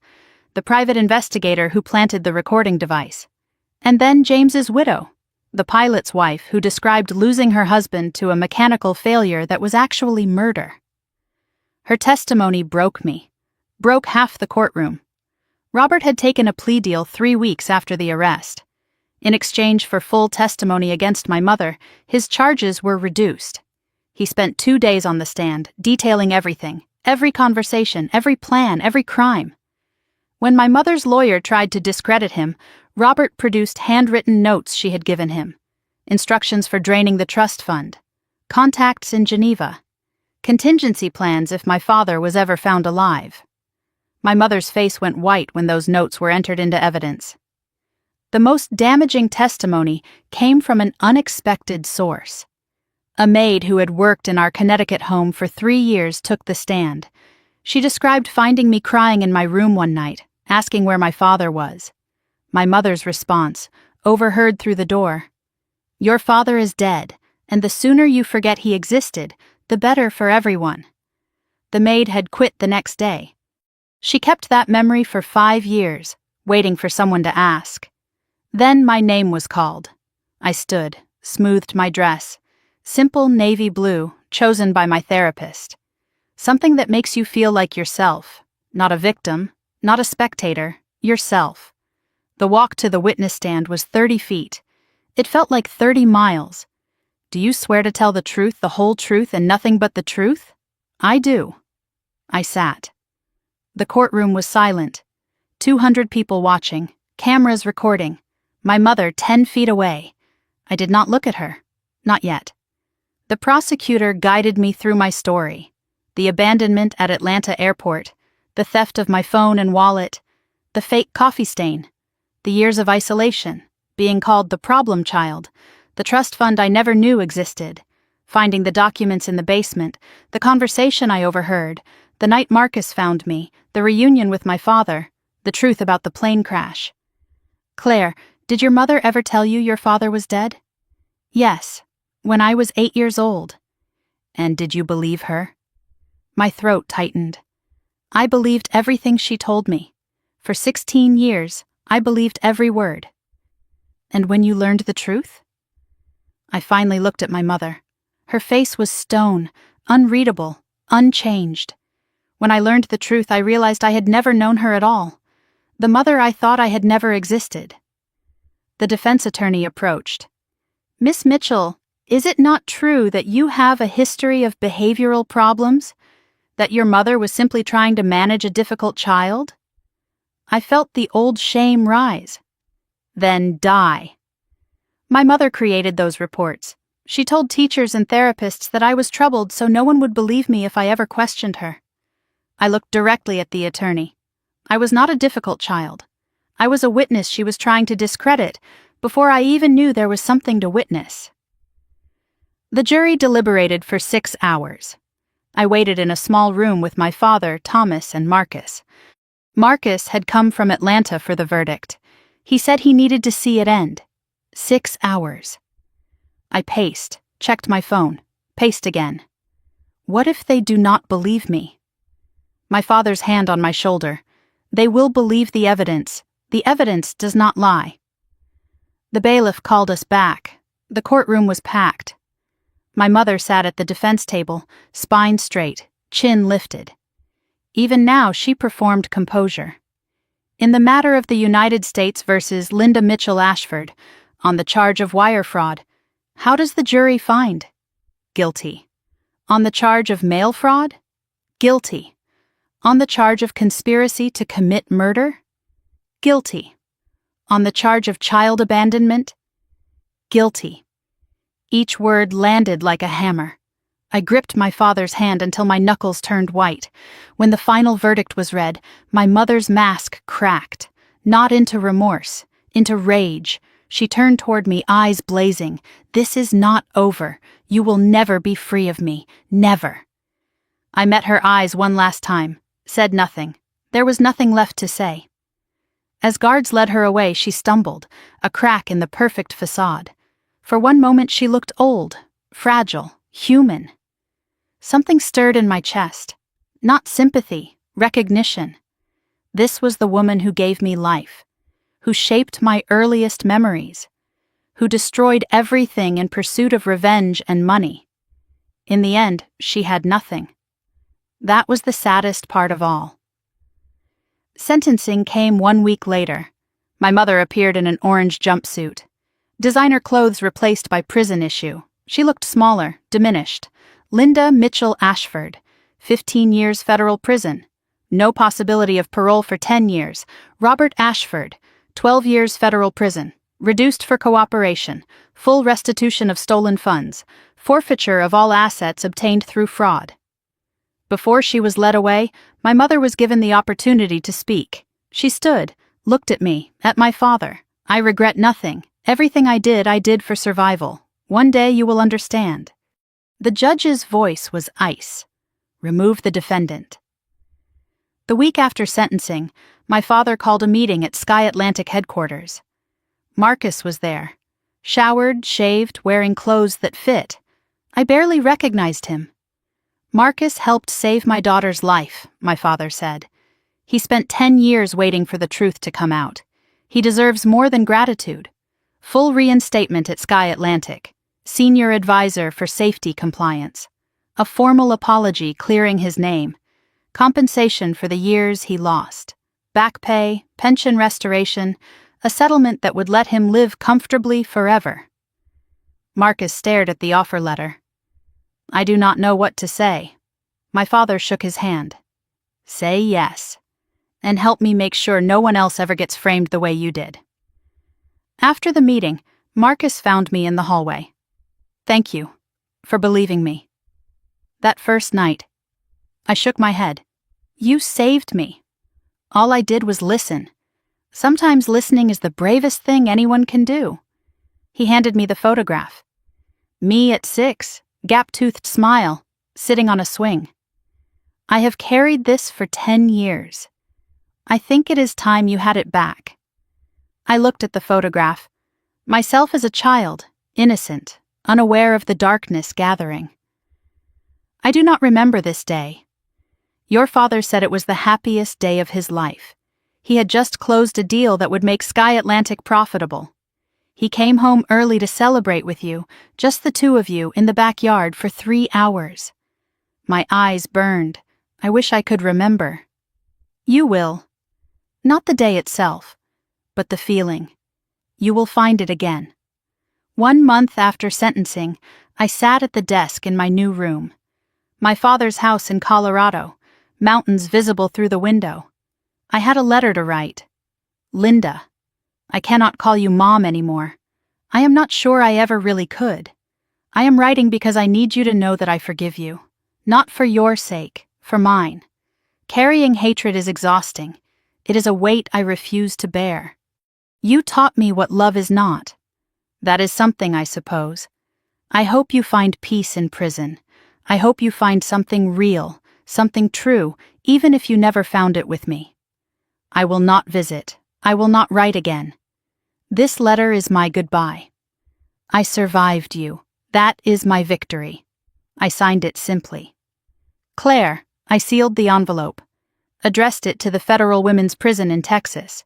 The private investigator who planted the recording device. And then James's widow, the pilot's wife who described losing her husband to a mechanical failure that was actually murder. Her testimony broke me. Broke half the courtroom. Robert had taken a plea deal 3 weeks after the arrest. In exchange for full testimony against my mother, his charges were reduced. He spent 2 days on the stand, detailing everything, every conversation, every plan, every crime. When my mother's lawyer tried to discredit him, Robert produced handwritten notes she had given him, instructions for draining the trust fund, contacts in Geneva, contingency plans if my father was ever found alive. My mother's face went white when those notes were entered into evidence. The most damaging testimony came from an unexpected source. A maid who had worked in our Connecticut home for 3 years took the stand. She described finding me crying in my room one night, asking where my father was. My mother's response, overheard through the door: "Your father is dead, and the sooner you forget he existed, the better for everyone." The maid had quit the next day. She kept that memory for 5 years, waiting for someone to ask. Then my name was called. I stood, smoothed my dress. Simple navy blue, chosen by my therapist. Something that makes you feel like yourself. Not a victim, not a spectator, yourself. The walk to the witness stand was 30 feet. It felt like 30 miles. Do you swear to tell the truth, the whole truth, and nothing but the truth? I do. I sat. The courtroom was silent. 200 people watching, cameras recording. My mother 10 feet away. I did not look at her. Not yet. The prosecutor guided me through my story. The abandonment at Atlanta airport. The theft of my phone and wallet. The fake coffee stain. The years of isolation. Being called the problem child. The trust fund I never knew existed. Finding the documents in the basement. The conversation I overheard. The night Marcus found me. The reunion with my father. The truth about the plane crash. Claire, did your mother ever tell you your father was dead? Yes, when I was 8 years old. And did you believe her? My throat tightened. I believed everything she told me. For 16 years, I believed every word. And when you learned the truth? I finally looked at my mother. Her face was stone, unreadable, unchanged. When I learned the truth, I realized I had never known her at all. The mother I thought I had never existed. The defense attorney approached. Miss Mitchell, is it not true that you have a history of behavioral problems? That your mother was simply trying to manage a difficult child? I felt the old shame rise. Then die. My mother created those reports. She told teachers and therapists that I was troubled so no one would believe me if I ever questioned her. I looked directly at the attorney. I was not a difficult child. I was a witness she was trying to discredit before I even knew there was something to witness. The jury deliberated for 6 hours. I waited in a small room with my father, Thomas, and Marcus. Marcus had come from Atlanta for the verdict. He said he needed to see it end. 6 hours. I paced, checked my phone, paced again. What if they do not believe me? My father's hand on my shoulder. They will believe the evidence. The evidence does not lie. The bailiff called us back. The courtroom was packed. My mother sat at the defense table, spine straight, chin lifted. Even now, she performed composure. In the matter of the United States versus Linda Mitchell Ashford, on the charge of wire fraud, how does the jury find? Guilty. On the charge of mail fraud? Guilty. On the charge of conspiracy to commit murder? Guilty. On the charge of child abandonment? Guilty. Each word landed like a hammer. I gripped my father's hand until my knuckles turned white. When the final verdict was read, my mother's mask cracked, not into remorse, into rage. She turned toward me, eyes blazing. This is not over. You will never be free of me. Never. I met her eyes one last time, said nothing. There was nothing left to say. As guards led her away, she stumbled, a crack in the perfect facade. For one moment she looked old, fragile, human. Something stirred in my chest. Not sympathy, recognition. This was the woman who gave me life, who shaped my earliest memories, who destroyed everything in pursuit of revenge and money. In the end, she had nothing. That was the saddest part of all. Sentencing came 1 week later. My mother appeared in an orange jumpsuit. Designer clothes replaced by prison issue. She looked smaller, diminished. Linda Mitchell Ashford, 15 years federal prison. No possibility of parole for 10 years. Robert Ashford, 12 years federal prison. Reduced for cooperation. Full restitution of stolen funds. Forfeiture of all assets obtained through fraud. Before she was led away, my mother was given the opportunity to speak. She stood, looked at me, at my father. I regret nothing. Everything I did for survival. One day you will understand. The judge's voice was ice. Remove the defendant. The week after sentencing, my father called a meeting at Sky Atlantic headquarters. Marcus was there. Showered, shaved, wearing clothes that fit. I barely recognized him. Marcus helped save my daughter's life, my father said. He spent 10 years waiting for the truth to come out. He deserves more than gratitude. Full reinstatement at Sky Atlantic. Senior advisor for safety compliance. A formal apology clearing his name. Compensation for the years he lost. Back pay, pension restoration, a settlement that would let him live comfortably forever. Marcus stared at the offer letter. I do not know what to say. My father shook his hand. Say yes. And help me make sure no one else ever gets framed the way you did. After the meeting, Marcus found me in the hallway. Thank you for believing me. That first night, I shook my head. You saved me. All I did was listen. Sometimes listening is the bravest thing anyone can do. He handed me the photograph. Me at 6, gap-toothed smile, sitting on a swing. I have carried this for 10 years. I think it is time you had it back. I looked at the photograph. Myself as a child, innocent, unaware of the darkness gathering. I do not remember this day. Your father said it was the happiest day of his life. He had just closed a deal that would make Sky Atlantic profitable. He came home early to celebrate with you, just the two of you, in the backyard for 3 hours. My eyes burned. I wish I could remember. You will. Not the day itself, but the feeling. You will find it again. 1 month after sentencing, I sat at the desk in my new room. My father's house in Colorado, mountains visible through the window. I had a letter to write. Linda, I cannot call you Mom anymore. I am not sure I ever really could. I am writing because I need you to know that I forgive you. Not for your sake, for mine. Carrying hatred is exhausting. It is a weight I refuse to bear. You taught me what love is not. That is something, I suppose. I hope you find peace in prison. I hope you find something real, something true, even if you never found it with me. I will not visit. I will not write again. This letter is my goodbye. I survived you. That is my victory. I signed it simply. Claire. I sealed the envelope. Addressed it to the Federal Women's Prison in Texas.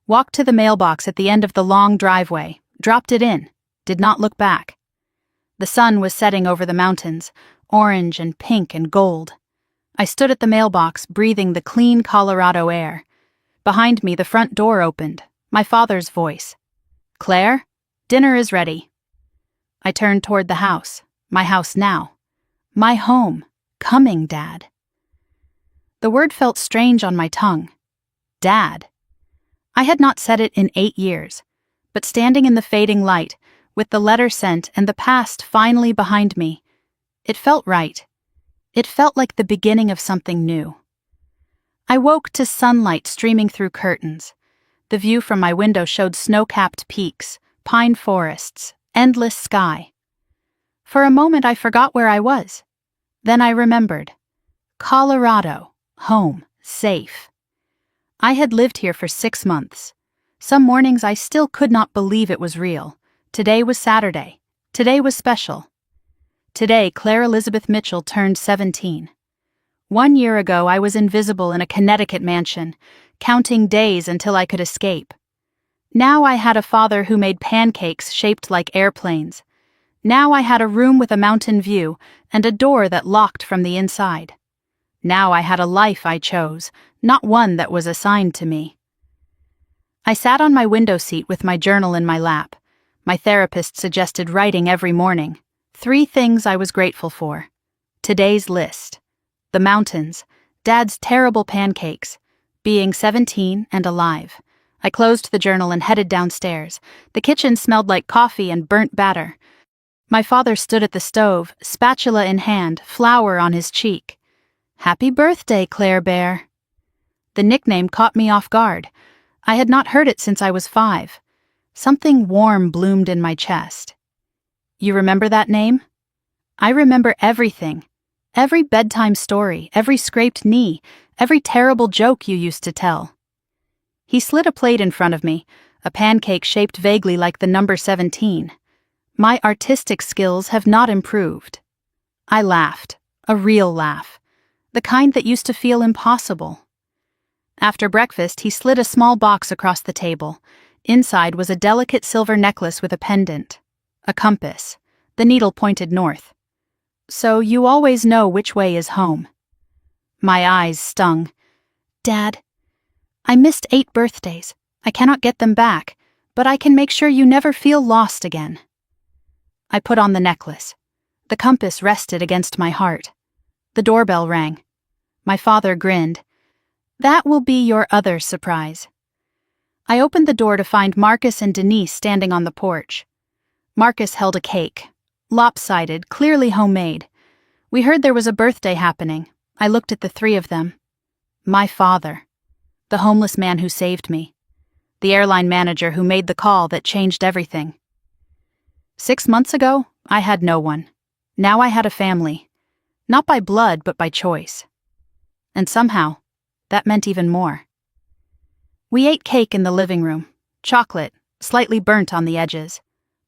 Walked to the mailbox at the end of the long driveway, dropped it in, did not look back. The sun was setting over the mountains, orange and pink and gold. I stood at the mailbox, breathing the clean Colorado air. Behind me, the front door opened, my father's voice. Claire, dinner is ready. I turned toward the house, my house now. My home, coming, Dad. The word felt strange on my tongue. Dad. I had not said it in 8 years, but standing in the fading light, with the letter sent and the past finally behind me, it felt right. It felt like the beginning of something new. I woke to sunlight streaming through curtains. The view from my window showed snow-capped peaks, pine forests, endless sky. For a moment I forgot where I was. Then I remembered. Colorado, home, safe. I had lived here for 6 months. Some mornings I still could not believe it was real. Today was Saturday. Today was special. Today, Claire Elizabeth Mitchell turned 17. 1 year ago, I was invisible in a Connecticut mansion, counting days until I could escape. Now I had a father who made pancakes shaped like airplanes. Now I had a room with a mountain view and a door that locked from the inside. Now I had a life I chose, not one that was assigned to me. I sat on my window seat with my journal in my lap. My therapist suggested writing every morning. 3 things I was grateful for. Today's list. The mountains, Dad's terrible pancakes, being 17 and alive. I closed the journal and headed downstairs. The kitchen smelled like coffee and burnt batter. My father stood at the stove, spatula in hand, flour on his cheek. Happy birthday, Claire Bear. The nickname caught me off guard. I had not heard it since I was 5. Something warm bloomed in my chest. You remember that name? I remember everything. Every bedtime story, every scraped knee, every terrible joke you used to tell. He slid a plate in front of me, a pancake shaped vaguely like the number 17. My artistic skills have not improved. I laughed, a real laugh, the kind that used to feel impossible. After breakfast, he slid a small box across the table. Inside was a delicate silver necklace with a pendant. A compass. The needle pointed north. So you always know which way is home. My eyes stung. Dad, I missed 8 birthdays. I cannot get them back, but I can make sure you never feel lost again. I put on the necklace. The compass rested against my heart. The doorbell rang. My father grinned. That will be your other surprise. I opened the door to find Marcus and Denise standing on the porch. Marcus held a cake. Lopsided, clearly homemade. We heard there was a birthday happening. I looked at the 3 of them. My father. The homeless man who saved me. The airline manager who made the call that changed everything. 6 months ago, I had no one. Now I had a family. Not by blood, but by choice. And somehow, that meant even more. We ate cake in the living room. Chocolate, slightly burnt on the edges.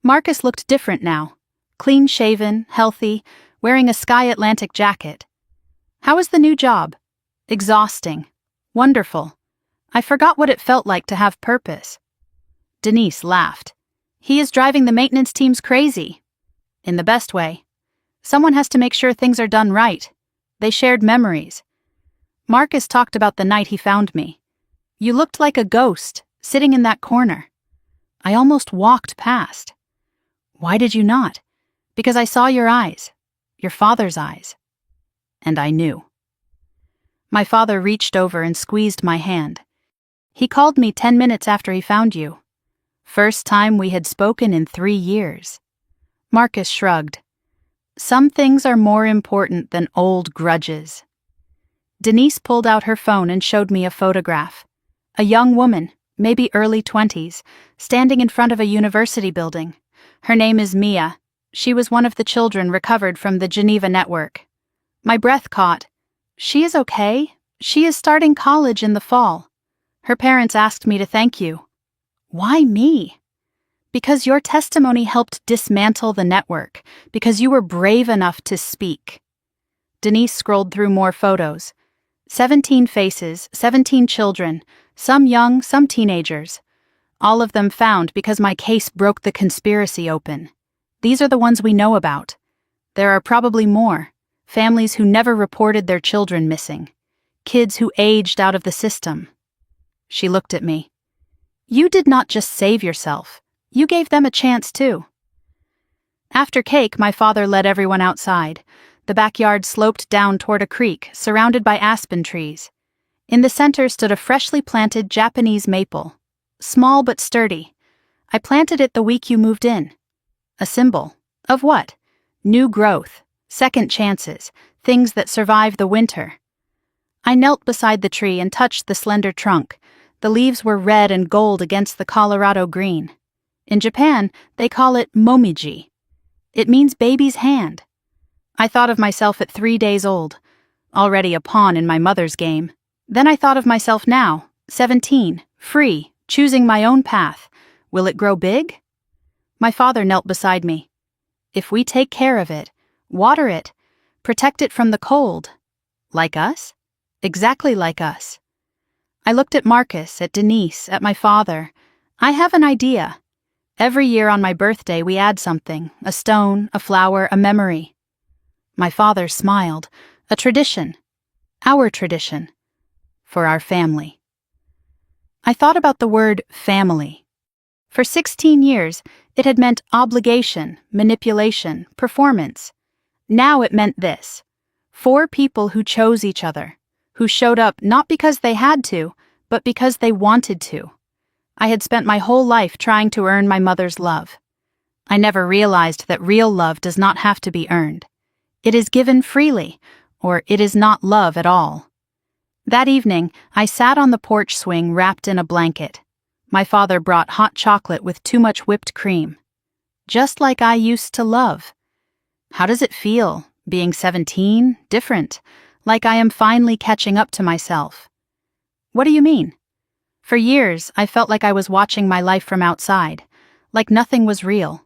Marcus looked different now. Clean-shaven, healthy, wearing a Sky Atlantic jacket. How was the new job? Exhausting. Wonderful. I forgot what it felt like to have purpose. Denise laughed. He is driving the maintenance teams crazy. In the best way. Someone has to make sure things are done right. They shared memories. Marcus talked about the night he found me. You looked like a ghost, sitting in that corner. I almost walked past. Why did you not? Because I saw your eyes. Your father's eyes. And I knew. My father reached over and squeezed my hand. He called me 10 minutes after he found you. First time we had spoken in 3 years. Marcus shrugged. Some things are more important than old grudges. Denise pulled out her phone and showed me a photograph. A young woman, maybe early 20s, standing in front of a university building. Her name is Mia. She was one of the children recovered from the Geneva network. My breath caught. She is okay. She is starting college in the fall. Her parents asked me to thank you. Why me? Because your testimony helped dismantle the network, because you were brave enough to speak. Denise scrolled through more photos. 17 faces, 17 children, some young, some teenagers. All of them found because my case broke the conspiracy open. These are the ones we know about. There are probably more. Families who never reported their children missing. Kids who aged out of the system. She looked at me. You did not just save yourself. You gave them a chance too. After cake, my father led everyone outside. The backyard sloped down toward a creek, surrounded by aspen trees. In the center stood a freshly planted Japanese maple. Small but sturdy. I planted it the week you moved in. A symbol. Of what? New growth, second chances, things that survive the winter. I knelt beside the tree and touched the slender trunk. The leaves were red and gold against the Colorado green. In Japan, they call it momiji. It means baby's hand. I thought of myself at 3 days old, already a pawn in my mother's game. Then I thought of myself now, 17, free, choosing my own path. Will it grow big? My father knelt beside me. If we take care of it, water it, protect it from the cold. Like us? Exactly like us. I looked at Marcus, at Denise, at my father. I have an idea. Every year on my birthday we add something, a stone, a flower, a memory. My father smiled. A tradition. Our tradition. For our family. I thought about the word family. For 16 years, it had meant obligation, manipulation, performance. Now it meant this. 4 people who chose each other, who showed up not because they had to, but because they wanted to. I had spent my whole life trying to earn my mother's love. I never realized that real love does not have to be earned. It is given freely, or it is not love at all. That evening, I sat on the porch swing wrapped in a blanket. My father brought hot chocolate with too much whipped cream. Just like I used to love. How does it feel, being 17, different, like I am finally catching up to myself? What do you mean? For years, I felt like I was watching my life from outside, like nothing was real.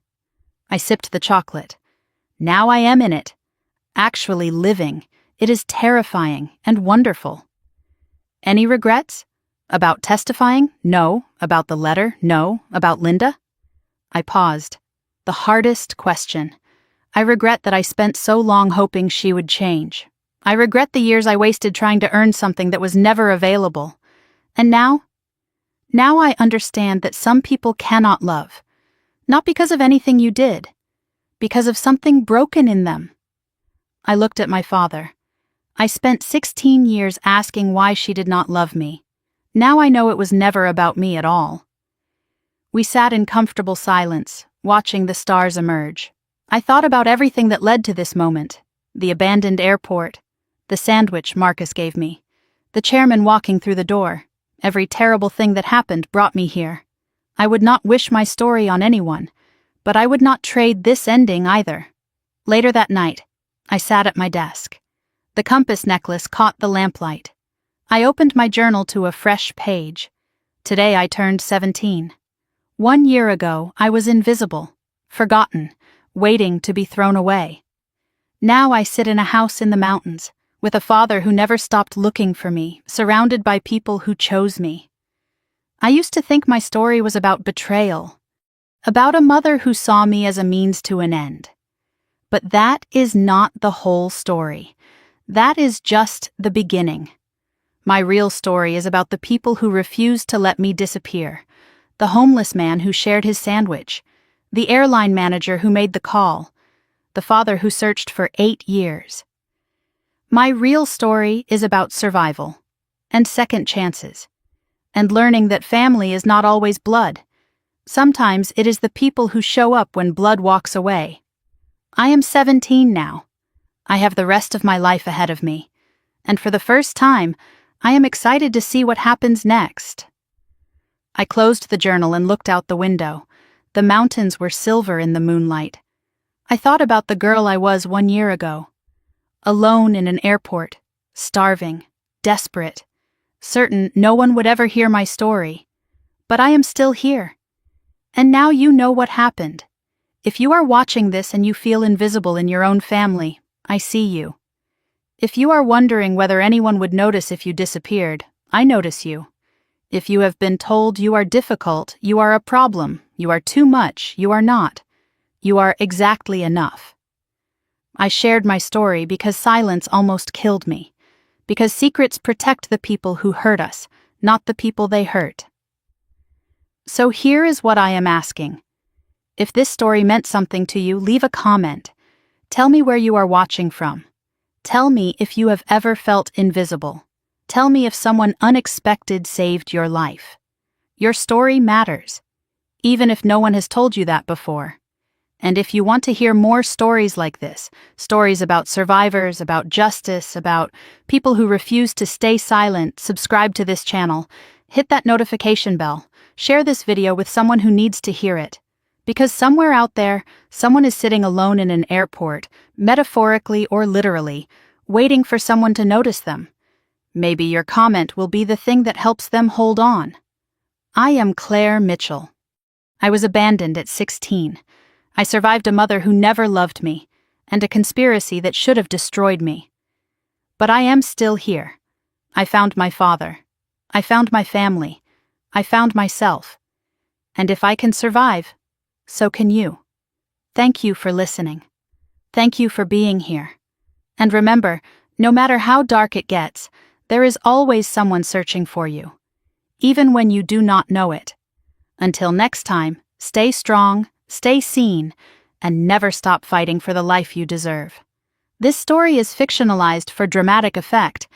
I sipped the chocolate. Now I am in it. Actually living. It is terrifying and wonderful. Any regrets? About testifying? No. About the letter? No. About Linda? I paused. The hardest question. I regret that I spent so long hoping she would change. I regret the years I wasted trying to earn something that was never available. And now? Now I understand that some people cannot love. Not because of anything you did. Because of something broken in them. I looked at my father. I spent 16 years asking why she did not love me. Now I know it was never about me at all. We sat in comfortable silence, watching the stars emerge. I thought about everything that led to this moment. The abandoned airport. The sandwich Marcus gave me. The chairman walking through the door. Every terrible thing that happened brought me here. I would not wish my story on anyone, but I would not trade this ending either. Later that night, I sat at my desk. The compass necklace caught the lamplight. I opened my journal to a fresh page. Today I turned 17. 1 year ago, I was invisible, forgotten, waiting to be thrown away. Now I sit in a house in the mountains, with a father who never stopped looking for me, surrounded by people who chose me. I used to think my story was about betrayal, about a mother who saw me as a means to an end. But that is not the whole story. That is just the beginning. My real story is about the people who refused to let me disappear, the homeless man who shared his sandwich, the airline manager who made the call, the father who searched for 8 years. My real story is about survival, and second chances, and learning that family is not always blood. Sometimes it is the people who show up when blood walks away. I am 17 now. I have the rest of my life ahead of me, and for the first time, I am excited to see what happens next. I closed the journal and looked out the window. The mountains were silver in the moonlight. I thought about the girl I was 1 year ago. Alone in an airport, starving, desperate, certain no one would ever hear my story. But I am still here. And now you know what happened. If you are watching this and you feel invisible in your own family, I see you. If you are wondering whether anyone would notice if you disappeared, I notice you. If you have been told you are difficult, you are a problem, you are too much, you are not. You are exactly enough. I shared my story because silence almost killed me. Because secrets protect the people who hurt us, not the people they hurt. So here is what I am asking. If this story meant something to you, leave a comment. Tell me where you are watching from. Tell me if you have ever felt invisible. Tell me if someone unexpected saved your life. Your story matters, even if no one has told you that before. And if you want to hear more stories like this, stories about survivors, about justice, about people who refuse to stay silent, subscribe to this channel, hit that notification bell, share this video with someone who needs to hear it. Because somewhere out there, someone is sitting alone in an airport, metaphorically or literally, waiting for someone to notice them. Maybe your comment will be the thing that helps them hold on. I am Claire Mitchell. I was abandoned at 16. I survived a mother who never loved me, and a conspiracy that should have destroyed me. But I am still here. I found my father. I found my family. I found myself. And if I can survive, so can you. Thank you for listening. Thank you for being here. And remember, no matter how dark it gets, there is always someone searching for you, even when you do not know it. Until next time, stay strong, stay seen, and never stop fighting for the life you deserve. This story is fictionalized for dramatic effect,